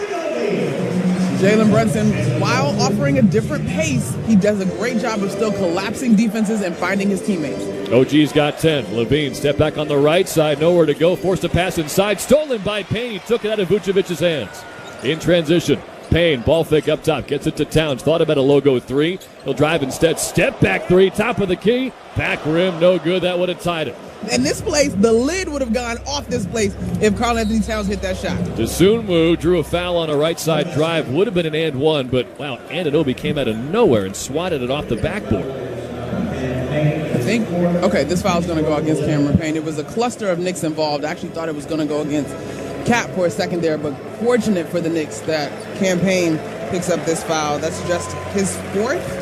Jalen Brunson, while offering a different pace, he does a great job of still collapsing defenses and finding his teammates. OG's got 10. Levine step back on the right side. Nowhere to go. Forced to pass inside. Stolen by Payne. He took it out of Vucevic's hands. In transition. Payne, ball fake up top. Gets it to Towns. Thought about a logo three. He'll drive instead. Step back three. Top of the key. Back rim. No good. That would have tied it. In this place, the lid would have gone off this place if Karl-Anthony Towns hit that shot. Dosunmu drew a foul on a right side drive. Would have been an and one, but wow, Anunoby came out of nowhere and swatted it off the backboard. I think, okay, this foul is going to go against Cameron Payne. It was a cluster of Knicks involved. I actually thought it was going to go against Cap for a second there, but fortunate for the Knicks that Cam Payne picks up this foul. That's just his fourth.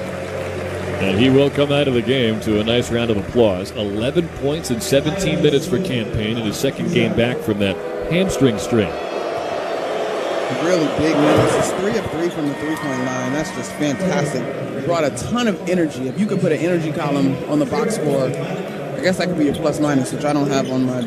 And he will come out of the game to a nice round of applause. 11 points in 17 minutes for Cam Payne in his second game back from that hamstring strain. Really big minutes. It's 3 of 3 from the three-point line. That's just fantastic. Brought a ton of energy. If you could put an energy column on the box score, I guess that could be your plus-minus, which I don't have on my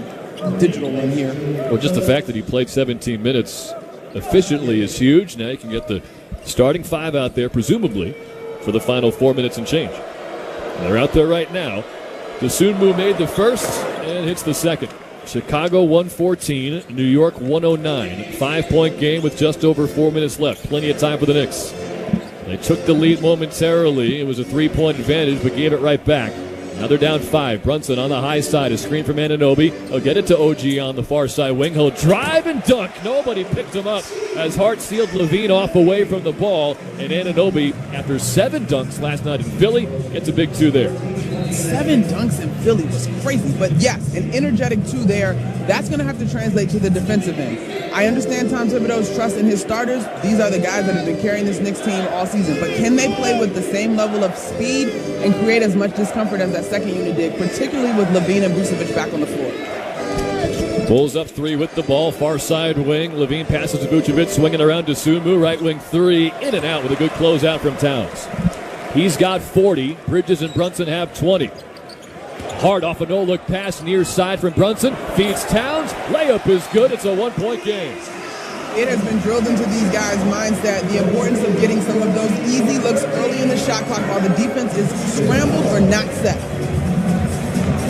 digital one here. Well, just the fact that he played 17 minutes efficiently is huge. Now you can get the starting five out there, presumably, for the final 4 minutes and change. And they're out there right now. Dosunmu made the first and hits the second. Chicago 114, New York 109. 5-point game with just over 4 minutes left. Plenty of time for the Knicks. They took the lead momentarily. It was a 3-point advantage, but gave it right back. Now they're down 5. Brunson on the high side. A screen from Anunoby. He'll get it to OG on the far side wing. He'll drive and dunk. Nobody picked him up as Hart sealed Levine off away from the ball. And Anunoby, after 7 dunks last night in Philly, gets a big 2 there. 7 dunks in Philly was crazy. But yes, an energetic 2 there. That's going to have to translate to the defensive end. I understand Tom Thibodeau's trust in his starters. These are the guys that have been carrying this Knicks team all season. But can they play with the same level of speed and create as much discomfort as that second unit did, particularly with Levine and Vucevic back on the floor? Pulls up 3 with the ball, far side wing. Levine passes to Vucevic, swinging around Dosunmu, right wing 3, in and out with a good closeout from Towns. He's got 40. Bridges and Brunson have 20. Hard off a no-look pass near side from Brunson. Feeds Towns. Layup is good. It's a 1-point game. It has been drilled into these guys' mindset, the importance of getting some of those easy looks early in the shot clock while the defense is scrambled or not set.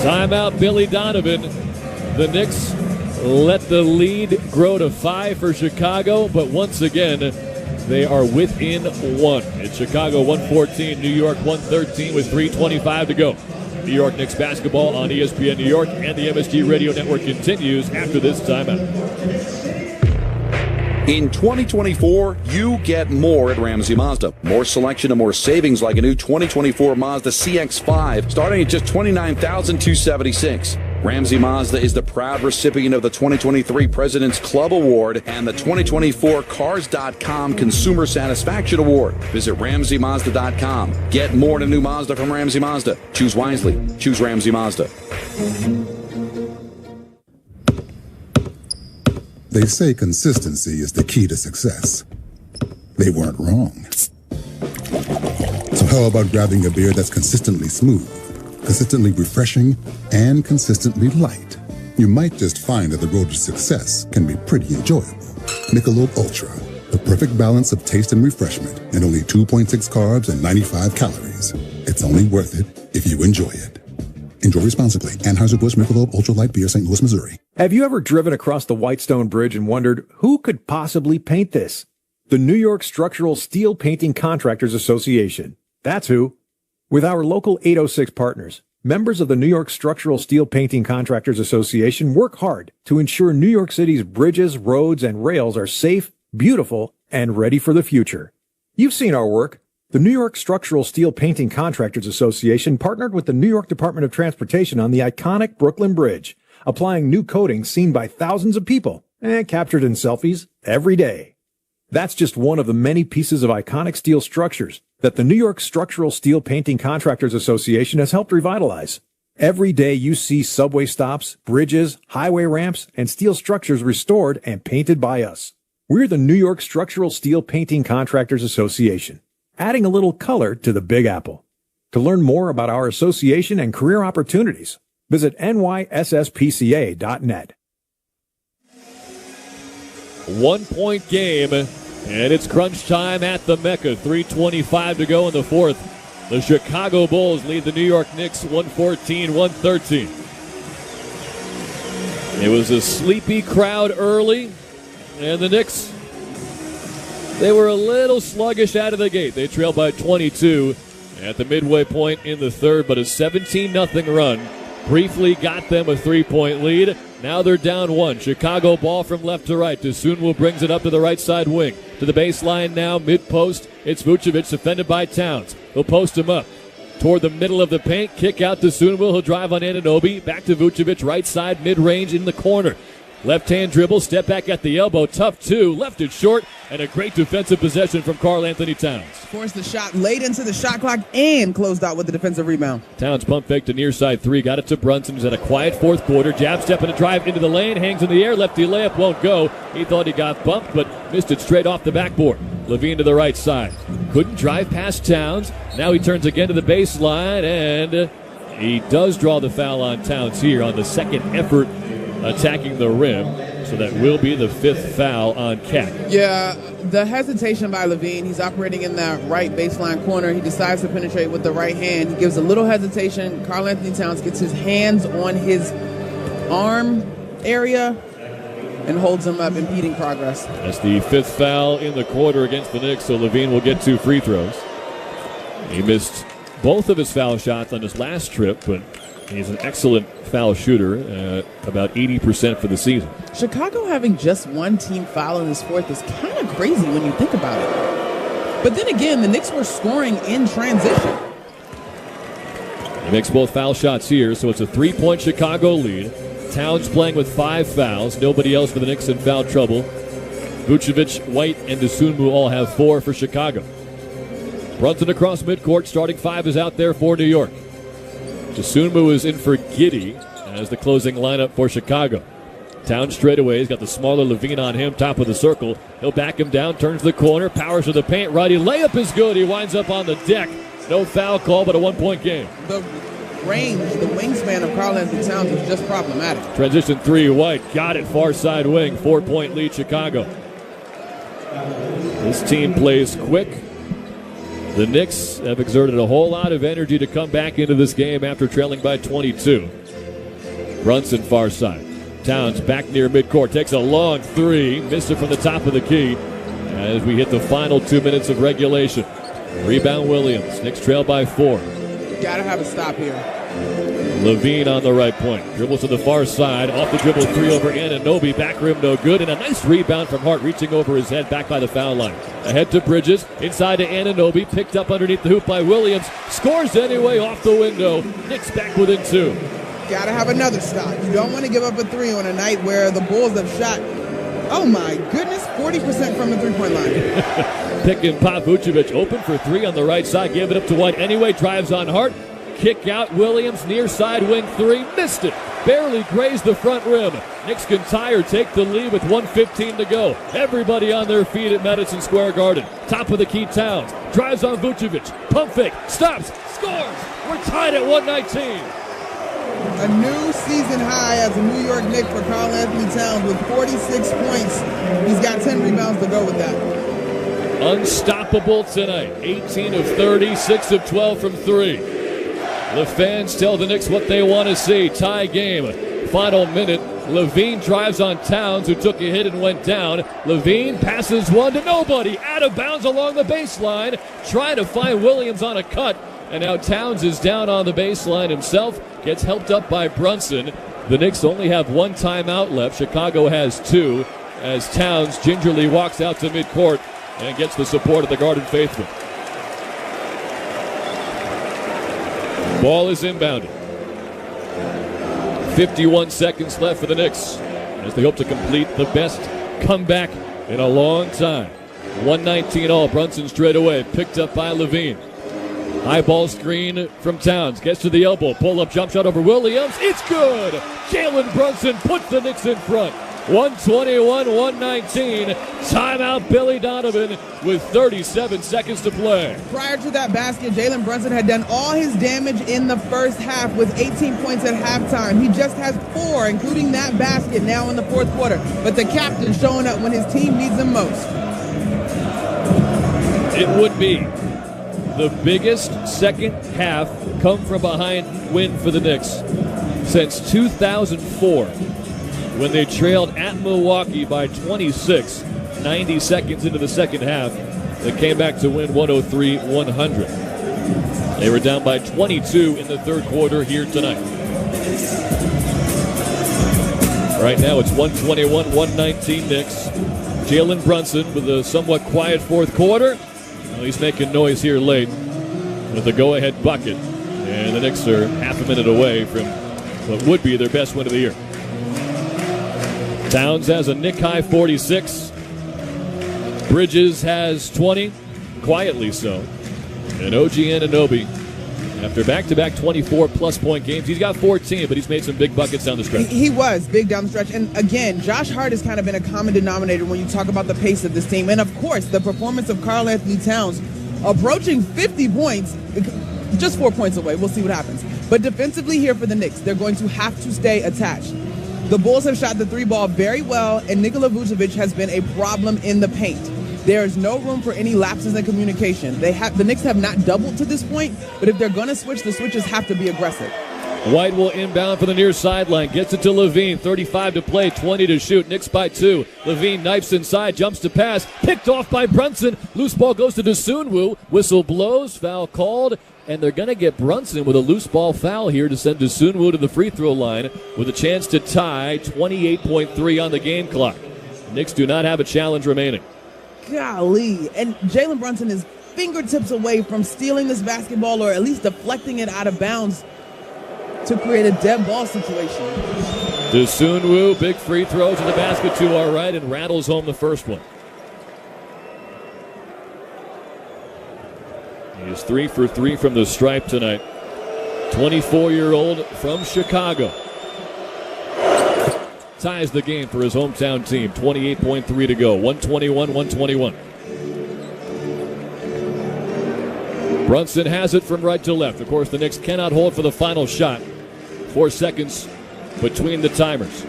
Timeout, Billy Donovan. The Knicks let the lead grow to 5 for Chicago, but once again, they are within 1. It's Chicago 114, New York 113 with 3:25 to go. New York Knicks basketball on ESPN New York and the MSG Radio Network continues after this timeout. In 2024, you get more at Ramsey Mazda. More selection and more savings, like a new 2024 Mazda CX-5 starting at just $29,276. Ramsey Mazda is the proud recipient of the 2023 President's Club Award and the 2024 Cars.com Consumer Satisfaction Award. Visit RamseyMazda.com. Get more in a new Mazda from Ramsey Mazda. Choose wisely. Choose Ramsey Mazda. They say consistency is the key to success. They weren't wrong. So how about grabbing a beer that's consistently smooth, consistently refreshing, and consistently light? You might just find that the road to success can be pretty enjoyable. Michelob Ultra, the perfect balance of taste and refreshment, and only 2.6 carbs and 95 calories. It's only worth it if you enjoy it. Enjoy responsibly. Anheuser-Busch Michelob Ultra Light Beer, St. Louis, Missouri. Have you ever driven across the Whitestone Bridge and wondered who could possibly paint this? The New York Structural Steel Painting Contractors Association. That's who. With our local 806 partners, members of the New York Structural Steel Painting Contractors Association work hard to ensure New York City's bridges, roads, and rails are safe, beautiful, and ready for the future. You've seen our work. The New York Structural Steel Painting Contractors Association partnered with the New York Department of Transportation on the iconic Brooklyn Bridge, applying new coatings seen by thousands of people and captured in selfies every day. That's just one of the many pieces of iconic steel structures that the New York Structural Steel Painting Contractors Association has helped revitalize. Every day you see subway stops, bridges, highway ramps, and steel structures restored and painted by us. We're the New York Structural Steel Painting Contractors Association, adding a little color to the Big Apple. To learn more about our association and career opportunities, visit nySSPCA.net. 1 point game, and it's crunch time at the Mecca. 3:25 to go in the fourth. The Chicago Bulls lead the New York Knicks 114-113. It was a sleepy crowd early, and the Knicks, they were a little sluggish out of the gate. They trailed by 22 at the midway point in the third, but a 17-0 run briefly got them a 3-point lead. Now they're down one. Chicago ball from left to right. Dosunmu brings it up to the right side wing. To the baseline now, mid-post. It's Vucevic defended by Towns. He'll post him up toward the middle of the paint. Kick out to Dosunmu. He'll drive on Anunoby. Back to Vucevic, right side, mid-range in the corner. Left-hand dribble, step back at the elbow. Tough two, left it short, and a great defensive possession from Karl-Anthony Towns. Forced the shot late into the shot clock and closed out with the defensive rebound. Towns pump fake to near side three, got it to Brunson. He's had a quiet fourth quarter. Jab step and a drive into the lane, hangs in the air, lefty layup won't go. He thought he got bumped, but missed it straight off the backboard. Levine to the right side. Couldn't drive past Towns. Now he turns again to the baseline, and he does draw the foul on Towns here on the second effort attacking the rim. So that will be the fifth foul on Cat. Yeah, the hesitation by Levine. He's operating in that right baseline corner. He decides to penetrate with the right hand. He gives a little hesitation. Karl-Anthony Towns gets his hands on his arm area and holds him up, impeding progress. That's the fifth foul in the quarter against the Knicks, so Levine will get 2 free throws. He missed both of his foul shots on his last trip, but he's an excellent foul shooter, about 80% for the season. Chicago having just one team foul in this fourth is kind of crazy when you think about it. But then again, the Knicks were scoring in transition. He makes both foul shots here, so it's a 3-point Chicago lead. Towns playing with 5 fouls. Nobody else for the Knicks in foul trouble. Vucevic, White, and Dosunmu all have 4 for Chicago. Brunson across midcourt. Starting 5 is out there for New York. Dosunmu is in for Giddey as the closing lineup for Chicago. Towns straight away. He's got the smaller Levine on him, top of the circle. He'll back him down, turns the corner, powers to the paint. Righty layup is good. He winds up on the deck. No foul call, but a 1-point game. The range, the wingspan of Karl-Anthony Towns is just problematic. Transition 3, White got it, far side wing. 4-point lead, Chicago. This team plays quick. The Knicks have exerted a whole lot of energy to come back into this game after trailing by 22. Brunson far side. Towns back near midcourt, takes a long 3, missed it from the top of the key as we hit the final 2 minutes of regulation. Rebound Williams. Knicks trail by 4. Gotta have a stop here. Levine on the right point. Dribbles to the far side. Off the dribble 3 over Anunoby. Back rim no good. And a nice rebound from Hart reaching over his head back by the foul line. Ahead to Bridges. Inside to Anunoby. Picked up underneath the hoop by Williams. Scores anyway off the window. Knicks back within 2. Gotta have another stop. You don't want to give up a 3 on a night where the Bulls have shot, oh my goodness, 40% from the 3-point line. Pick and pop. Vucevic open for 3 on the right side. Gave it up to White anyway. Drives on Hart. Kick out Williams. Near side wing 3. Missed it. Barely grazed the front rim. Knicks can tie or take the lead with 1:15 to go. Everybody on their feet at Madison Square Garden. Top of the key, Towns. Drives on Vucevic. Pump fake. Stops. Scores. We're tied at 119. A new season high as a New York Knicks for Karl-Anthony Towns with 46 points. He's got 10 rebounds to go with that. Unstoppable tonight. 18 of 30, 6 of 12 from 3. The fans tell the Knicks what they want to see. Tie game. Final minute. Levine drives on Towns, who took a hit and went down. Levine passes one to nobody. Out of bounds along the baseline. Trying to find Williams on a cut. And now Towns is down on the baseline himself. Gets helped up by Brunson. The Knicks only have 1 timeout left. Chicago has 2 as Towns gingerly walks out to midcourt and gets the support of the Garden faithful. Ball is inbounded. 51 seconds left for the Knicks as they hope to complete the best comeback in a long time. 119 all. Brunson straight away. Picked up by Levine. High ball screen from Towns. Gets to the elbow. Pull-up jump shot over Williams. It's good. Jalen Brunson puts the Knicks in front. 121-119. Timeout Billy Donovan with 37 seconds to play. Prior to that basket, Jalen Brunson had done all his damage in the first half with 18 points at halftime. He just has 4, including that basket now in the fourth quarter. But the captain showing up when his team needs him most. It would be the biggest second half come from behind win for the Knicks since 2004, when they trailed at Milwaukee by 26, 90 seconds into the second half. They came back to win 103-100. They were down by 22 in the third quarter here tonight. Right now it's 121-119 Knicks. Jalen Brunson with a somewhat quiet fourth quarter. Well, he's making noise here late with a go-ahead bucket. And the Knicks are half a minute away from what would be their best win of the year. Towns has a Knick-high 46. Bridges has 20, quietly so. And OG Anunoby, after back-to-back 24-plus point games, he's got 14, but he's made some big buckets down the stretch. He was big down the stretch. And again, Josh Hart has kind of been a common denominator when you talk about the pace of this team. And of course, the performance of Karl Anthony Towns approaching 50 points, just 4 points away. We'll see what happens. But defensively here for the Knicks, they're going to have to stay attached. The Bulls have shot the 3-ball very well, and Nikola Vucevic has been a problem in the paint. There is no room for any lapses in communication. The Knicks have not doubled to this point, but if they're going to switch, the switches have to be aggressive. White will inbound for the near sideline. Gets it to Levine. 35 to play, 20 to shoot. Knicks by 2. Levine knifes inside, jumps to pass. Picked off by Brunson. Loose ball goes to Dosunmu. Whistle blows, foul called. And they're going to get Brunson with a loose ball foul here to send Dosunmu to the free throw line with a chance to tie. 28.3 on the game clock. The Knicks do not have a challenge remaining. Golly. And Jalen Brunson is fingertips away from stealing this basketball or at least deflecting it out of bounds to create a dead ball situation. Dosunmu, big free throw to the basket to our right and rattles home the first one. He is 3 for 3 from the stripe tonight. 24-year-old from Chicago. Ties the game for his hometown team. 28.3 to go. 121-121. Brunson has it from right to left. Of course, the Knicks cannot hold for the final shot. 4 seconds between the timers.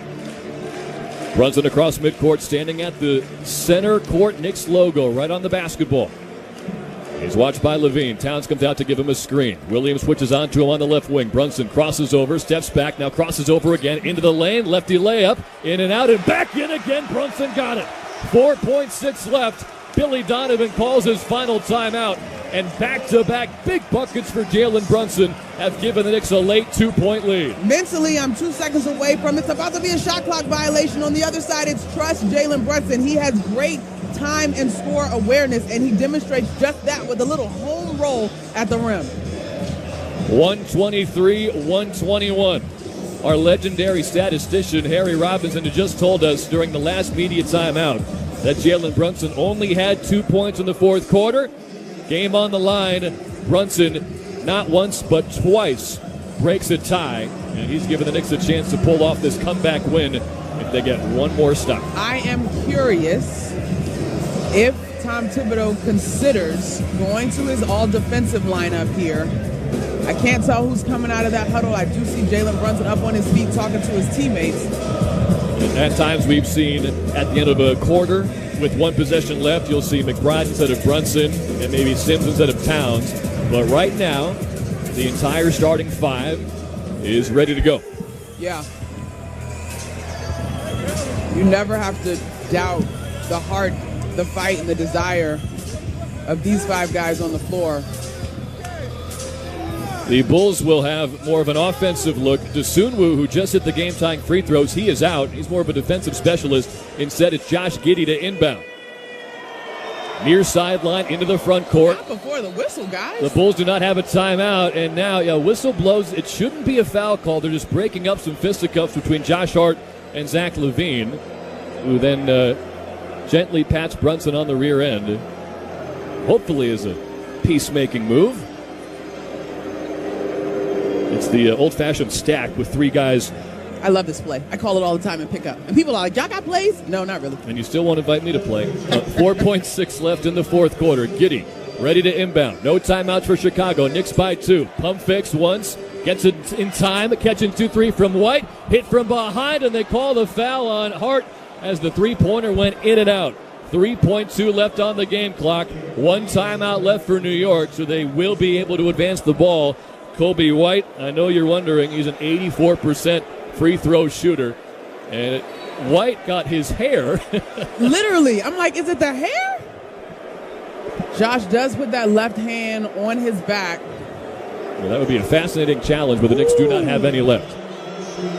Brunson across midcourt, standing at the center court Knicks logo right on the basketball. He's watched by Levine. Towns comes out to give him a screen. Williams switches on to him on the left wing. Brunson crosses over, steps back, now crosses over again into the lane. Lefty layup, in and out and back in again. Brunson got it. 4.6 left. Billy Donovan calls his final timeout. And back-to-back big buckets for Jalen Brunson have given the Knicks a late 2-point lead. Mentally, I'm 2 seconds away from it's about to be a shot clock violation. On the other side, it's trust Jalen Brunson. He has great time and score awareness, and he demonstrates just that with a little home roll at the rim. 123-121. Our legendary statistician, Harry Robinson, had just told us during the last media timeout that Jalen Brunson only had 2 points in the fourth quarter. Game on the line. Brunson, not once but twice, breaks a tie, and he's given the Knicks a chance to pull off this comeback win if they get one more stop. I am curious if Tom Thibodeau considers going to his all-defensive lineup here. I can't tell who's coming out of that huddle. I do see Jalen Brunson up on his feet talking to his teammates. And at times we've seen at the end of a quarter, with one possession left, you'll see McBride instead of Brunson and maybe Sims instead of Towns. But right now, the entire starting five is ready to go. Yeah. You never have to doubt the heart, the fight, and the desire of these five guys on the floor. The Bulls will have more of an offensive look. Dosunmu, who just hit the game-tying free throws, he is out. He's more of a defensive specialist. Instead, it's Josh Giddey to inbound. Near sideline into the front court. Not before the whistle, guys. The Bulls do not have a timeout, and now, whistle blows. It shouldn't be a foul call. They're just breaking up some fisticuffs between Josh Hart and Zach LaVine, who then Gently pats Brunson on the rear end. Hopefully is a peacemaking move. It's the old-fashioned stack with 3 guys. I love this play. I call it all the time in pickup. And people are like, y'all got plays? No, not really. And you still won't invite me to play. 4.6 left in the fourth quarter. Giddey ready to inbound. No timeouts for Chicago. Knicks by 2. Pump fakes once. Gets it in time. Catching 2-3 from White. Hit from behind, and they call the foul on Hart as the three-pointer went in and out. 3.2 left on the game clock. 1 timeout left for New York, so they will be able to advance the ball. Kobe White, I know you're wondering, he's an 84% free throw shooter. And White got his hair. Literally. I'm like, is it the hair? Josh does put that left hand on his back. Well, that would be a fascinating challenge, but the Knicks do not have any left.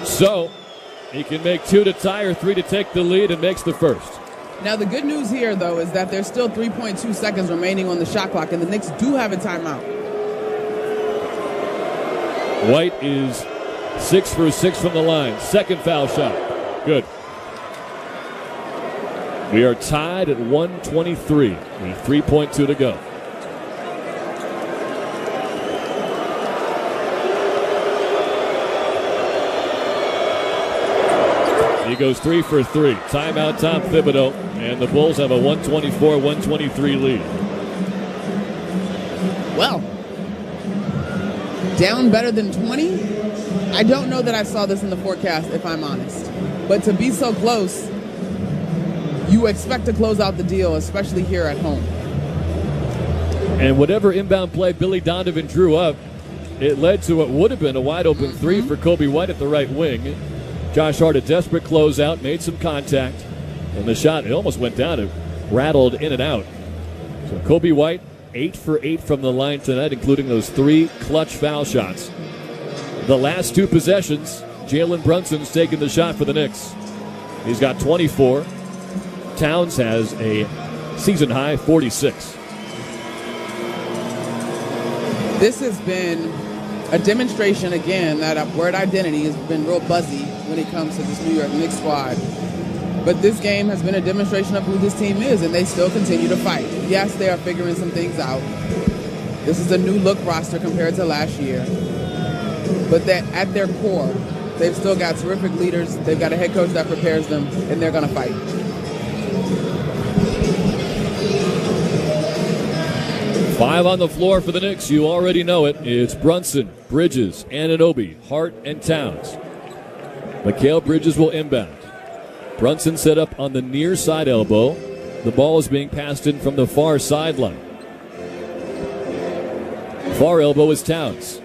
So he can make 2 to tie or 3 to take the lead and makes the first. Now, the good news here, though, is that there's still 3.2 seconds remaining on the shot clock, and the Knicks do have a timeout. White is 6 for 6 from the line. Second foul shot. Good. We are tied at 123 with 3.2 to go. He goes 3 for 3. Timeout, Tom Thibodeau. And the Bulls have a 124-123 lead. Well, down better than 20? I don't know that I saw this in the forecast, if I'm honest. But to be so close, you expect to close out the deal, especially here at home. And whatever inbound play Billy Donovan drew up, it led to what would have been a wide-open 3 for Kobe White at the right wing. Josh Hart, a desperate closeout, made some contact. And the shot, it almost went down. It rattled in and out. So Kobe White, 8 for 8 from the line tonight, including those 3 clutch foul shots. The last 2 possessions, Jalen Brunson's taking the shot for the Knicks. He's got 24. Towns has a season-high 46. This has been a demonstration, again, that word identity has been real buzzy when it comes to this New York Knicks squad. But this game has been a demonstration of who this team is, and they still continue to fight. Yes, they are figuring some things out. This is a new look roster compared to last year. But that at their core, they've still got terrific leaders. They've got a head coach that prepares them, and they're going to fight. Five on the floor for the Knicks. You already know it. It's Brunson, Bridges, Anunoby, Hart, and Towns. Mikal Bridges will inbound. Brunson set up on the near side elbow. The ball is being passed in from the far sideline. Far elbow is Towns.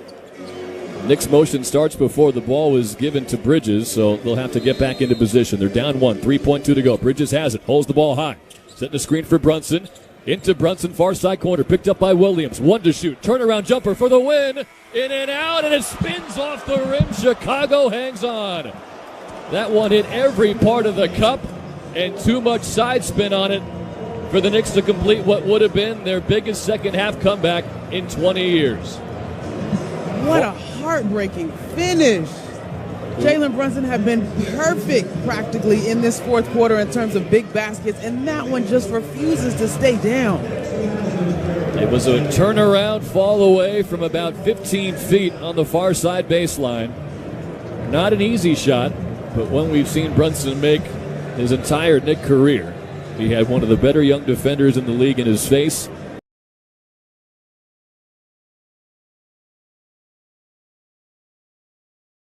Knicks motion starts before the ball was given to Bridges, so they'll have to get back into position. They're down 1, 3.2 to go. Bridges has it, holds the ball high. Setting a screen for Brunson. Into Brunson, far side corner, picked up by Williams. 1 to shoot, turnaround jumper for the win. In and out, and it spins off the rim. Chicago hangs on. That one hit every part of the cup, and too much side spin on it for the Knicks to complete what would have been their biggest second half comeback in 20 years. What a heartbreaking finish. Jalen Brunson had been perfect practically in this fourth quarter in terms of big baskets, and that one just refuses to stay down. It was a turnaround fall away from about 15 feet on the far side baseline. Not an easy shot, but one we've seen Brunson make his entire Knick career. He had one of the better young defenders in the league in his face